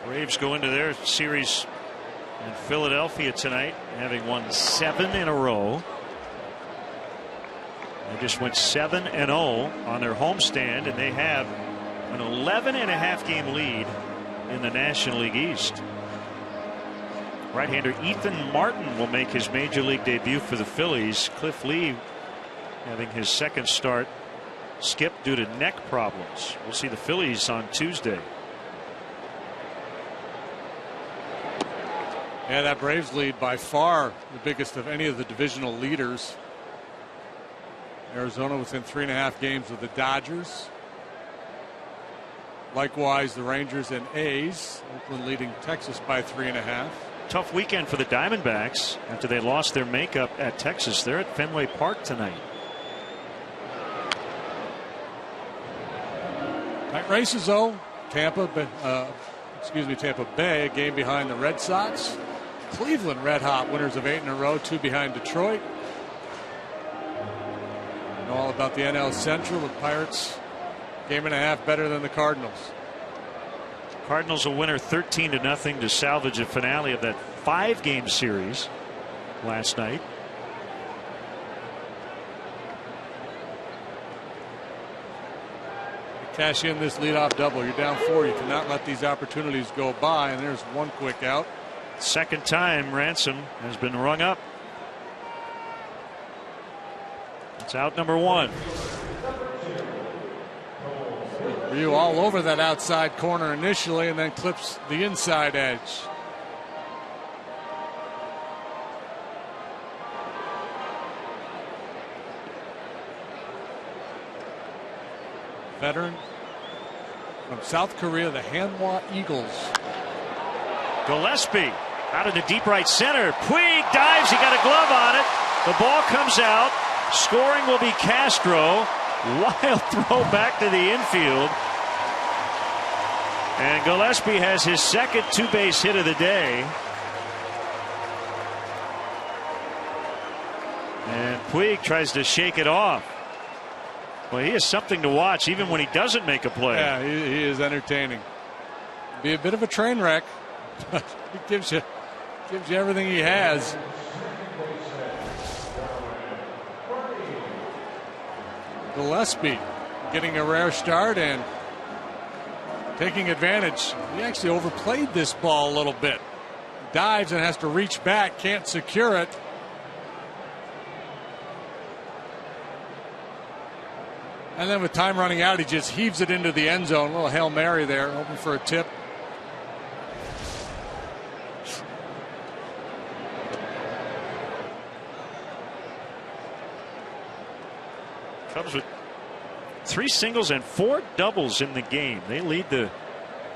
Braves go into their series in Philadelphia tonight, having won 7 in a row. They just went 7-0 on their homestand, and they have an 11.5 game lead in the National League East. Right-hander Ethan Martin will make his major league debut for the Phillies. Cliff Lee having his second start skipped due to neck problems. We'll see the Phillies on Tuesday. Yeah, that Braves lead by far the biggest of any of the divisional leaders. Arizona within 3.5 games of the Dodgers. Likewise, the Rangers and A's. Oakland leading Texas by 3.5. Tough weekend for the Diamondbacks after they lost their makeup at Texas. They're at Fenway Park tonight. Tight races though. Tampa Bay, a game behind the Red Sox. Cleveland red hot, winners of 8 in a row, 2 behind Detroit. You know all about the NL Central. The Pirates, 1.5 better than the Cardinals. Cardinals a winner 13-0 to salvage a finale of that 5-game series last night. Cash in this leadoff double. You're down 4. You cannot let these opportunities go by. And there's one quick out. Second time Ransom has been rung up. It's out number 1. Ryu all over that outside corner initially and then clips the inside edge. Veteran from South Korea, the Hanwha Eagles. Gillespie out in the deep right center. Puig dives. He got a glove on it. The ball comes out. Scoring will be Castro. Wild throw back to the infield. And Gillespie has his second 2-base hit of the day. And Puig tries to shake it off. Well, he is something to watch even when he doesn't make a play. Yeah, he is entertaining. Be a bit of a train wreck, but he gives you everything he has. Gillespie getting a rare start and taking advantage. He actually overplayed this ball a little bit. Dives and has to reach back, can't secure it. And then with time running out, he just heaves it into the end zone. A little Hail Mary there, hoping for a tip. Cubs with 3 singles and 4 doubles in the game. They lead the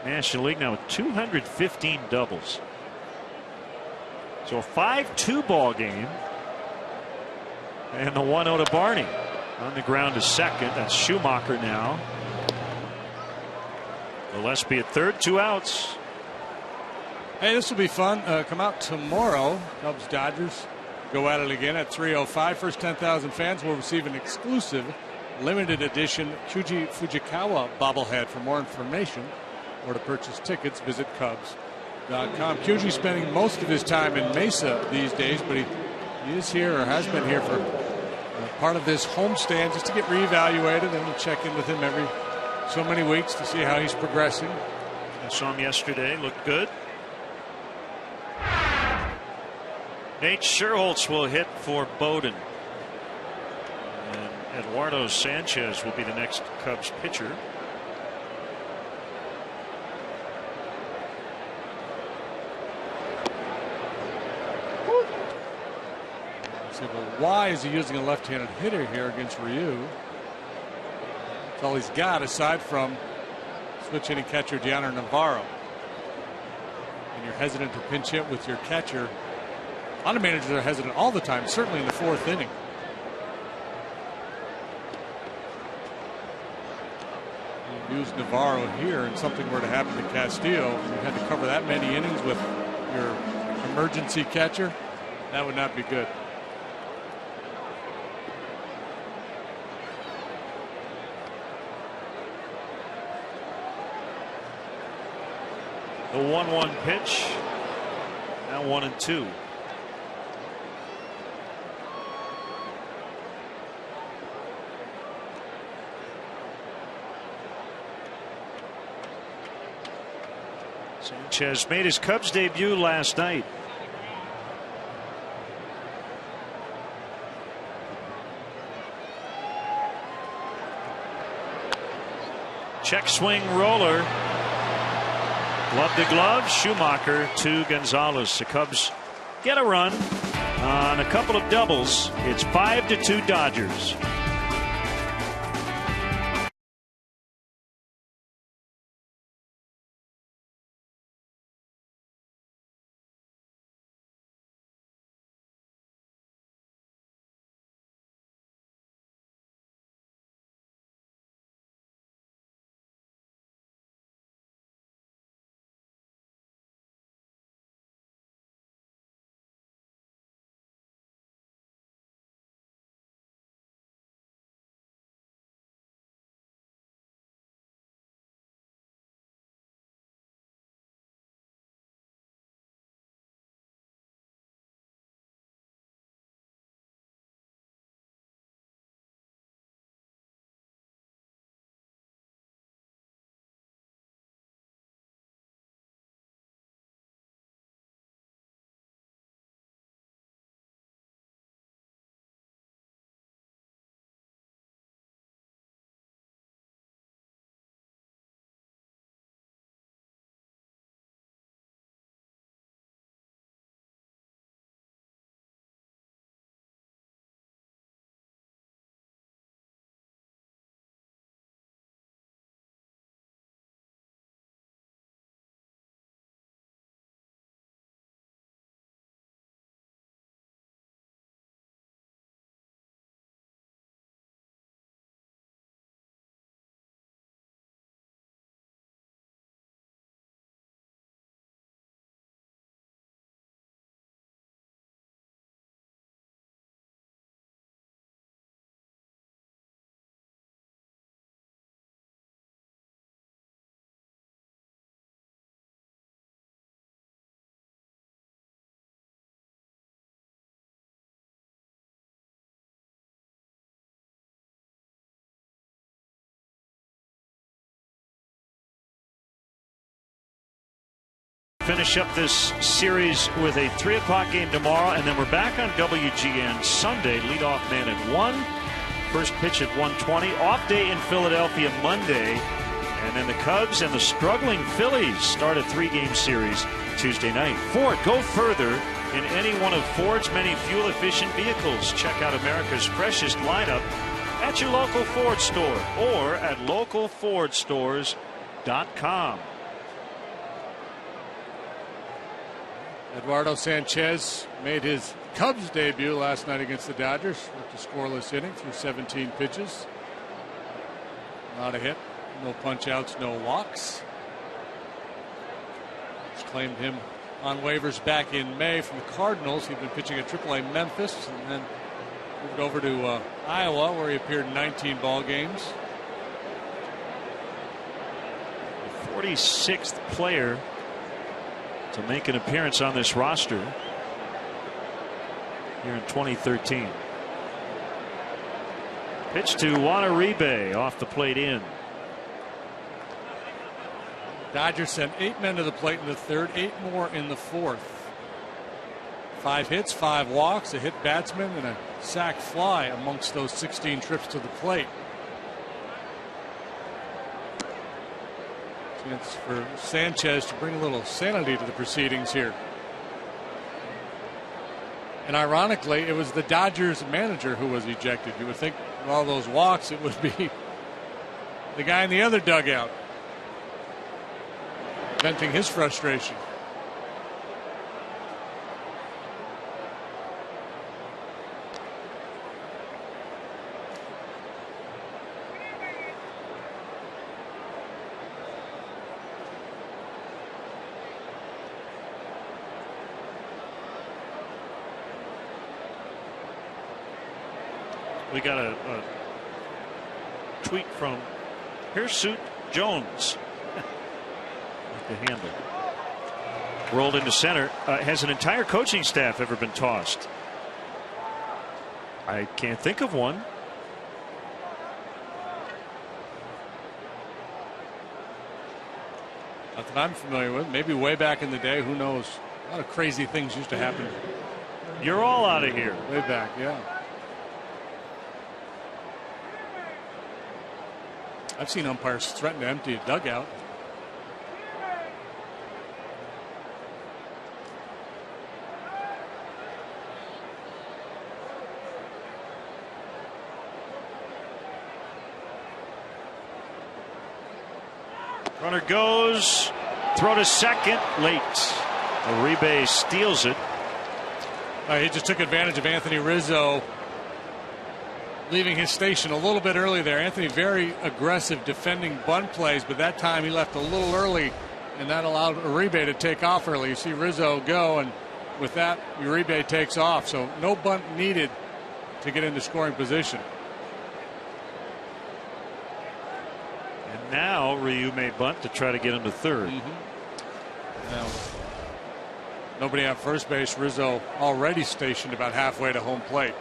National League now with 215 doubles. So a 5-2 ball game. And the 1-0 to Barney. On the ground to second. That's Schumacher now. Gillespie at third, 2 outs. Hey, this will be fun. Come out tomorrow. Cubs Dodgers go at it again at 3:05. First 10,000 fans will receive an exclusive limited edition Kyuji Fujikawa bobblehead. For more information or to purchase tickets, visit Cubs.com. Kyuji spending most of his time in Mesa these days, but he is here or has been here for part of this homestand just to get reevaluated, and we'll check in with him every so many weeks to see how he's progressing. I saw him yesterday, looked good. Nate Scherholtz will hit for Bowden. And Eduardo Sanchez will be the next Cubs pitcher. Well, why is he using a left-handed hitter here against Ryu? That's all he's got aside from switch hitting catcher Gianna Navarro. And you're hesitant to pinch hit with your catcher. A lot of managers are hesitant all the time, certainly in the 4th inning. You use Navarro here and something were to happen to Castillo and you had to cover that many innings with your emergency catcher. That would not be good. The 1-1 pitch. Now 1-2. Sanchez made his Cubs debut last night. Check swing roller. Glove to glove. Schumacher to Gonzalez. The Cubs get a run on a couple of doubles. It's 5-2 Dodgers. Finish up this series with a 3 o'clock game tomorrow, and then we're back on WGN Sunday. Leadoff man at 1. First pitch at 1:20. Off day in Philadelphia Monday. And then the Cubs and the struggling Phillies start a 3-game series Tuesday night. Ford, go further in any one of Ford's many fuel-efficient vehicles. Check out America's freshest lineup at your local Ford store or at localfordstores.com. Eduardo Sanchez made his Cubs debut last night against the Dodgers with the scoreless inning through 17 pitches. Not a hit, no punch outs, no walks. Just claimed him on waivers back in May from the Cardinals. He'd been pitching at AAA Memphis and then moved over to Iowa, where he appeared in 19 ball games. The 46th player to make an appearance on this roster here in 2013. Pitch to Wanaribe off the plate in. Dodgers sent 8 men to the plate in the third, 8 more in the fourth. 5 hits, 5 walks, a hit batsman, and a sac fly amongst those 16 trips to the plate. Chance for Sanchez to bring a little sanity to the proceedings here. And ironically, it was the Dodgers manager who was ejected. You would think with all those walks it would be the guy in the other dugout venting his frustration. We got a tweet from Hirsute Jones. The handle rolled into center. Has an entire coaching staff ever been tossed? I can't think of one. Not that I'm familiar with. Maybe way back in the day. Who knows? A lot of crazy things used to happen. You're all out of here. Way back, yeah. I've seen umpires threaten to empty a dugout. Runner goes, throw to second, late. Uribe steals it. He just took advantage of Anthony Rizzo leaving his station a little bit early there. Anthony very aggressive defending bunt plays, but that time he left a little early, and that allowed Uribe to take off early. You see Rizzo go, and with that, Uribe takes off. So no bunt needed to get into scoring position. And now Ryu may bunt to try to get him to third. Now, nobody on first base. Rizzo already stationed about halfway to home plate.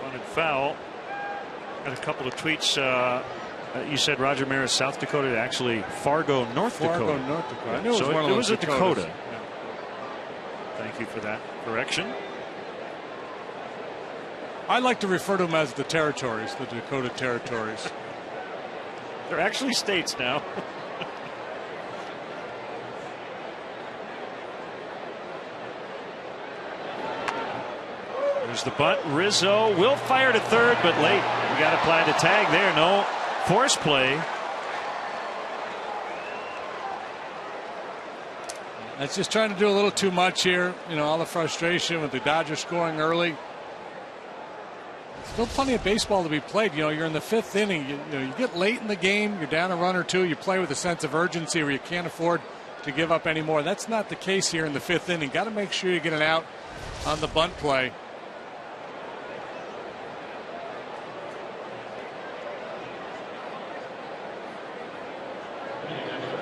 Bunted foul. Got a couple of tweets. You said Roger Maris, South Dakota, actually Fargo, North Dakota. Fargo, North Dakota. I knew it was one of those a Dakotas. Dakota. Yeah. Thank you for that correction. I like to refer to them as the territories, the Dakota territories. They're actually states now. There's the bunt. Rizzo will fire to third, but late. We got to apply the tag there. No force play. That's just trying to do a little too much here. You know, all the frustration with the Dodgers scoring early. Still plenty of baseball to be played. You know, you're in the fifth inning. You get late in the game. You're down a run or two. You play with a sense of urgency where you can't afford to give up anymore. That's not the case here in the fifth inning. Got to make sure you get an out on the bunt play.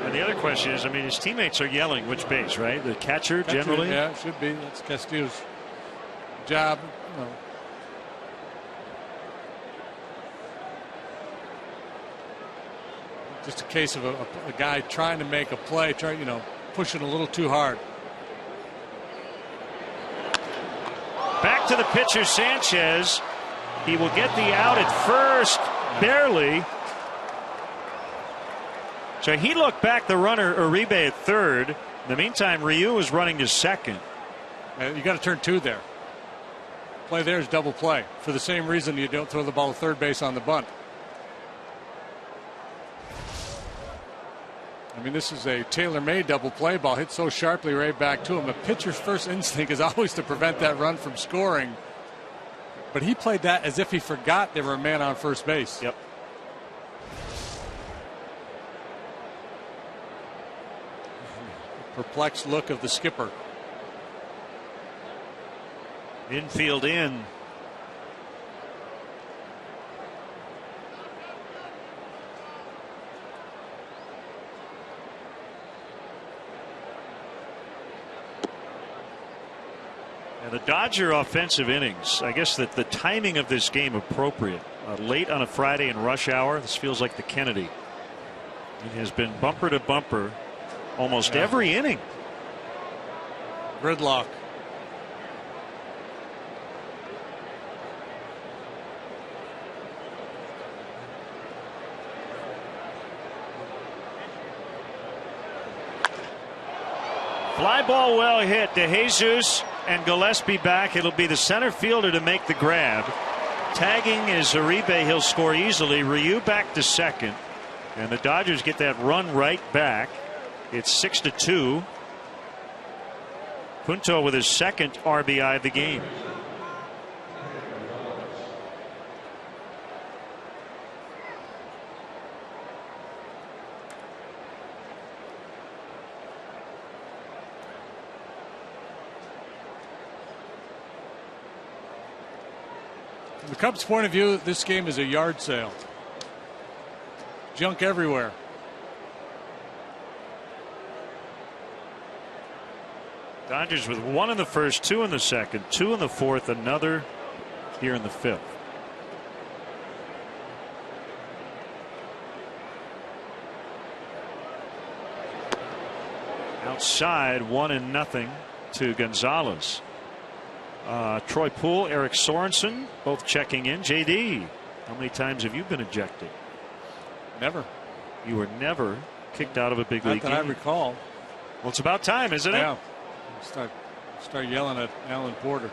And the other question is, I mean, his teammates are yelling which base, right? The catcher generally? Yeah, it should be. That's Castillo's job. You know. Just a case of a guy trying to make a play, pushing a little too hard. Back to the pitcher, Sanchez. He will get the out at first, barely. So he looked back the runner, Uribe, at third. In the meantime, Ryu was running to second. You got to turn two there. Play there is double play for the same reason you don't throw the ball to third base on the bunt. I mean, this is a tailor-made double play ball hit so sharply right back to him. A pitcher's first instinct is always to prevent that run from scoring. But he played that as if he forgot there were a man on first base. Yep. Perplexed look of the skipper. Infield in. And the Dodger offensive innings, I guess that the timing of this game appropriate. Late on a Friday in rush hour. This feels like the Kennedy. It has been bumper to bumper almost every inning. Gridlock. Fly ball well hit to Jesus and Gillespie back. It'll be the center fielder to make the grab. Tagging is Uribe. He'll score easily. Ryu back to second. And the Dodgers get that run right back. It's 6-2. Punto with his second RBI of the game. From the Cubs' point of view, this game is a yard sale. Junk everywhere. Dodgers with one in the first, two in the second, two in the fourth, another here in the fifth. outside, 1-0 to Gonzalez. Troy Poole, Eric Sorensen, both checking in. JD, how many times have you been ejected? Never. You were never kicked out of a big league game? Not that I recall. Well, it's about time, isn't it? Yeah. Start yelling at Alan Porter.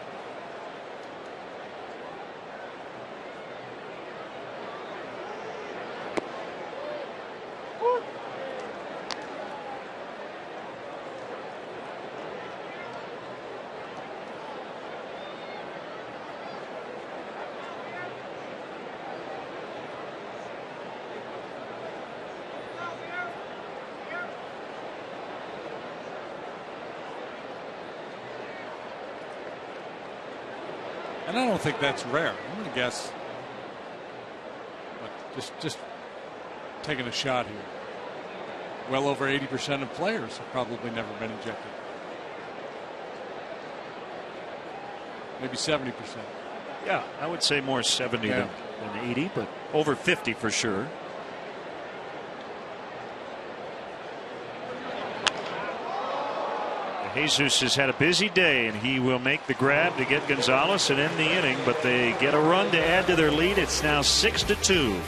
And I don't think that's rare. I'm going to guess, but just taking a shot here. Well over 80% of players have probably never been ejected. Maybe 70%. Yeah, I would say more 70 than 80, but over 50 for sure. Jesus has had a busy day, and he will make the grab to get Gonzalez and end the inning, but they get a run to add to their lead. It's now 6-2.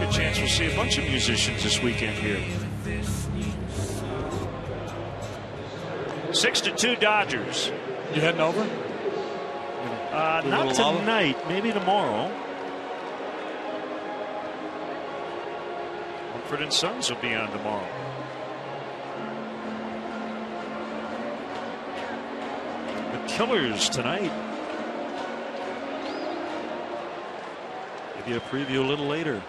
Good chance we'll see a bunch of musicians this weekend here. 6-2 Dodgers. You heading over? Not tonight, maybe tomorrow. Mumford and Sons will be on tomorrow. The Killers tonight. Give you a preview a little later.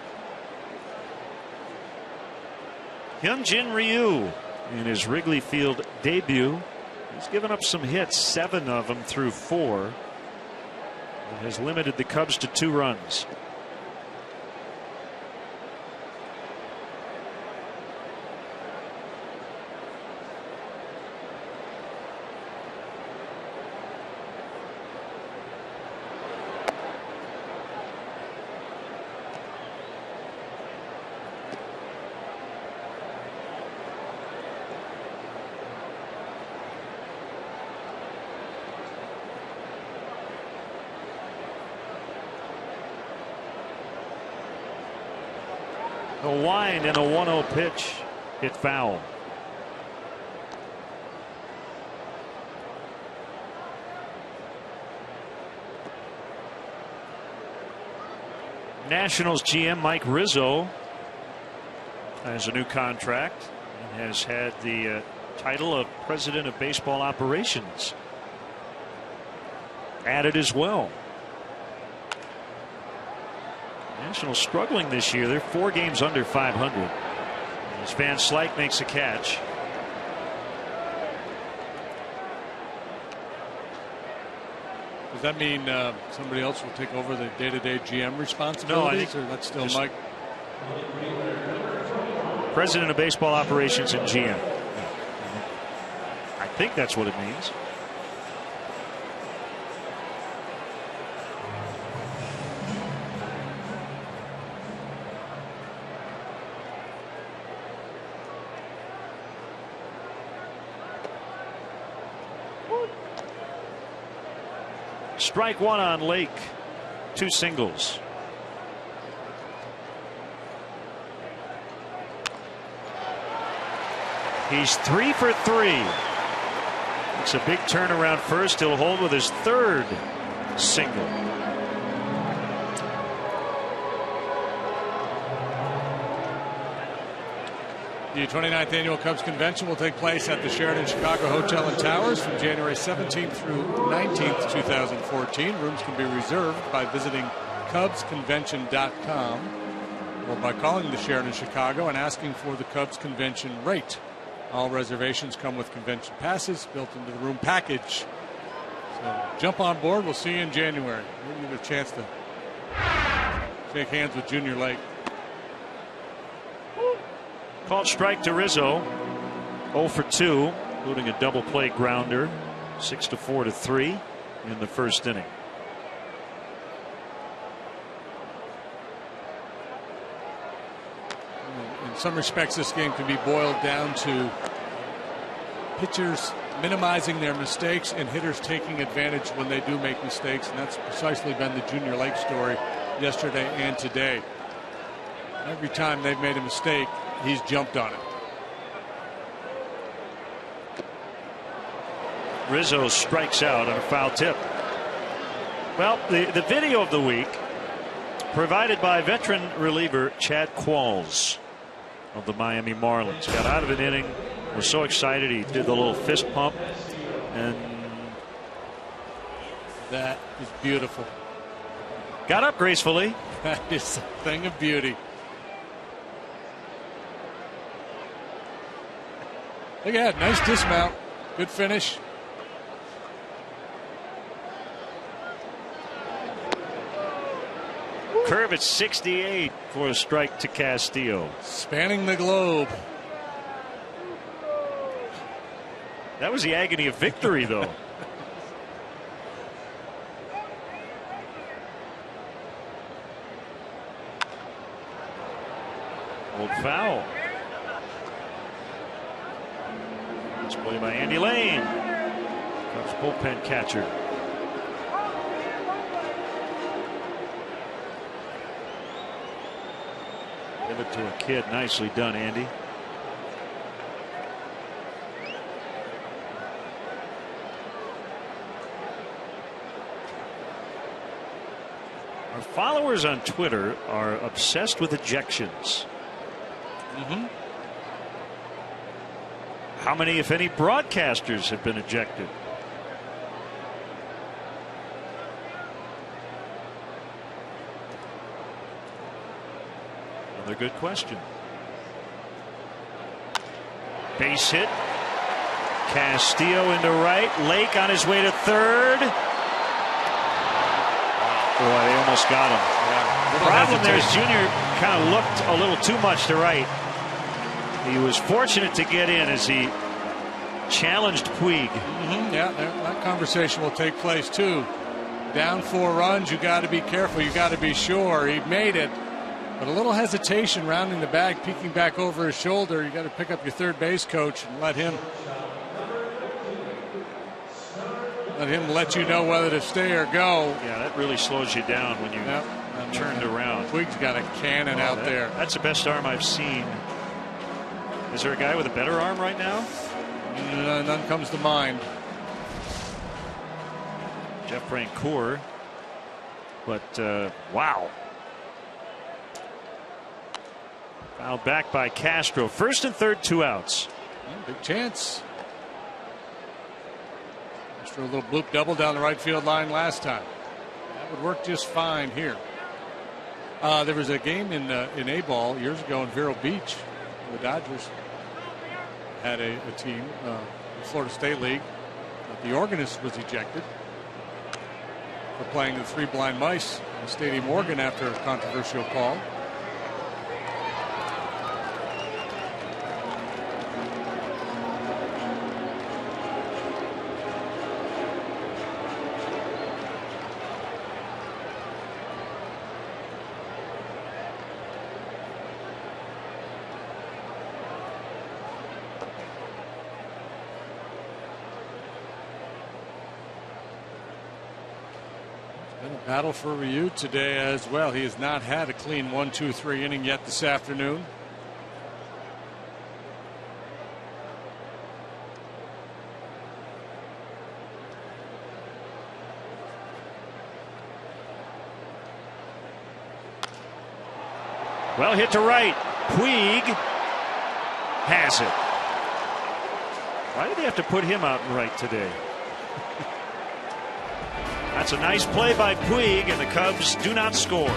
Hyunjin Ryu in his Wrigley Field debut. He's given up some hits, 7 of them through 4. And has limited the Cubs to 2 runs. The wind and a 1-0 pitch hit foul. Nationals GM Mike Rizzo has a new contract and has had the title of President of Baseball Operations added as well. Nationals struggling this year. They're 4 games under 500. As Van Slyke makes a catch. Does that mean somebody else will take over the day-to-day GM responsibilities? No, or that's still Mike? President of Baseball Operations and GM. I think that's what it means. Strike one on Lake. 2 singles. He's 3 for 3. It's a big turnaround first. He'll hold with his 3rd single. The 29th Annual Cubs Convention will take place at the Sheraton Chicago Hotel and Towers from January 17th through 19th, 2014. Rooms can be reserved by visiting CubsConvention.com or by calling the Sheraton Chicago and asking for the Cubs Convention rate. All reservations come with convention passes built into the room package. So jump on board. We'll see you in January. We'll get a chance to shake hands with Junior Lake. Called strike to Rizzo. 0 for 2, including a double play grounder. 6 to 4 to 3 in the first inning. In some respects, this game can be boiled down to pitchers minimizing their mistakes and hitters taking advantage when they do make mistakes, and that's precisely been the Junior Lake story yesterday and today. Every time they've made a mistake, he's jumped on it. Rizzo strikes out on a foul tip. Well, the video of the week provided by veteran reliever Chad Qualls of the Miami Marlins. Got out of an inning, was so excited he did the little fist pump, and that is beautiful. Got up gracefully. That is a thing of beauty. Look at that, nice dismount, good finish. Curve at 68 for a strike to Castillo. Spanning the globe. That was the agony of victory, though. Old foul. It's played by Andy Lane. Cubs bullpen catcher. Give it to a kid. Nicely done, Andy. Our followers on Twitter are obsessed with ejections. How many, if any, broadcasters have been ejected? Another good question. Base hit. Castillo into right. Lake on his way to third. Boy, they almost got him. Yeah. The problem there is Junior kind of looked a little too much to right. He was fortunate to get in as he challenged Puig. Yeah, that conversation will take place too. Down 4 runs, you got to be careful. You got to be sure. He made it, but a little hesitation rounding the bag, peeking back over his shoulder. You got to pick up your third base coach and let him let you know whether to stay or go. Yeah, that really slows you down when you turned around. Puig's got a cannon out there. That's the best arm I've seen. Is there a guy with a better arm right now? None comes to mind. Jeff Francoeur. But wow. Fouled back by Castro. First and third, 2 outs. Big chance. Castro, a little bloop double down the right field line last time. That would work just fine here. There was a game in A-ball years ago in Vero Beach. The Dodgers had a team, the Florida State League. The organist was ejected for playing the Three Blind Mice in Stadium Oregon after a controversial call. Battle for Ryu today as well. He has not had a clean 1-2-3 inning yet this afternoon. Well hit to right. Puig has it. Why did they have to put him out in right today? That's a nice play by Puig, and the Cubs do not score.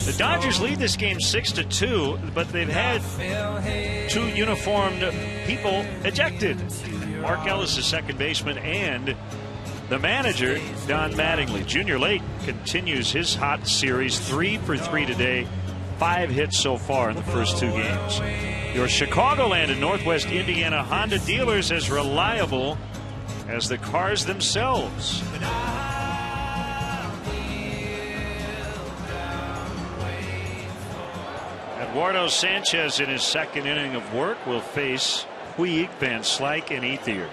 The Dodgers lead this game 6-2, but they've had 2 uniformed people ejected. Mark Ellis, the second baseman, and the manager, Don Mattingly. Junior Late continues his hot series, 3 for 3 today, 5 hits so far in the first 2 games. Your Chicagoland and Northwest Indiana Honda dealers as reliable as the cars themselves. Eduardo Sanchez in his second inning of work will face Puig, Van Slyke, and Ethier.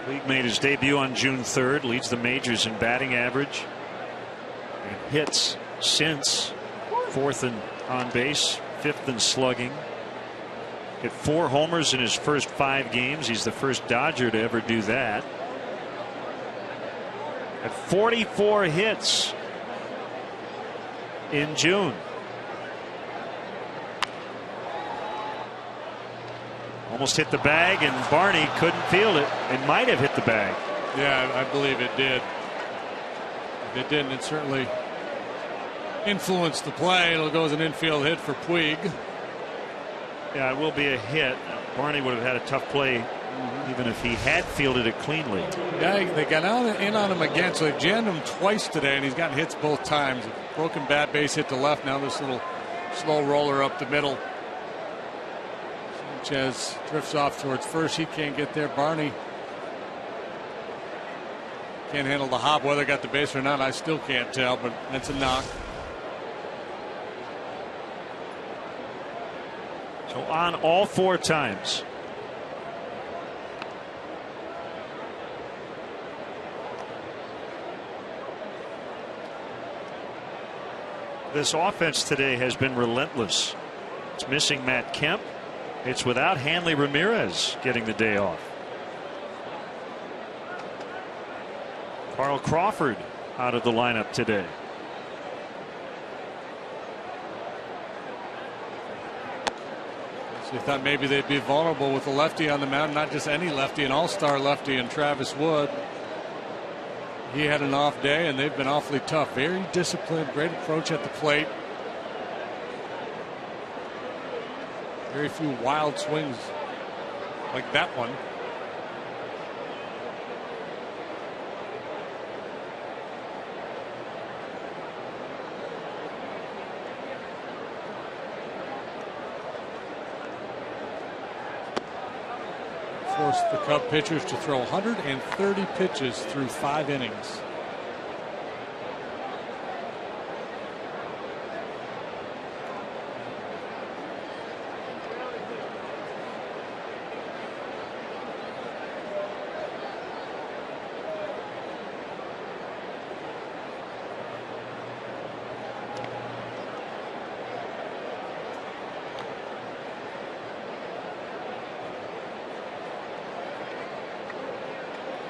Puig made his debut on June 3rd, leads the majors in batting average and hits since, 4th in on base, 5th in slugging. Hit 4 homers in his first 5 games. He's the first Dodger to ever do that. At 44 hits in June. Almost hit the bag, and Barney couldn't field it. It might have hit the bag. Yeah, I believe it did. If it didn't, it certainly influenced the play. It'll go as an infield hit for Puig. Yeah, it will be a hit. Barney would have had a tough play even if he had fielded it cleanly. Yeah, they got in on him again, so they jammed him twice today, and he's gotten hits both times. A broken bat base hit to left. Now this little slow roller up the middle. Sanchez drifts off towards first. He can't get there. Barney can't handle the hop. Whether he got the base or not, I still can't tell, but that's a knock. So on all 4 times. This offense today has been relentless. It's missing Matt Kemp. It's without Hanley Ramirez getting the day off. Carl Crawford out of the lineup today. So you thought maybe they'd be vulnerable with a lefty on the mound, not just any lefty, an all-star lefty in Travis Wood. He had an off day, and they've been awfully tough. Very disciplined, great approach at the plate. Very few wild swings like that one. Forced the Cub pitchers to throw 130 pitches through 5 innings.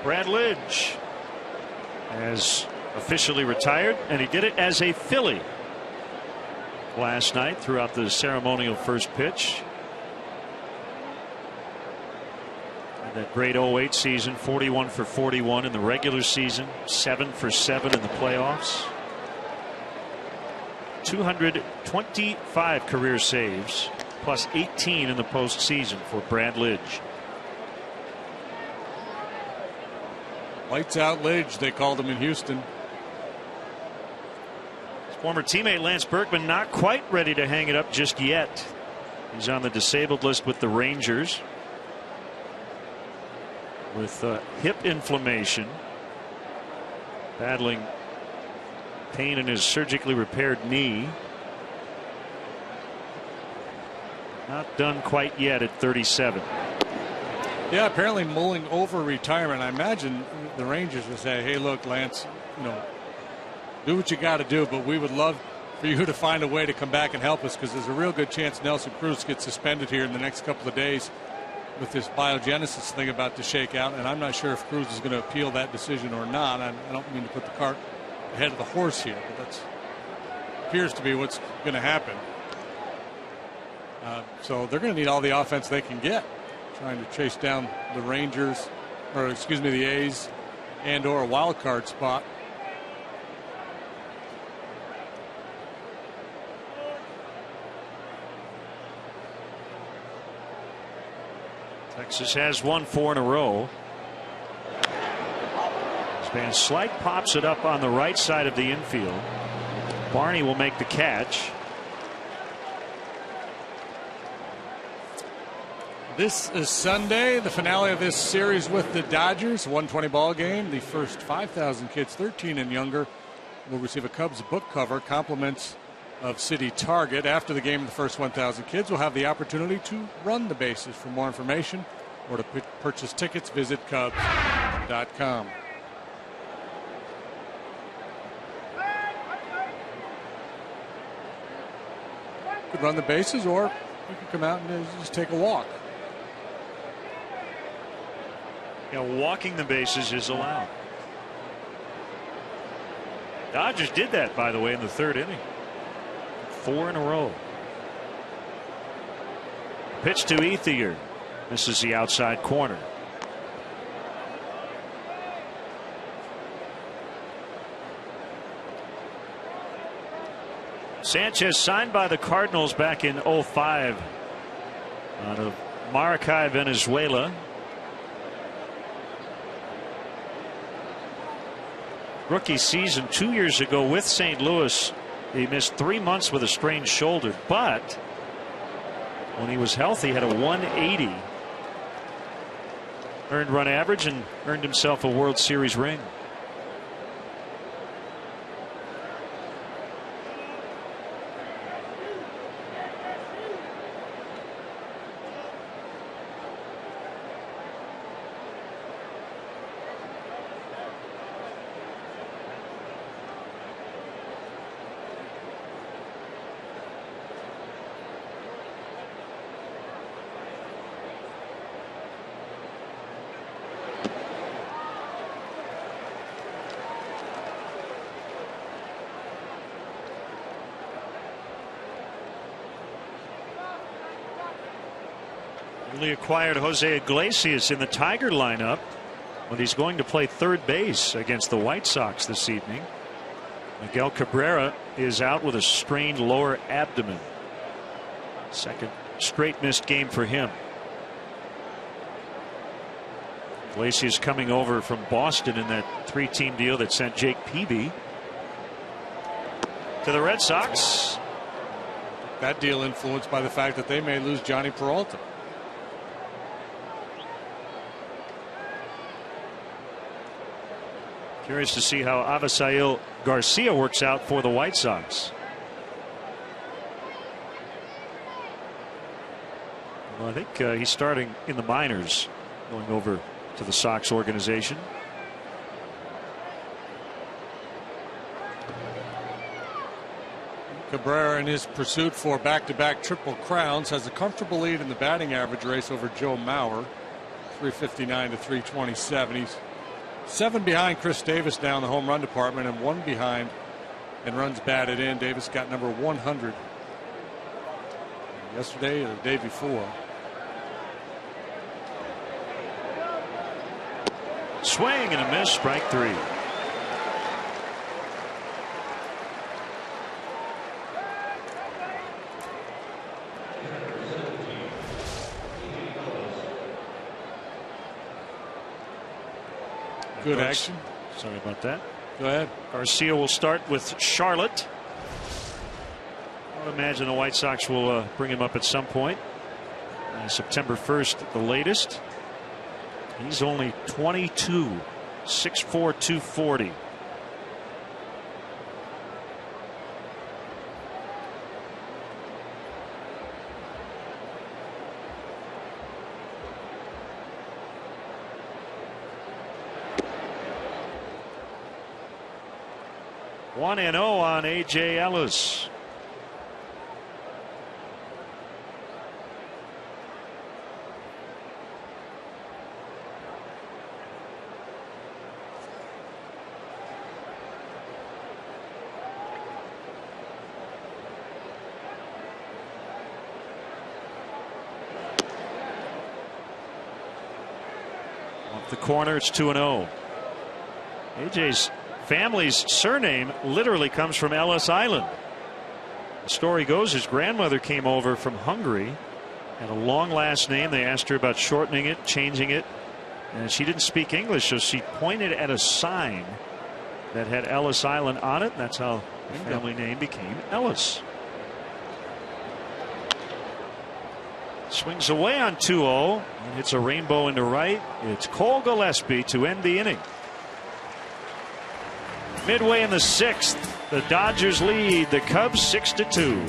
Brad Lidge has officially retired, and he did it as a Philly last night throughout the ceremonial first pitch. And that great 08 season, 41 for 41 in the regular season, 7 for 7 in the playoffs. 225 career saves, plus 18 in the postseason for Brad Lidge. Lights out Lidge, they called him in Houston. His former teammate Lance Berkman not quite ready to hang it up just yet. He's on the disabled list with the Rangers with hip inflammation, battling pain in his surgically repaired knee. Not done quite yet at 37. Yeah, apparently mulling over retirement. I imagine the Rangers would say, hey, look, Lance, do what you got to do, but we would love for you to find a way to come back and help us, because there's a real good chance Nelson Cruz gets suspended here in the next couple of days with this biogenesis thing about to shake out, and I'm not sure if Cruz is going to appeal that decision or not. I don't mean to put the cart ahead of the horse here, but that appears to be what's going to happen. So they're going to need all the offense they can get, trying to chase down the Rangers, or excuse me, the A's, and or a wild card spot. Texas has won 4 in a row. Van Slyke pops it up on the right side of the infield. Barney will make the catch. This is Sunday, the finale of this series with the Dodgers. 120 ball game. The first 5,000 kids 13 and younger will receive a Cubs book cover, compliments of City Target. After the game, the first 1,000 kids will have the opportunity to run the bases. For more information or to purchase tickets, visit Cubs.com. You could run the bases, or you could come out and just take a walk. Walking the bases is allowed. Dodgers did that, by the way, in the 3rd inning. 4 in a row. Pitch to Ethier. Misses the outside corner. Sanchez signed by the Cardinals back in 05 out of Maracay, Venezuela. Rookie season 2 years ago with St. Louis, he missed 3 months with a strained shoulder, but when he was healthy had a 180 earned run average and earned himself a World Series ring. Newly acquired Jose Iglesias in the Tiger lineup, but he's going to play third base against the White Sox this evening. Miguel Cabrera is out with a strained lower abdomen. Second straight missed game for him. Iglesias coming over from Boston in that 3-team deal that sent Jake Peavy to the Red Sox. That deal influenced by the fact that they may lose Johnny Peralta. Curious to see how Avisail Garcia works out for the White Sox. Well, I think he's starting in the minors, going over to the Sox organization. Cabrera, in his pursuit for back-to-back triple crowns, has a comfortable lead in the batting average race over Joe Mauer, 359 to 327. He's 7 behind Chris Davis now in the home run department and 1 behind in runs batted in. Davis got number 100 yesterday or the day before. Swing and a miss, strike 3. Good action. Sorry about that. Go ahead. Garcia will start with Charlotte. I would imagine the White Sox will bring him up at some point. September 1st at the latest. He's only 22, 6'4", 240. One and 0 on A.J. Ellis. Off the corner, it's 2-0. A.J.'s family's surname literally comes from Ellis Island. The story goes his grandmother came over from Hungary, had a long last name. They asked her about shortening it, changing it, and she didn't speak English, so she pointed at a sign that had Ellis Island on it. That's how the family name became Ellis. Swings away on 2-0 and hits a rainbow into right. It's Cole Gillespie to end the inning. Midway in the 6th, the Dodgers lead the Cubs 6-2.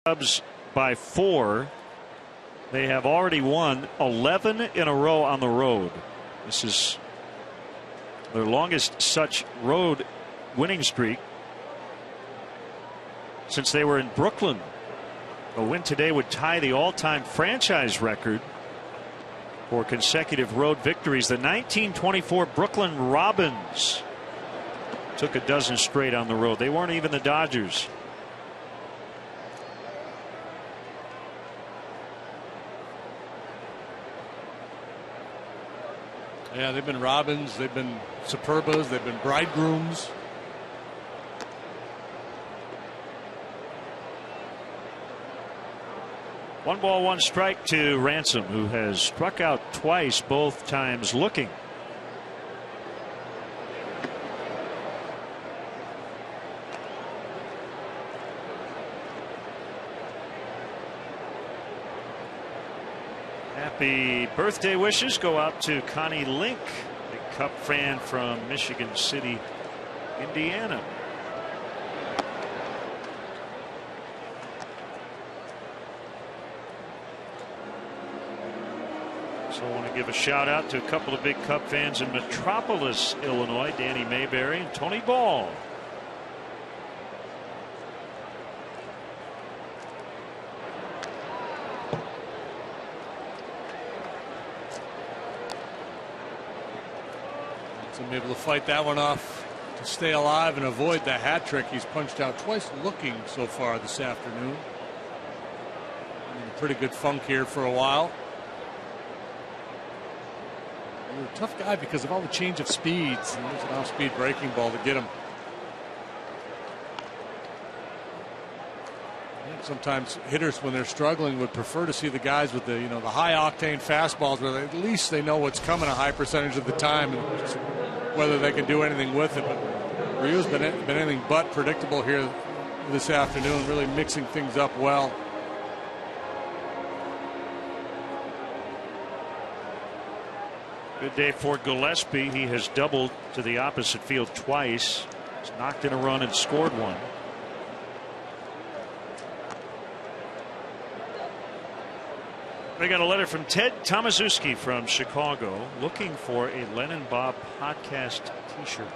Cubs by 4. They have already won 11 in a row on the road. This is their longest such road winning streak since they were in Brooklyn. A win today would tie the all-time franchise record for consecutive road victories. The 1924 Brooklyn Robins took a dozen straight on the road. They weren't even the Dodgers. Yeah, they've been Robins, they've been Superbas, they've been Bridegrooms. One ball, one strike to Ransom, who has struck out twice, both times looking. Happy birthday wishes go out to Connie Link, a Cup fan from Michigan City, Indiana. So I want to give a shout out to a couple of big Cub fans in Metropolis, Illinois, Danny Mayberry and Tony Ball. Able to fight that one off to stay alive and avoid the hat trick. He's punched out twice looking so far this afternoon. In a pretty good funk here for a while. He's a tough guy because of all the change of speeds. And there's an off-speed breaking ball to get him. I think sometimes hitters, when they're struggling, would prefer to see the guys with the the high octane fastballs, where at least they know what's coming a high percentage of the time, and whether they can do anything with it. But Ryu's been anything but predictable here this afternoon, really mixing things up well. Good day for Gillespie. He has doubled to the opposite field twice. He's knocked in a run and scored one. We got a letter from Ted Tomaszewski from Chicago, looking for a Len and Bob podcast t-shirt.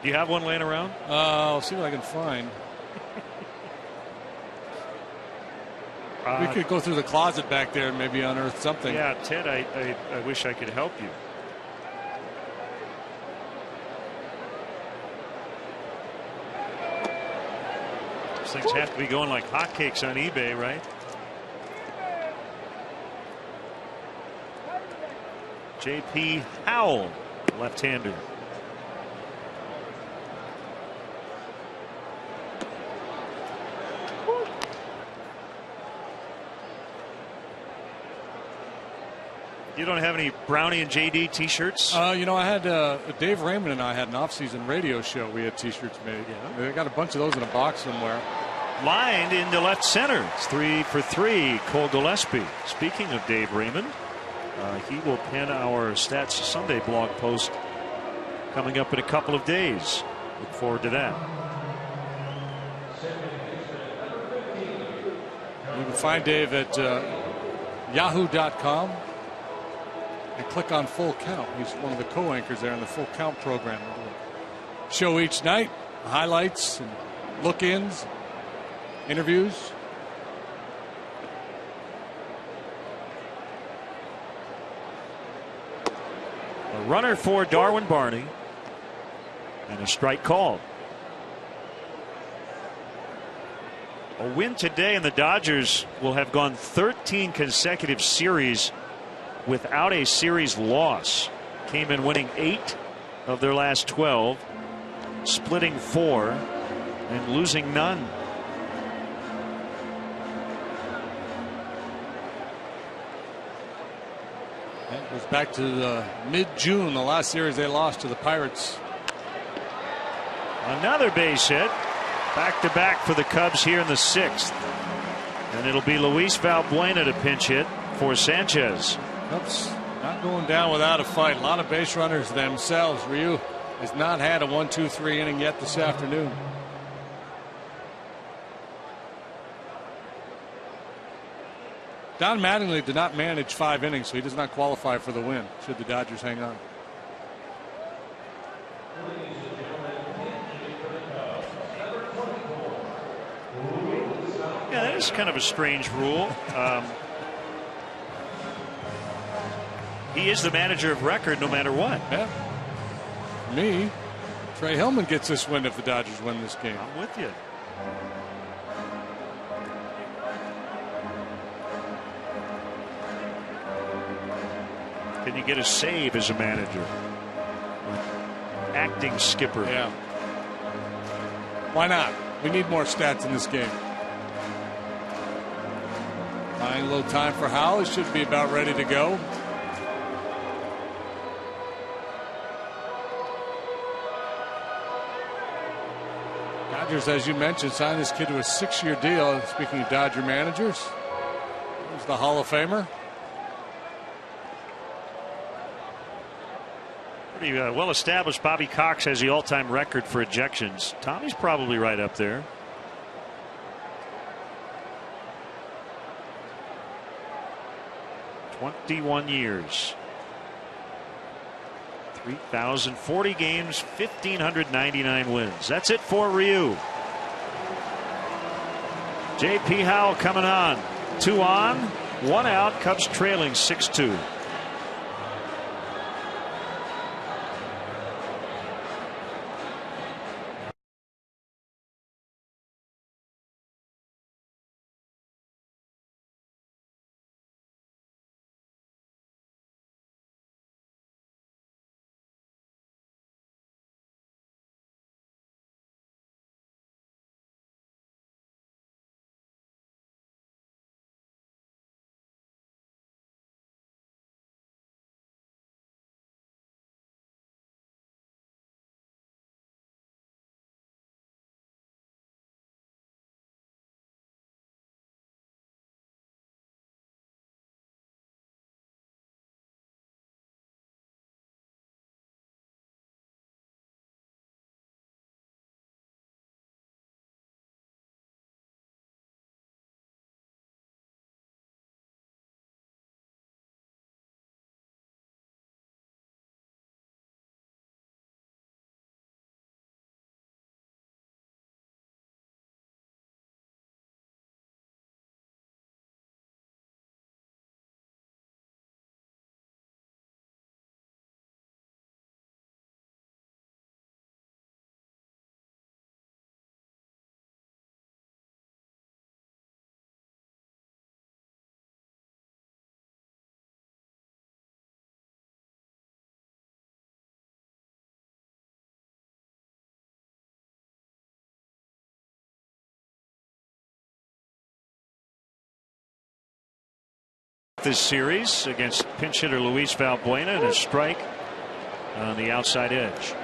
Do you have one laying around? I'll see what I can find. We could go through the closet back there and maybe unearth something. Yeah, Ted, I wish I could help you. These things have to be going like hotcakes on eBay, right? J.P. Howell, left-hander. You don't have any Brownie and JD t-shirts? I had Dave Raymond and I had an off-season radio show. We had t-shirts made. Yeah. They got a bunch of those in a box somewhere. Lined into left center. It's 3 for 3. Cole Gillespie. Speaking of Dave Raymond, he will pen our Stats Sunday blog post coming up in a couple of days. Look forward to that. You can find Dave at yahoo.com and click on Full Count. He's one of the co-anchors there in the Full Count program. Show each night, highlights and look-ins, interviews. A runner for Darwin Barney and a strike called. A win today, and the Dodgers will have gone 13 consecutive series without a series loss. Came in winning 8 of their last 12, splitting 4 and losing none. It goes back to mid-June, the last series they lost to the Pirates. Another base hit. Back-to-back for the Cubs here in the 6th. And it'll be Luis Valbuena to pinch hit for Sanchez. Cubs not going down without a fight. A lot of base runners themselves. Ryu has not had a 1-2-3 inning yet this afternoon. Don Mattingly did not manage 5 innings, so he does not qualify for the win should the Dodgers hang on. Yeah, that is kind of a strange rule. He is the manager of record no matter what. Yeah. Me, Trey Hillman gets this win if the Dodgers win this game. I'm with you. Can you get a save as a manager? Acting skipper. Yeah. Why not? We need more stats in this game. Buying a little time for Howell. He should be about ready to go. Dodgers, as you mentioned, signed this kid to a 6-year deal. Speaking of Dodger managers, he's the Hall of Famer. Pretty well established. Bobby Cox has the all-time record for ejections. Tommy's probably right up there. "21 years. 3,040 games, 1,599 wins. That's it for Ryu. J.P. Howell coming on. 2 on, 1 out. Cubs trailing 6-2. This series against pinch hitter Luis Valbuena and a strike on the outside edge.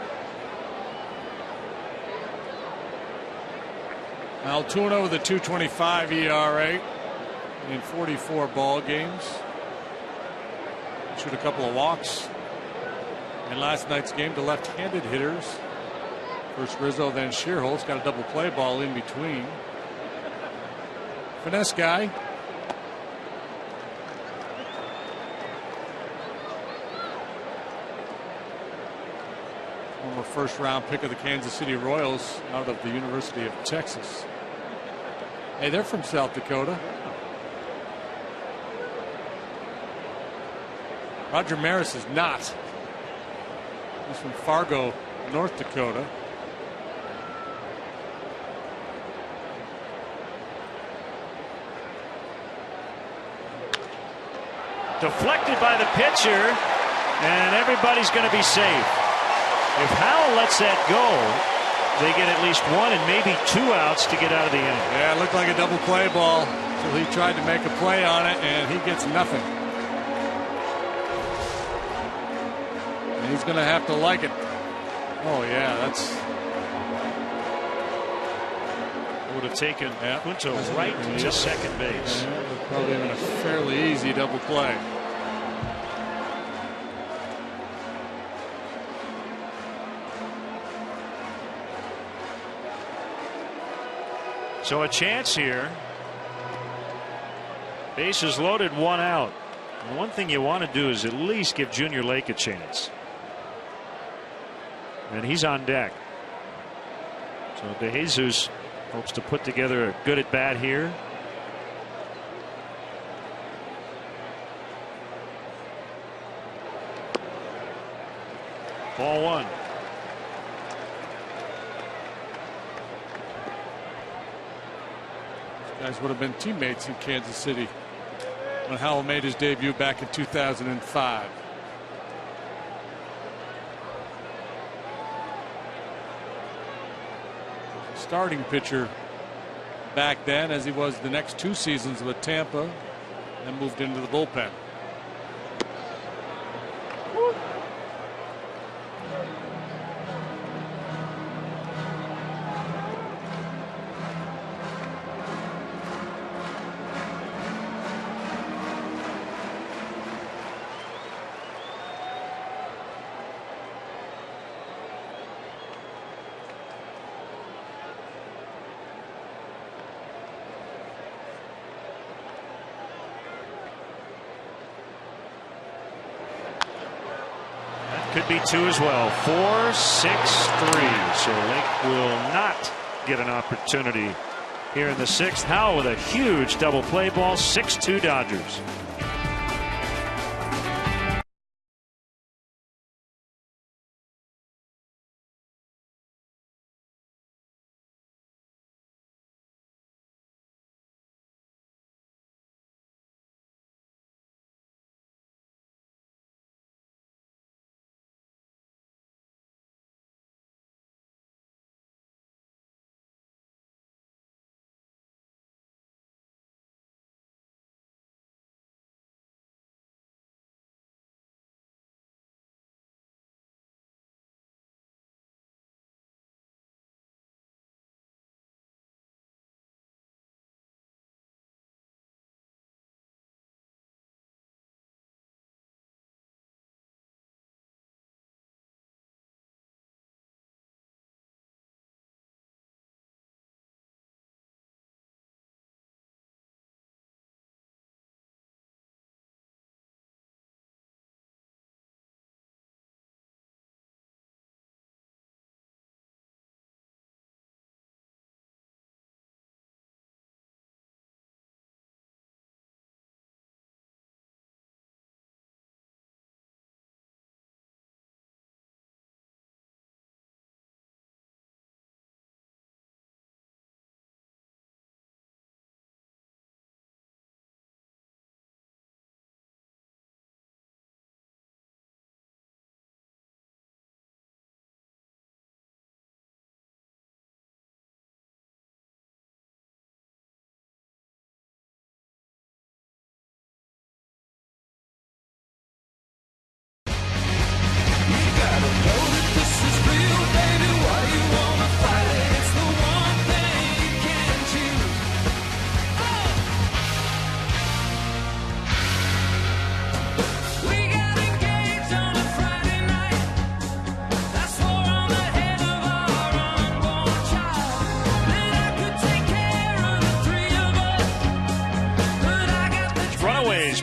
Now 2-0 with a 2.25 ERA in 44 ball games. Shoot a couple of walks in last night's game to left-handed hitters. First Rizzo, then Shearholtz. Got a double play ball in between. Finesse guy. Former first-round pick of the Kansas City Royals out of the University of Texas. Hey, they're from South Dakota. Roger Maris is not. He's from Fargo, North Dakota. Deflected by the pitcher, and everybody's going to be safe. If Howell lets that go, they get at least 1 and maybe 2 outs to get out of the inning. Yeah, it looked like a double play ball. So he tried to make a play on it, and he gets nothing. And he's going to have to like it. Oh, yeah, that's... Would have taken Quinto right to second base. Yeah, probably been a fairly easy double play. So a chance here Bases loaded, 1 out. And one thing you want to do is at least give Junior Lake a chance. And he's on deck. So DeJesus hopes to put together a good at bat here. Ball 1. These guys would have been teammates in Kansas City when Howell made his debut back in 2005. Starting pitcher back then, as he was the next 2 seasons with Tampa, and moved into the bullpen. Could be 2 as well. 4, 6, 3. So Lake will not get an opportunity here in the 6th. Howell with a huge double play ball. 6-2 Dodgers.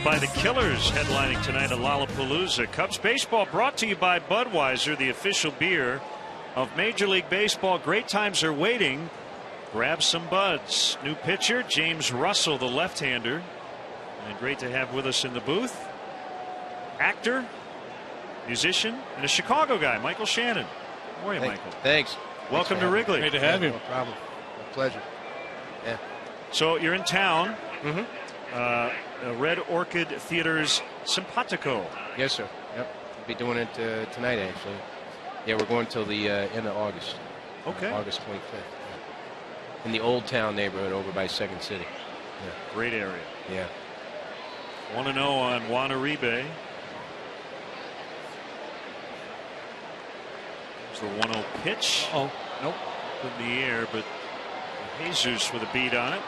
By the Killers headlining tonight at Lollapalooza. Cubs baseball brought to you by Budweiser, the official beer of Major League Baseball. Great times are waiting. Grab some buds. New pitcher James Russell, the left-hander, and great to have with us in the booth. Actor, musician, and a Chicago guy, Michael Shannon. How are you, Michael? Thanks. Welcome to Wrigley. Great to have you. No problem. My pleasure. Yeah. So you're in town. Mm-hmm. Red Orchid Theater's Simpatico. Yes, sir. Yep. We'll be doing it tonight, actually. Yeah, we're going till the end of August. Okay. August 25th. In the Old Town neighborhood over by Second City. Yeah. Great area. Yeah. 1-0 on Juan Uribe. It's the 1-0 pitch. Oh, nope. In the air, but Jesus with a beat on it.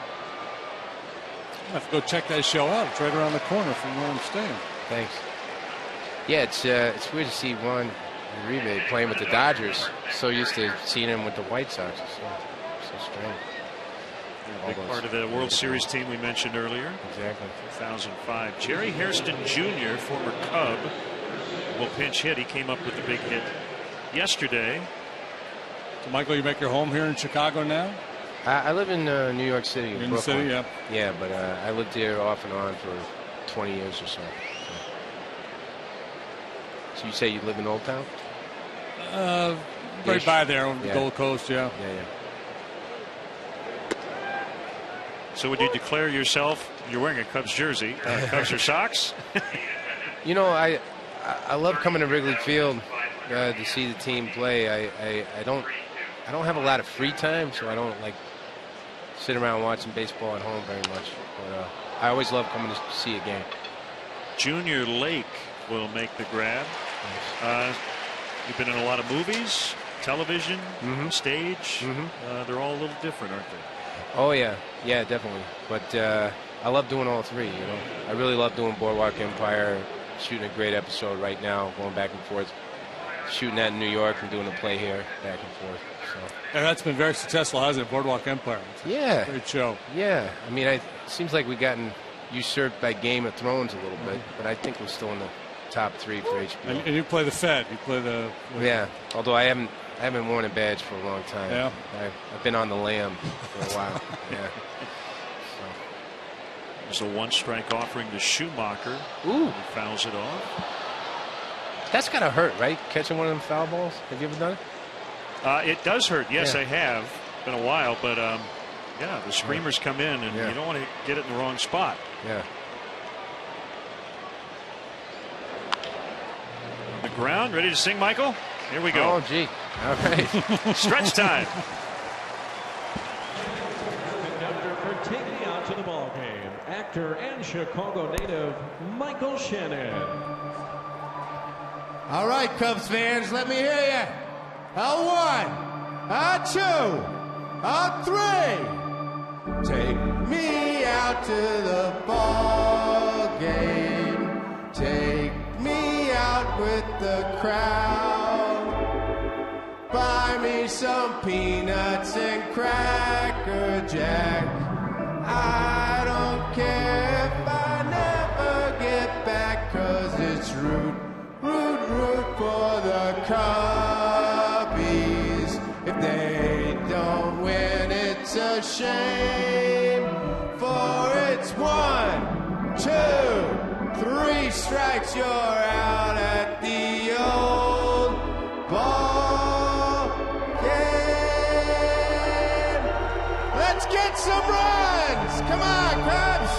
I have to go check that show out. It's right around the corner from where I'm staying. Thanks. Yeah, it's weird to see Juan Uribe playing with the Dodgers. So used to seeing him with the White Sox. It's so strange. Big part of the World Series team we mentioned earlier. Exactly. 2005. Jerry Hairston Jr., former Cub, will pinch hit. He came up with the big hit yesterday. So, Michael, you make your home here in Chicago now? I live in New York City. In the city, yeah. Yeah, but I lived here off and on for 20 years or so. So you say you live in Old Town? Right by there on the Gold Coast, yeah. Yeah. So would you declare yourself, you're wearing a Cubs jersey, Cubs or Sox? You know, I love coming to Wrigley Field to see the team play. I don't have a lot of free time, so I don't like sit around watching baseball at home very much. But I always love coming to see a game. Junior Lake will make the grab. You've been in a lot of movies, television, stage. They're all a little different, aren't they? Oh yeah, definitely. But I love doing all three. You know, I really love doing Boardwalk Empire, shooting a great episode right now, going back and forth, shooting that in New York and doing a play here, back and forth. So. And that's been very successful, hasn't it? Boardwalk Empire. Yeah. Great show. Yeah. I mean, it seems like we've gotten usurped by Game of Thrones a little bit, but I think we're still in the top 3 for HBO. And you play the Fed. You play the. Yeah. Although I haven't worn a badge for a long time. Yeah. I've been on the lam for a while. Yeah. There's a 1-strike offering to Schumacher. Ooh. He fouls it off. That's gotta hurt, right? Catching one of them foul balls. Have you ever done it? It does hurt. Yes, Yeah. I have. It's been a while, but yeah, the screamers come in, and you don't want to get it in the wrong spot. Yeah. On the ground, ready to sing, Michael? Here we go. Oh, gee. All right. Stretch time. Conductor for Take Me Out to the Ball Game, actor and Chicago native Michael Shannon. All right, Cubs fans, let me hear you. A 1, a 2, a 3. Take me out to the ball game. Take me out with the crowd. Buy me some peanuts and Cracker Jack. I don't care if I never get back, 'cause it's root for the Cubbies. If they don't win, it's a shame. For it's 1, 2, 3 strikes, you're out at the old ball game. Let's get some runs. Come on, Cubs.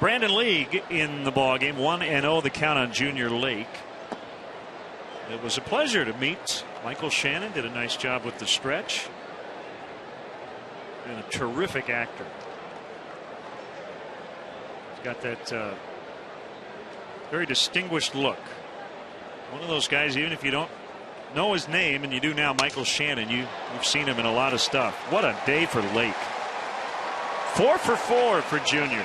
Brandon League in the ballgame, 1-0 the count on Junior Lake. It was a pleasure to meet Michael Shannon. Did a nice job with the stretch. And a terrific actor. He's got that very distinguished look. One of those guys, even if you don't know his name, and you do now, Michael Shannon, you've seen him in a lot of stuff. What a day for Lake. 4 for 4 for Junior.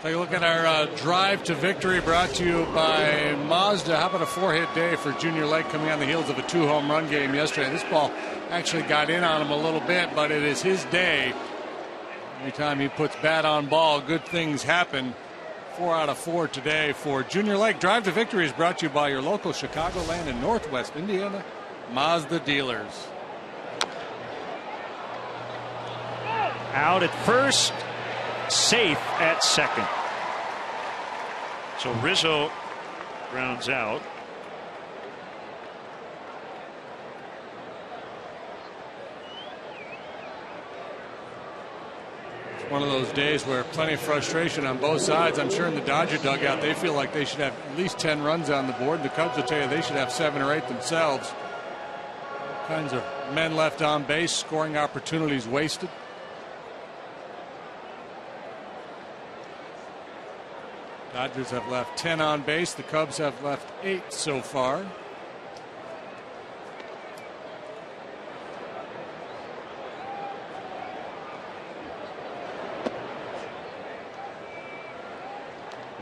Take a look at our drive to victory brought to you by Mazda. How about a 4-hit day for Junior Lake coming on the heels of a 2-home run game yesterday? This ball actually got in on him a little bit, but it is his day. Anytime he puts bat on ball, good things happen. 4 out of 4 today for Junior Lake. Drive to victory is brought to you by your local Chicagoland and Northwest Indiana Mazda dealers. Out at first, safe at second. So Rizzo grounds out. It's one of those days where plenty of frustration on both sides. I'm sure in the Dodger dugout they feel like they should have at least 10 runs on the board. The Cubs will tell you they should have 7 or 8 themselves. All kinds of men left on base, scoring opportunities wasted. Dodgers have left 10 on base. The Cubs have left 8 so far.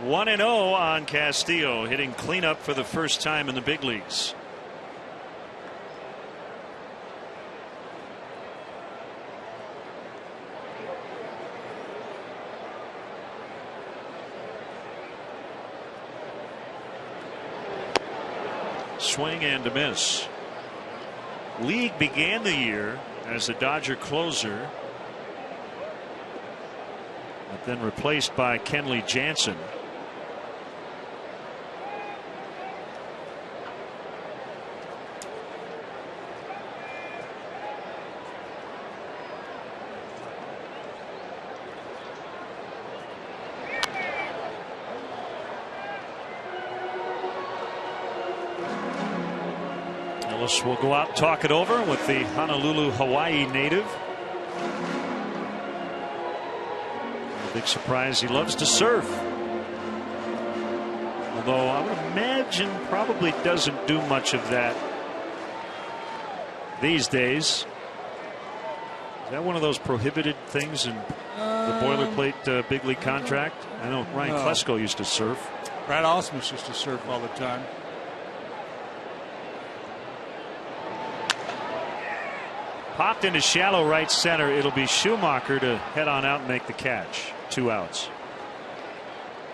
One and 0 on Castillo, hitting cleanup for the first time in the big leagues. Swing and a miss. League began the year as the Dodger closer, but then replaced by Kenley Jansen. We'll go out and talk it over with the Honolulu, Hawaii native. A big surprise, he loves to surf. Although I would imagine probably doesn't do much of that these days. Is that one of those prohibited things in the boilerplate big league contract? I know Ryan Klesko used to surf. Brad Ausmus used to surf all the time. Popped into shallow right center. It'll be Schumacher to head on out and make the catch. 2 outs.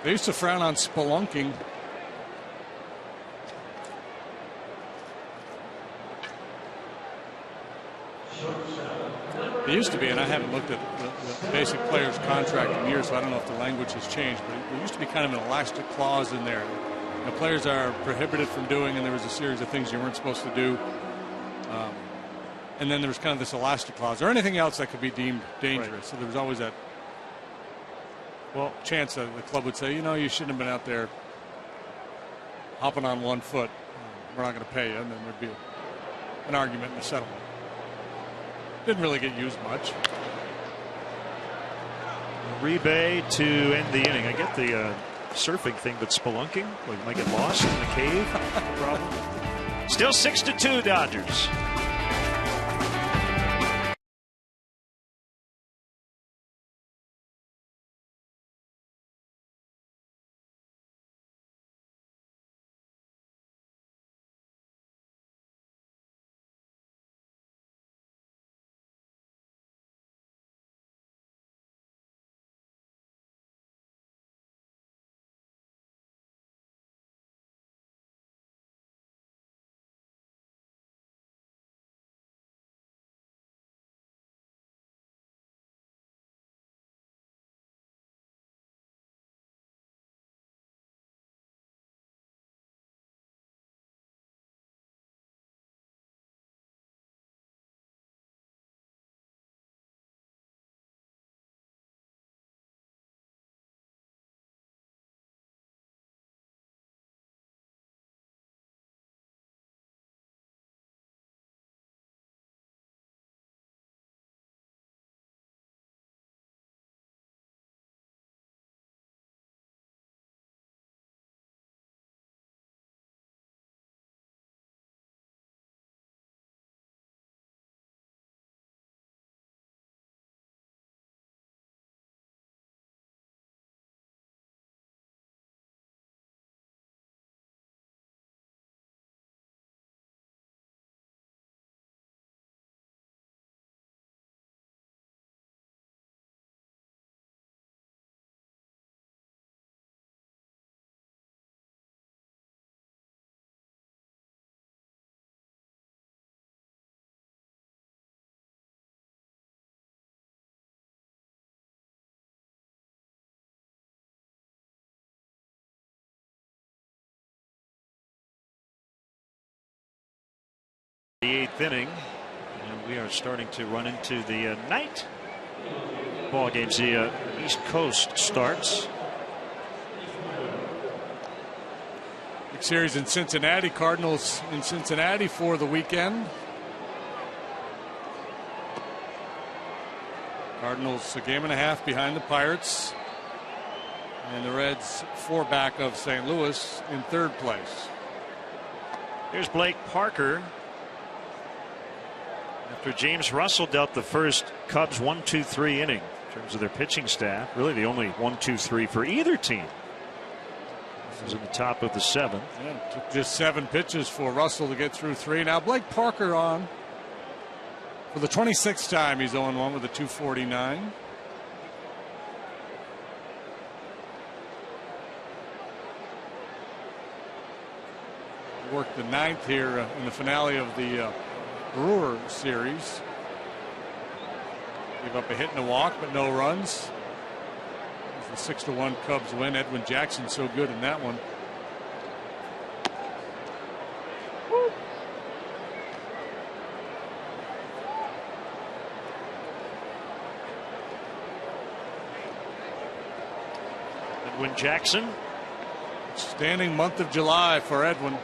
They used to frown on spelunking. It used to be, and I haven't looked at the basic player's contract in years, so I don't know if the language has changed, but there used to be kind of an elastic clause in there. The players are prohibited from doing, and there was a series of things you weren't supposed to do. And then there was kind of this elastic clause or anything else that could be deemed dangerous. Right. So there was always that chance that the club would say, you know, you shouldn't have been out there hopping on 1 foot. We're not going to pay you. And then there'd be an argument and a settlement. Didn't really get used much. Rebay to end the inning. I get the surfing thing, but spelunking? Well, you might get lost in the cave. No problem. Still 6-2 Dodgers. 9th inning, and we are starting to run into the night ball games. The East Coast starts. Big series in Cincinnati. Cardinals in Cincinnati for the weekend. Cardinals a game and a half behind the Pirates, and the Reds 4 back of St. Louis in 3rd place. Here's Blake Parker. After James Russell dealt the first Cubs 1-2-3 inning in terms of their pitching staff, really the only 1-2-3 for either team. This is in the top of the 7th. Yeah, took just 7 pitches for Russell to get through 3. Now Blake Parker on for the 26th time. He's 0-1 with a 249. Worked the 9th here in the finale of the Brewer series. Gave up a hit and a walk, but no runs. It was the 6-1 Cubs win. Edwin Jackson so good in that one. Edwin Jackson. Standing month of July for Edwin.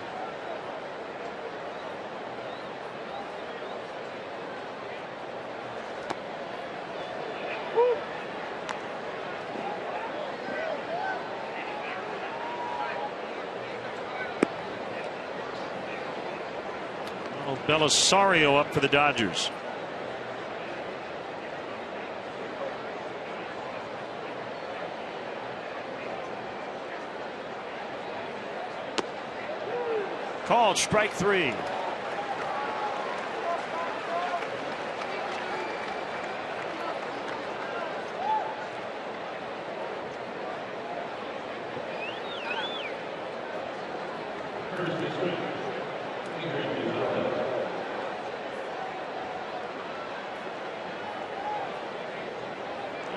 Belisario up for the Dodgers. Called strike 3.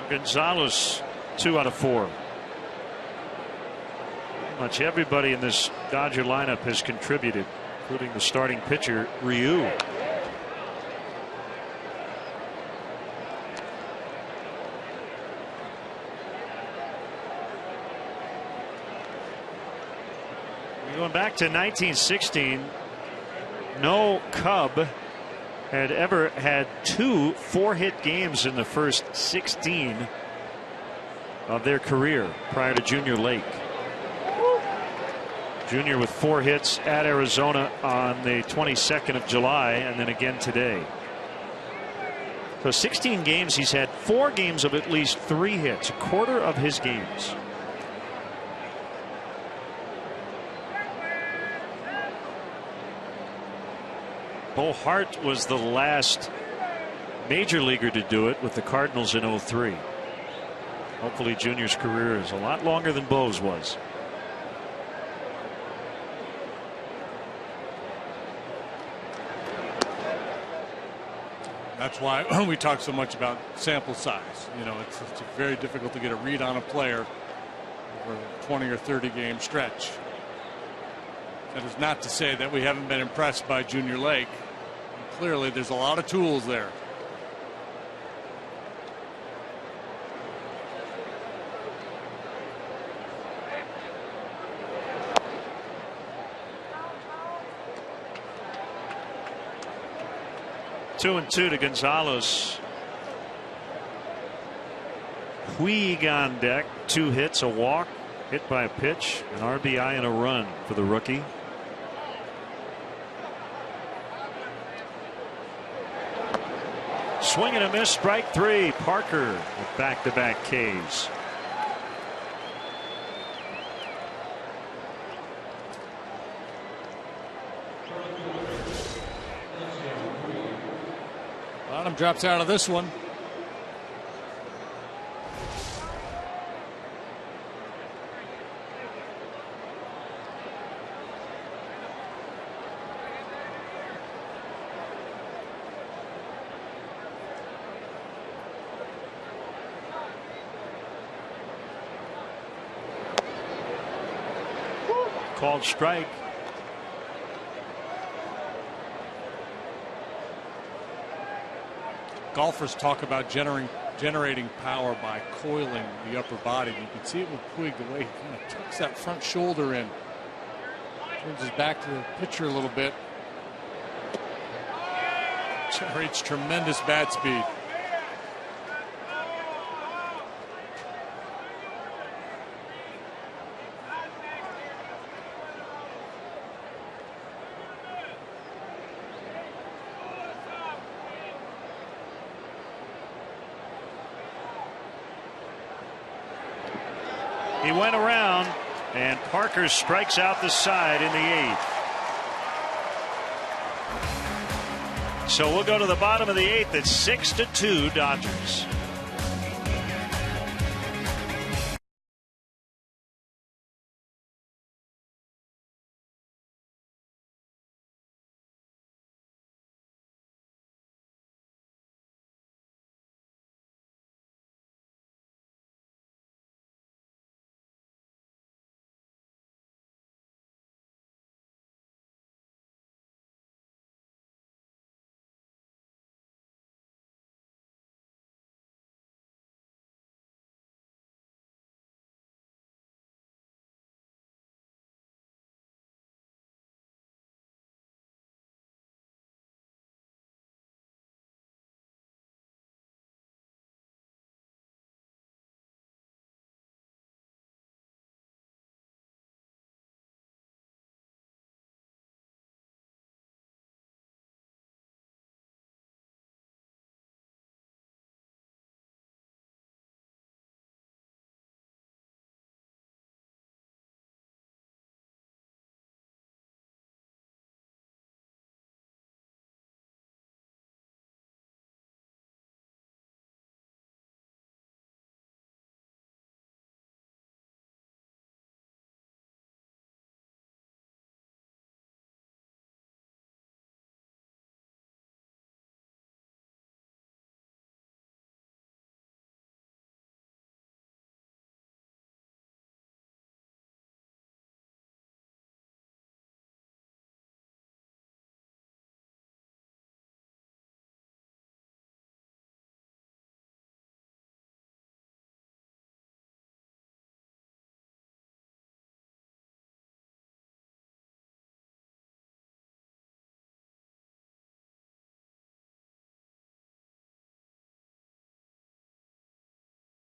Gonzalez 2 out of 4. Pretty much everybody in this Dodger lineup has contributed, including the starting pitcher Ryu. Going back to 1916, no Cub had ever had 2 4-hit games in the first 16 of their career prior to Junior Lake. Junior with 4 hits at Arizona on the 22nd of July, and then again today. So 16 games, he's had 4 games of at least 3 hits, a quarter of his games. Bo Hart was the last major leaguer to do it with the Cardinals in 03. Hopefully Junior's career is a lot longer than Bo's was. That's why we talk so much about sample size. You know, it's very difficult to get a read on a player over a 20 or 30 game stretch. That is not to say that we haven't been impressed by Junior Lake. And clearly, there's a lot of tools there. Two and 2 to Gonzalez. Puig on deck. 2 hits, a walk, hit by a pitch, an RBI, and a run for the rookie. Swing and a miss, strike 3. Parker with back-to-back Ks. Bottom drops out of this one. Called strike. golfers talk about generating power by coiling the upper body. You can see it with Puig, the way he kind of tucks that front shoulder in. Turns his back to the pitcher a little bit. Generates tremendous bat speed. He went around, and Parker strikes out the side in the 8th. So we'll go to the bottom of the 8th. It's 6-2 Dodgers.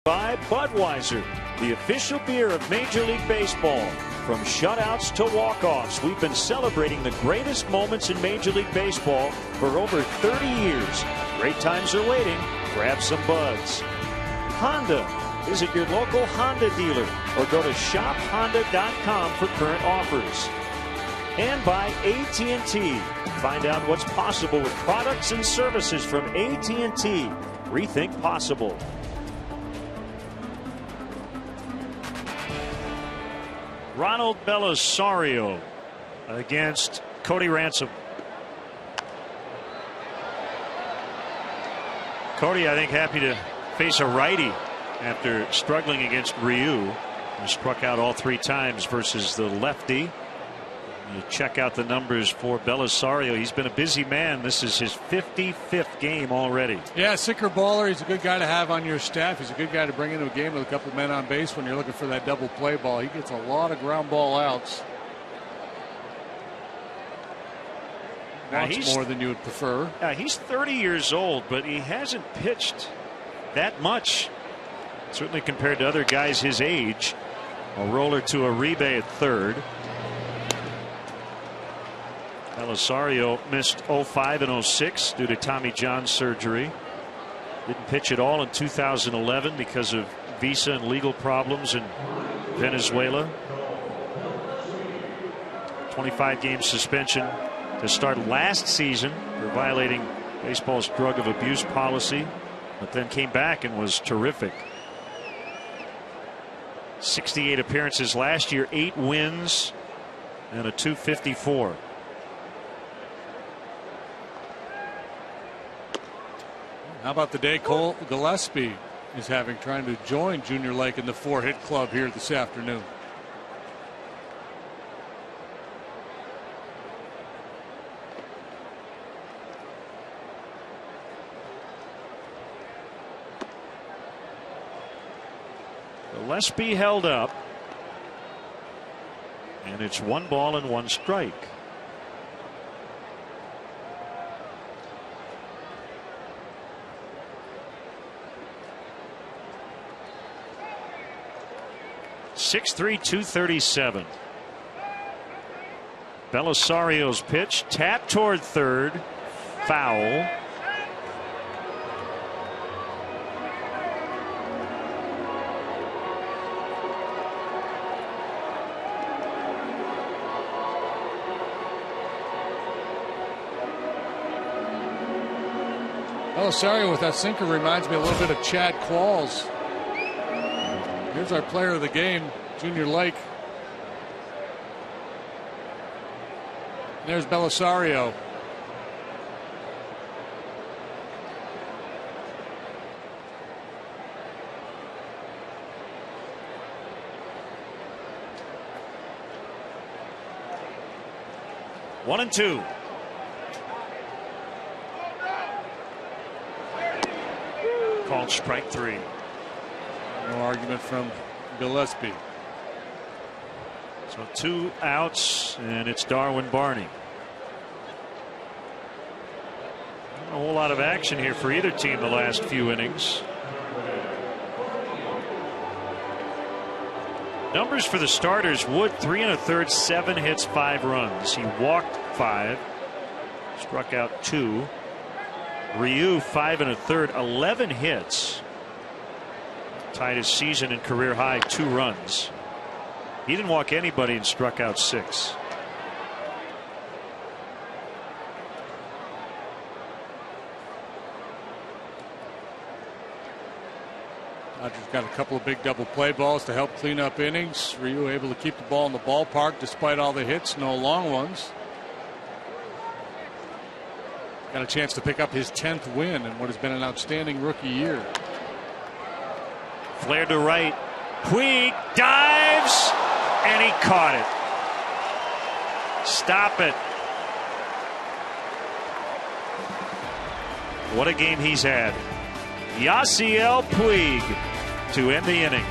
By Budweiser, the official beer of Major League Baseball. From shutouts to walk-offs, we've been celebrating the greatest moments in Major League Baseball for over 30 years. Great times are waiting. Grab some Buds. Honda. Visit your local Honda dealer or go to shophonda.com for current offers. And by AT&T. Find out what's possible with products and services from AT&T. Rethink possible. Ronald Belisario against Cody Ransom. Cody, I think, happy to face a righty after struggling against Ryu, who struck out all 3 times versus the lefty. You check out the numbers for Belisario. He's been a busy man. This is his 55th game already. Yeah, sinker baller. He's a good guy to have on your staff. He's a good guy to bring into a game with a couple of men on base when you're looking for that double play ball. He gets a lot of ground ball outs. Lots more than you would prefer. He's 30 years old, but he hasn't pitched that much, certainly compared to other guys his age. A roller to Uribe at third. Belisario missed 05 and 06 due to Tommy John surgery. Didn't pitch at all in 2011 because of visa and legal problems in Venezuela. 25-game suspension to start last season for violating baseball's drug of abuse policy, but then came back and was terrific. 68 appearances last year, 8 wins and a .254. How about the day Cole Gillespie is having, trying to join Junior Lake in the 4-hit club here this afternoon? Gillespie held up. And it's 1 ball and 1 strike. .6'3", 237. Belisario's pitch tapped toward third. Foul. Belisario with that sinker reminds me a little bit of Chad Qualls. Here's our player of the game, Junior Lake. There's Belisario. One and two. Called strike 3. No argument from Gillespie. So 2 outs, and it's Darwin Barney. Not a whole lot of action here for either team the last few innings. Numbers for the starters: Wood 3 1/3, 7 hits, 5 runs. He walked 5, struck out 2. Ryu 5 1/3, 11 hits. Tied his season and career high 2 runs. He didn't walk anybody and struck out 6. Dodgers got a couple of big double play balls to help clean up innings. Ryu able to keep the ball in the ballpark despite all the hits, no long ones. Got a chance to pick up his 10th win in what has been an outstanding rookie year. Flared to right. Puig dives, and he caught it. Stop it. What a game he's had. Yasiel Puig to end the inning.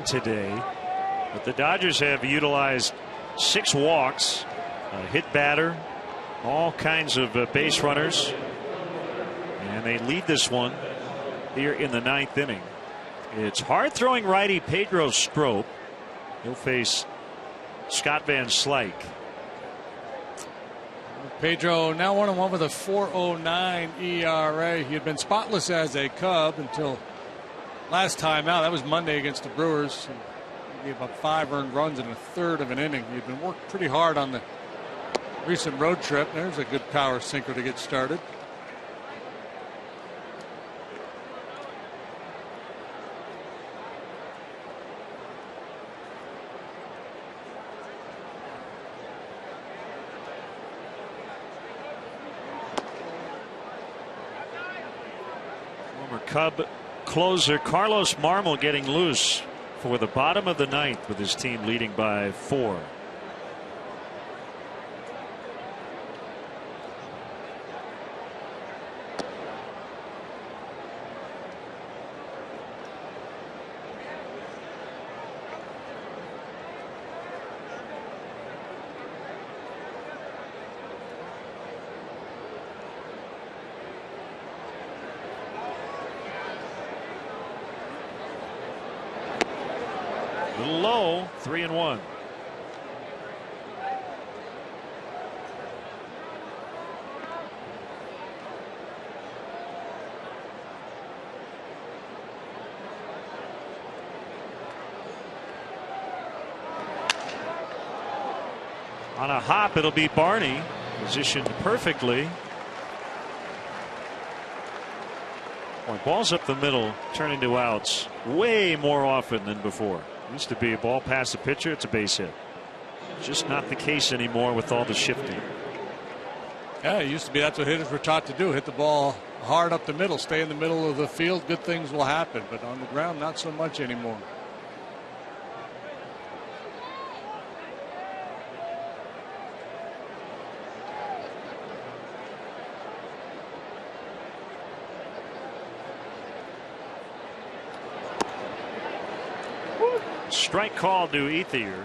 Today, but the Dodgers have utilized 6 walks, a hit batter, all kinds of base runners, and they lead this one here in the 9th inning. It's hard throwing righty Pedro Strop. He'll face Scott Van Slyke. Pedro now 1-1 with a 4.09 ERA. He had been spotless as a Cub until last time out. That was Monday against the Brewers. gave up 5 earned runs in a third of an inning. He'd been worked pretty hard on the recent road trip. There's a good power sinker to get started. Former Cub closer Carlos Marmol getting loose for the bottom of the ninth with his team leading by 4. Low, 3-1. On a hop, it'll be Barney, positioned perfectly. Boy, balls up the middle turn into outs way more often than before. Used to be a ball past the pitcher, it's a base hit. Just not the case anymore with all the shifting. Yeah, it used to be that's what hitters were taught to do. Hit the ball hard up the middle, stay in the middle of the field, good things will happen. But on the ground, not so much anymore. Strike call to Ethier.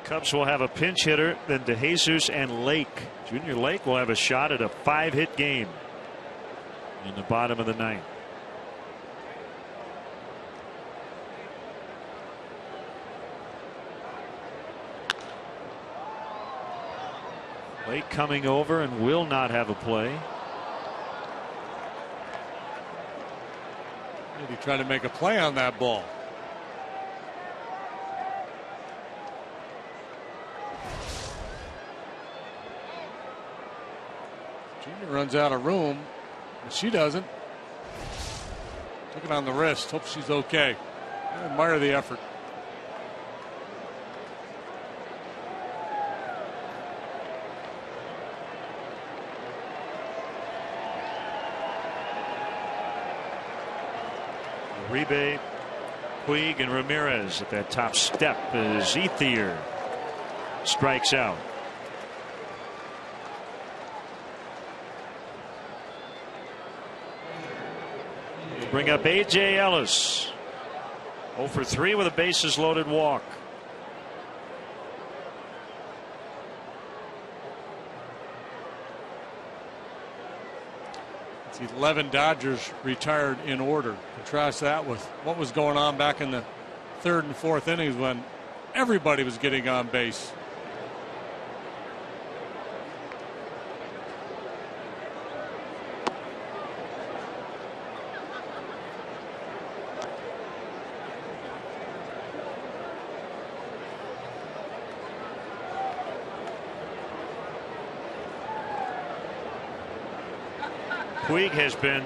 Cubs will have a pinch hitter, then DeJesus and Lake. Junior Lake will have a shot at a 5-hit game in the bottom of the ninth. Lake coming over and will not have a play. Maybe try to make a play on that ball. Junior runs out of room, but she doesn't. Took it on the wrist. Hope she's okay. I admire the effort. Uribe, Puig, and Ramirez at that top step as Ethier strikes out. Bring up A.J. Ellis. 0 for 3 with a bases loaded walk. It's 11 Dodgers retired in order. Contrast that with what was going on back in the third and fourth innings when everybody was getting on base. Puig has been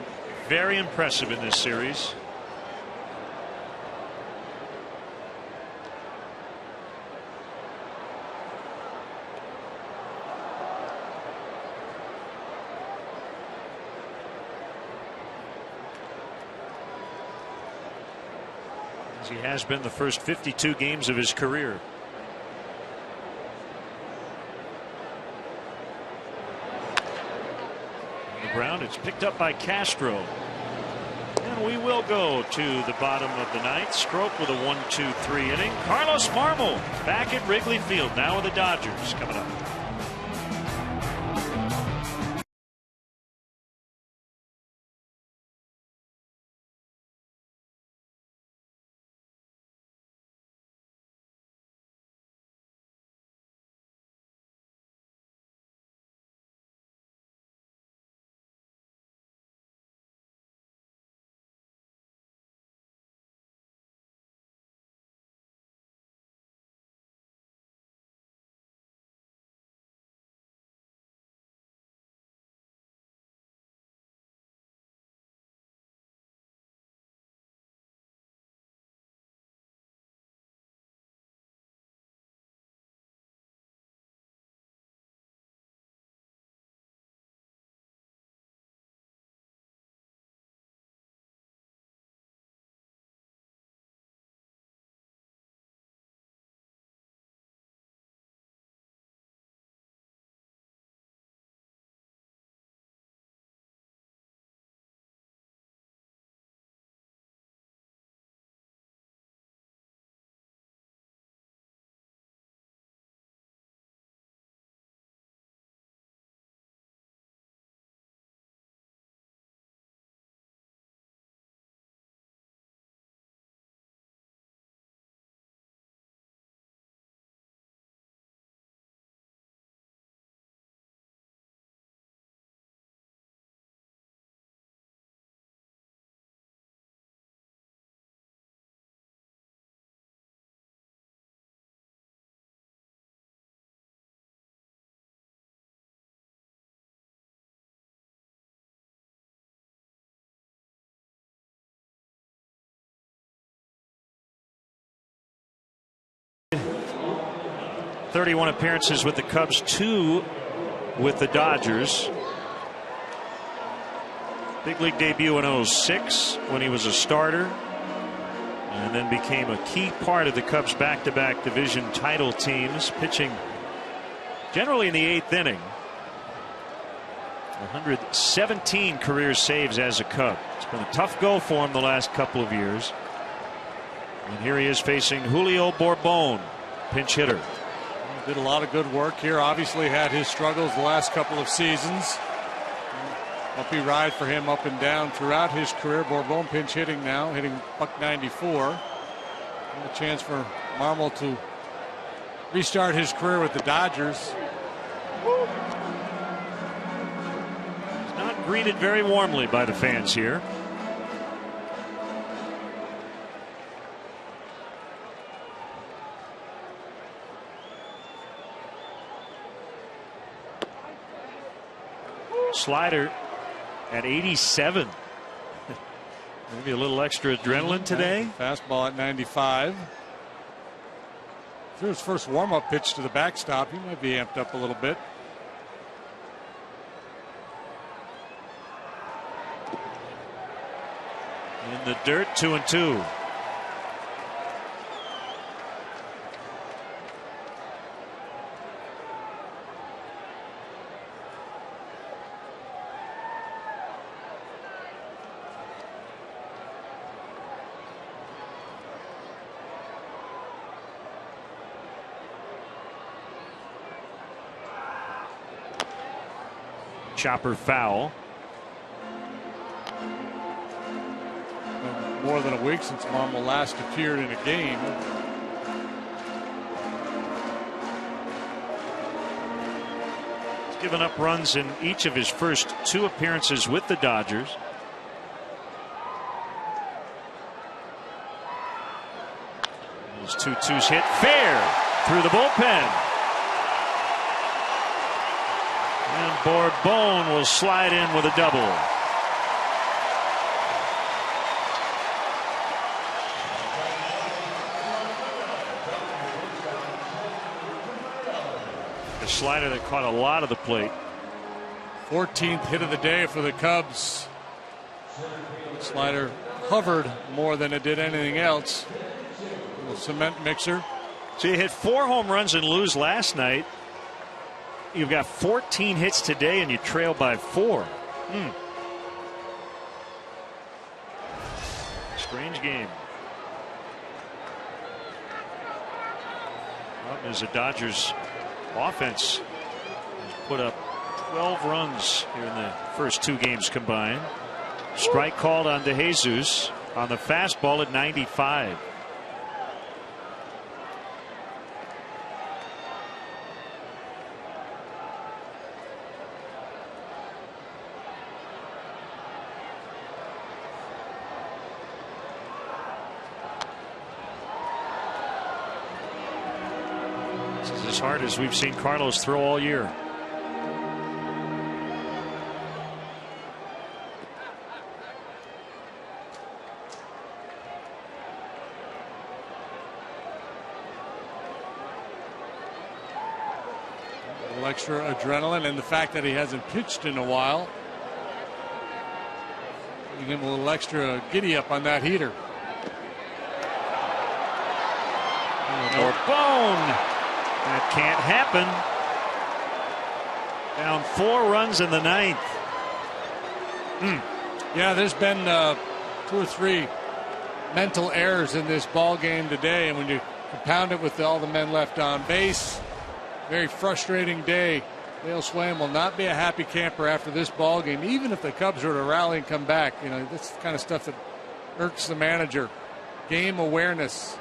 very impressive in this series. As he has been the first 52 games of his career. Ground, it's picked up by Castro, and we will go to the bottom of the ninth. Stroke with a 1-2-3 inning. Carlos Marmol back at Wrigley Field now with the Dodgers coming up. 31 appearances with the Cubs, 2 with the Dodgers. Big league debut in 06 when he was a starter, and then became a key part of the Cubs' back-to-back division title teams, pitching generally in the 8th inning. 117 career saves as a Cub. It's been a tough go for him the last couple of years. And here he is facing Julio Bourbon, pinch hitter. He did a lot of good work here. Obviously had his struggles the last couple of seasons. Bumpy ride for him up and down throughout his career. Bourbon pinch hitting now, hitting .194. And a chance for Marmol to restart his career with the Dodgers. He's not greeted very warmly by the fans here. Slider at 87. Maybe a little extra adrenaline today. Fastball at 95. Threw his first warm-up pitch to the backstop. He might be amped up a little bit. In the dirt, 2-2. Chopper foul. More than a week since Marmol last appeared in a game. He's given up runs in each of his first 2 appearances with the Dodgers. Those 2-2s hit fair through the bullpen. And Bourbon will slide in with a double. A slider that caught a lot of the plate. 14th hit of the day for the Cubs. Slider hovered more than it did anything else. A little cement mixer. So you hit 4 home runs and lose last night. You've got 14 hits today and you trail by 4. Strange game. Well, as the Dodgers offense has put up 12 runs here in the first 2 games combined. Strike called on DeJesus on the fastball at 95. As hard as we've seen Carlos throw all year. A little extra adrenaline, and the fact that he hasn't pitched in a while, giving him a little extra giddy up on that heater. Bourbon. That can't happen. Down 4 runs in the 9th. Yeah, there's been 2 or 3 mental errors in this ball game today, and when you compound it with all the men left on base, very frustrating day. Dale Swain will not be a happy camper after this ball game, even if the Cubs were to rally and come back. You know, that's the kind of stuff that irks the manager. Game awareness.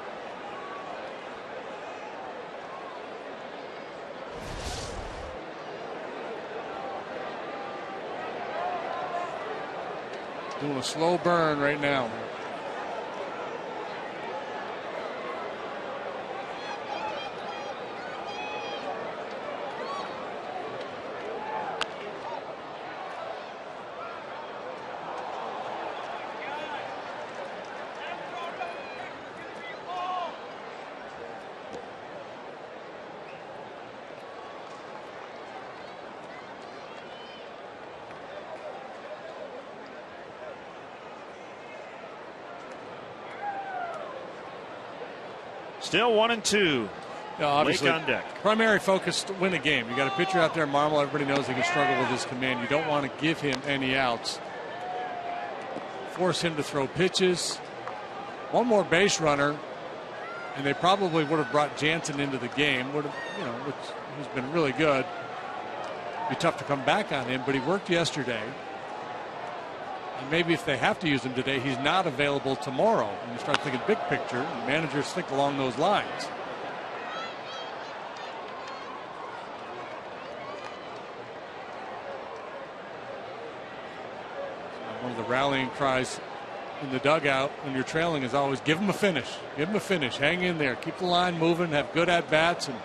Doing a slow burn right now. Still 1-2. Obviously, Lake on deck. Primary focus to win a game. You got a pitcher out there, Marmol. Everybody knows he can struggle with his command. You don't want to give him any outs. Force him to throw pitches. One more base runner, and they probably would have brought Jansen into the game. Would have, which he's been really good. Be tough to come back on him, but he worked yesterday. And maybe if they have to use him today, he's not available tomorrow. And you start thinking big picture, and managers think along those lines. One of the rallying cries in the dugout when you're trailing is always give him a finish. Give him a finish. Hang in there. Keep the line moving. Have good at-bats. And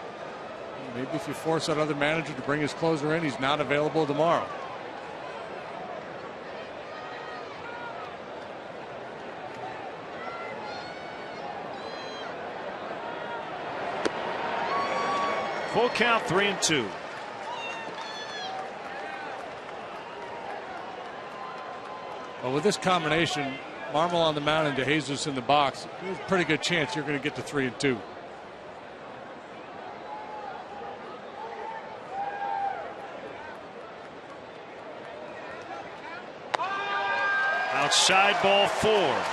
maybe if you force that other manager to bring his closer in, he's not available tomorrow. Full count, 3-2. Well, with this combination, Marmol on the mound and DeJesus in the box, there's a pretty good chance you're going to get to 3-2. Outside ball 4.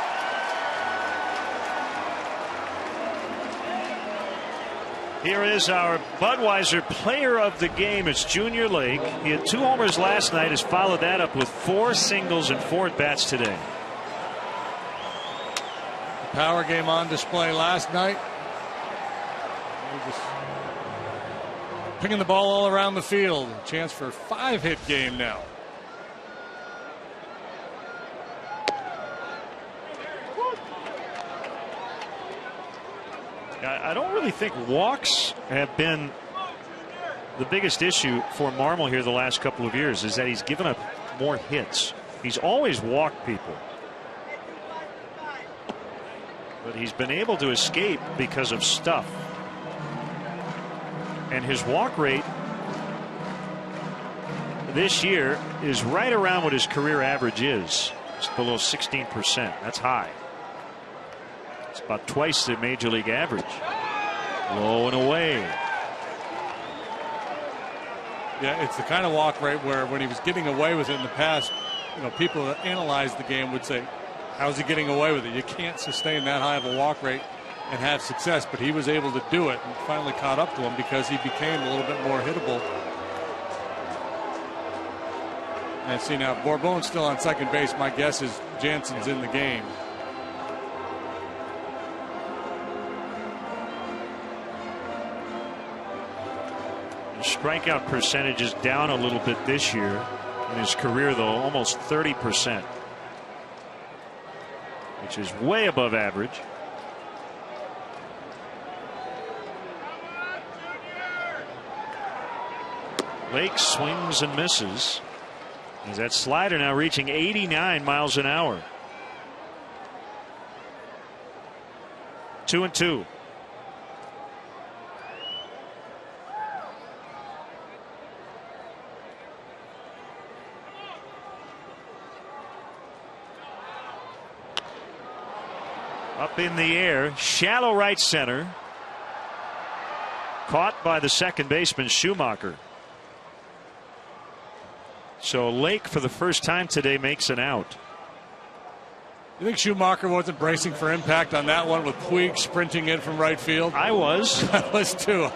Here is our Budweiser player of the game. It's Junior Lake. He had 2 homers last night. Has followed that up with 4 singles and 4 at-bats today. The power game on display last night. Just picking the ball all around the field. A chance for a 5-hit game now. I don't really think walks have been the biggest issue for Marmol here the last couple of years, is that he's given up more hits. He's always walked people, but he's been able to escape because of stuff. And his walk rate this year is right around what his career average is. It's below 16%. That's high. It's about twice the major league average. Low and away. Yeah, it's the kind of walk rate where when he was getting away with it in the past, people that analyze the game would say, how's he getting away with it? You can't sustain that high of a walk rate and have success, but he was able to do it and finally caught up to him because he became a little bit more hittable. And see now, Bourbon's still on second base. My guess is Jansen's in the game. Strikeout percentage is down a little bit this year. In his career, though, almost 30%, which is way above average. Lake swings and misses. Is that slider now reaching 89 miles an hour? 2-2. Up in the air, shallow right center. Caught by the second baseman Schumacher. So Lake, for the first time today, makes an out. You think Schumacher wasn't bracing for impact on that one with Puig sprinting in from right field? I was. I was too.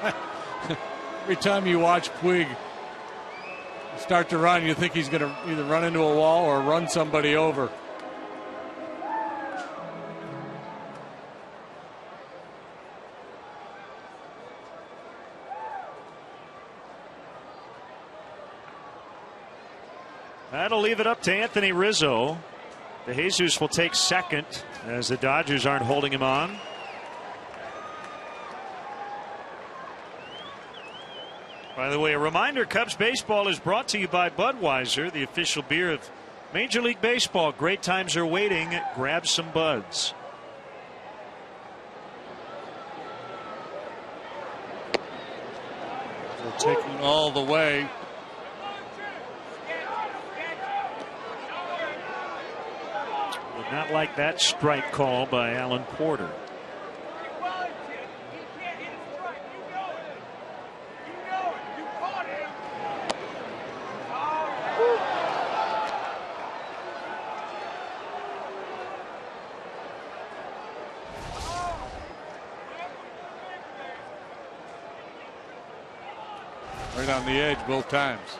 Every time you watch Puig start to run, you think he's going to either run into a wall or run somebody over. That'll leave it up to Anthony Rizzo. DeJesus will take second as the Dodgers aren't holding him on. By the way, a reminder, Cubs baseball is brought to you by Budweiser, the official beer of Major League Baseball. Great times are waiting. Grab some buds. They're taking all the way. Not like that strike call by Alan Porter. Right on the edge both times.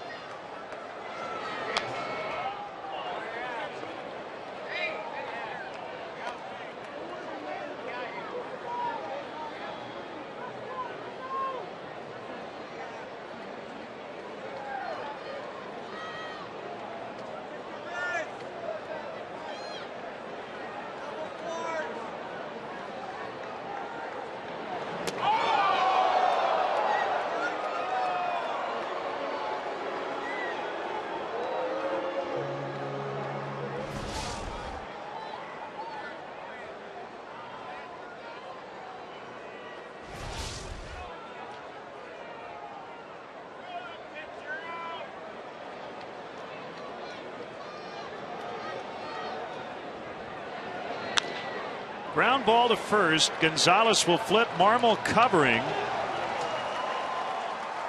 Ground ball to first. Gonzalez will flip. Marmol covering.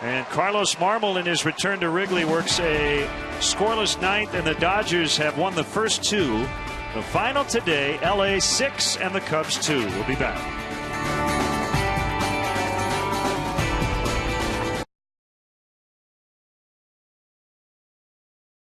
And Carlos Marmol in his return to Wrigley works a scoreless ninth, and the Dodgers have won the first two. The final today, LA 6 and the Cubs 2. We'll be back.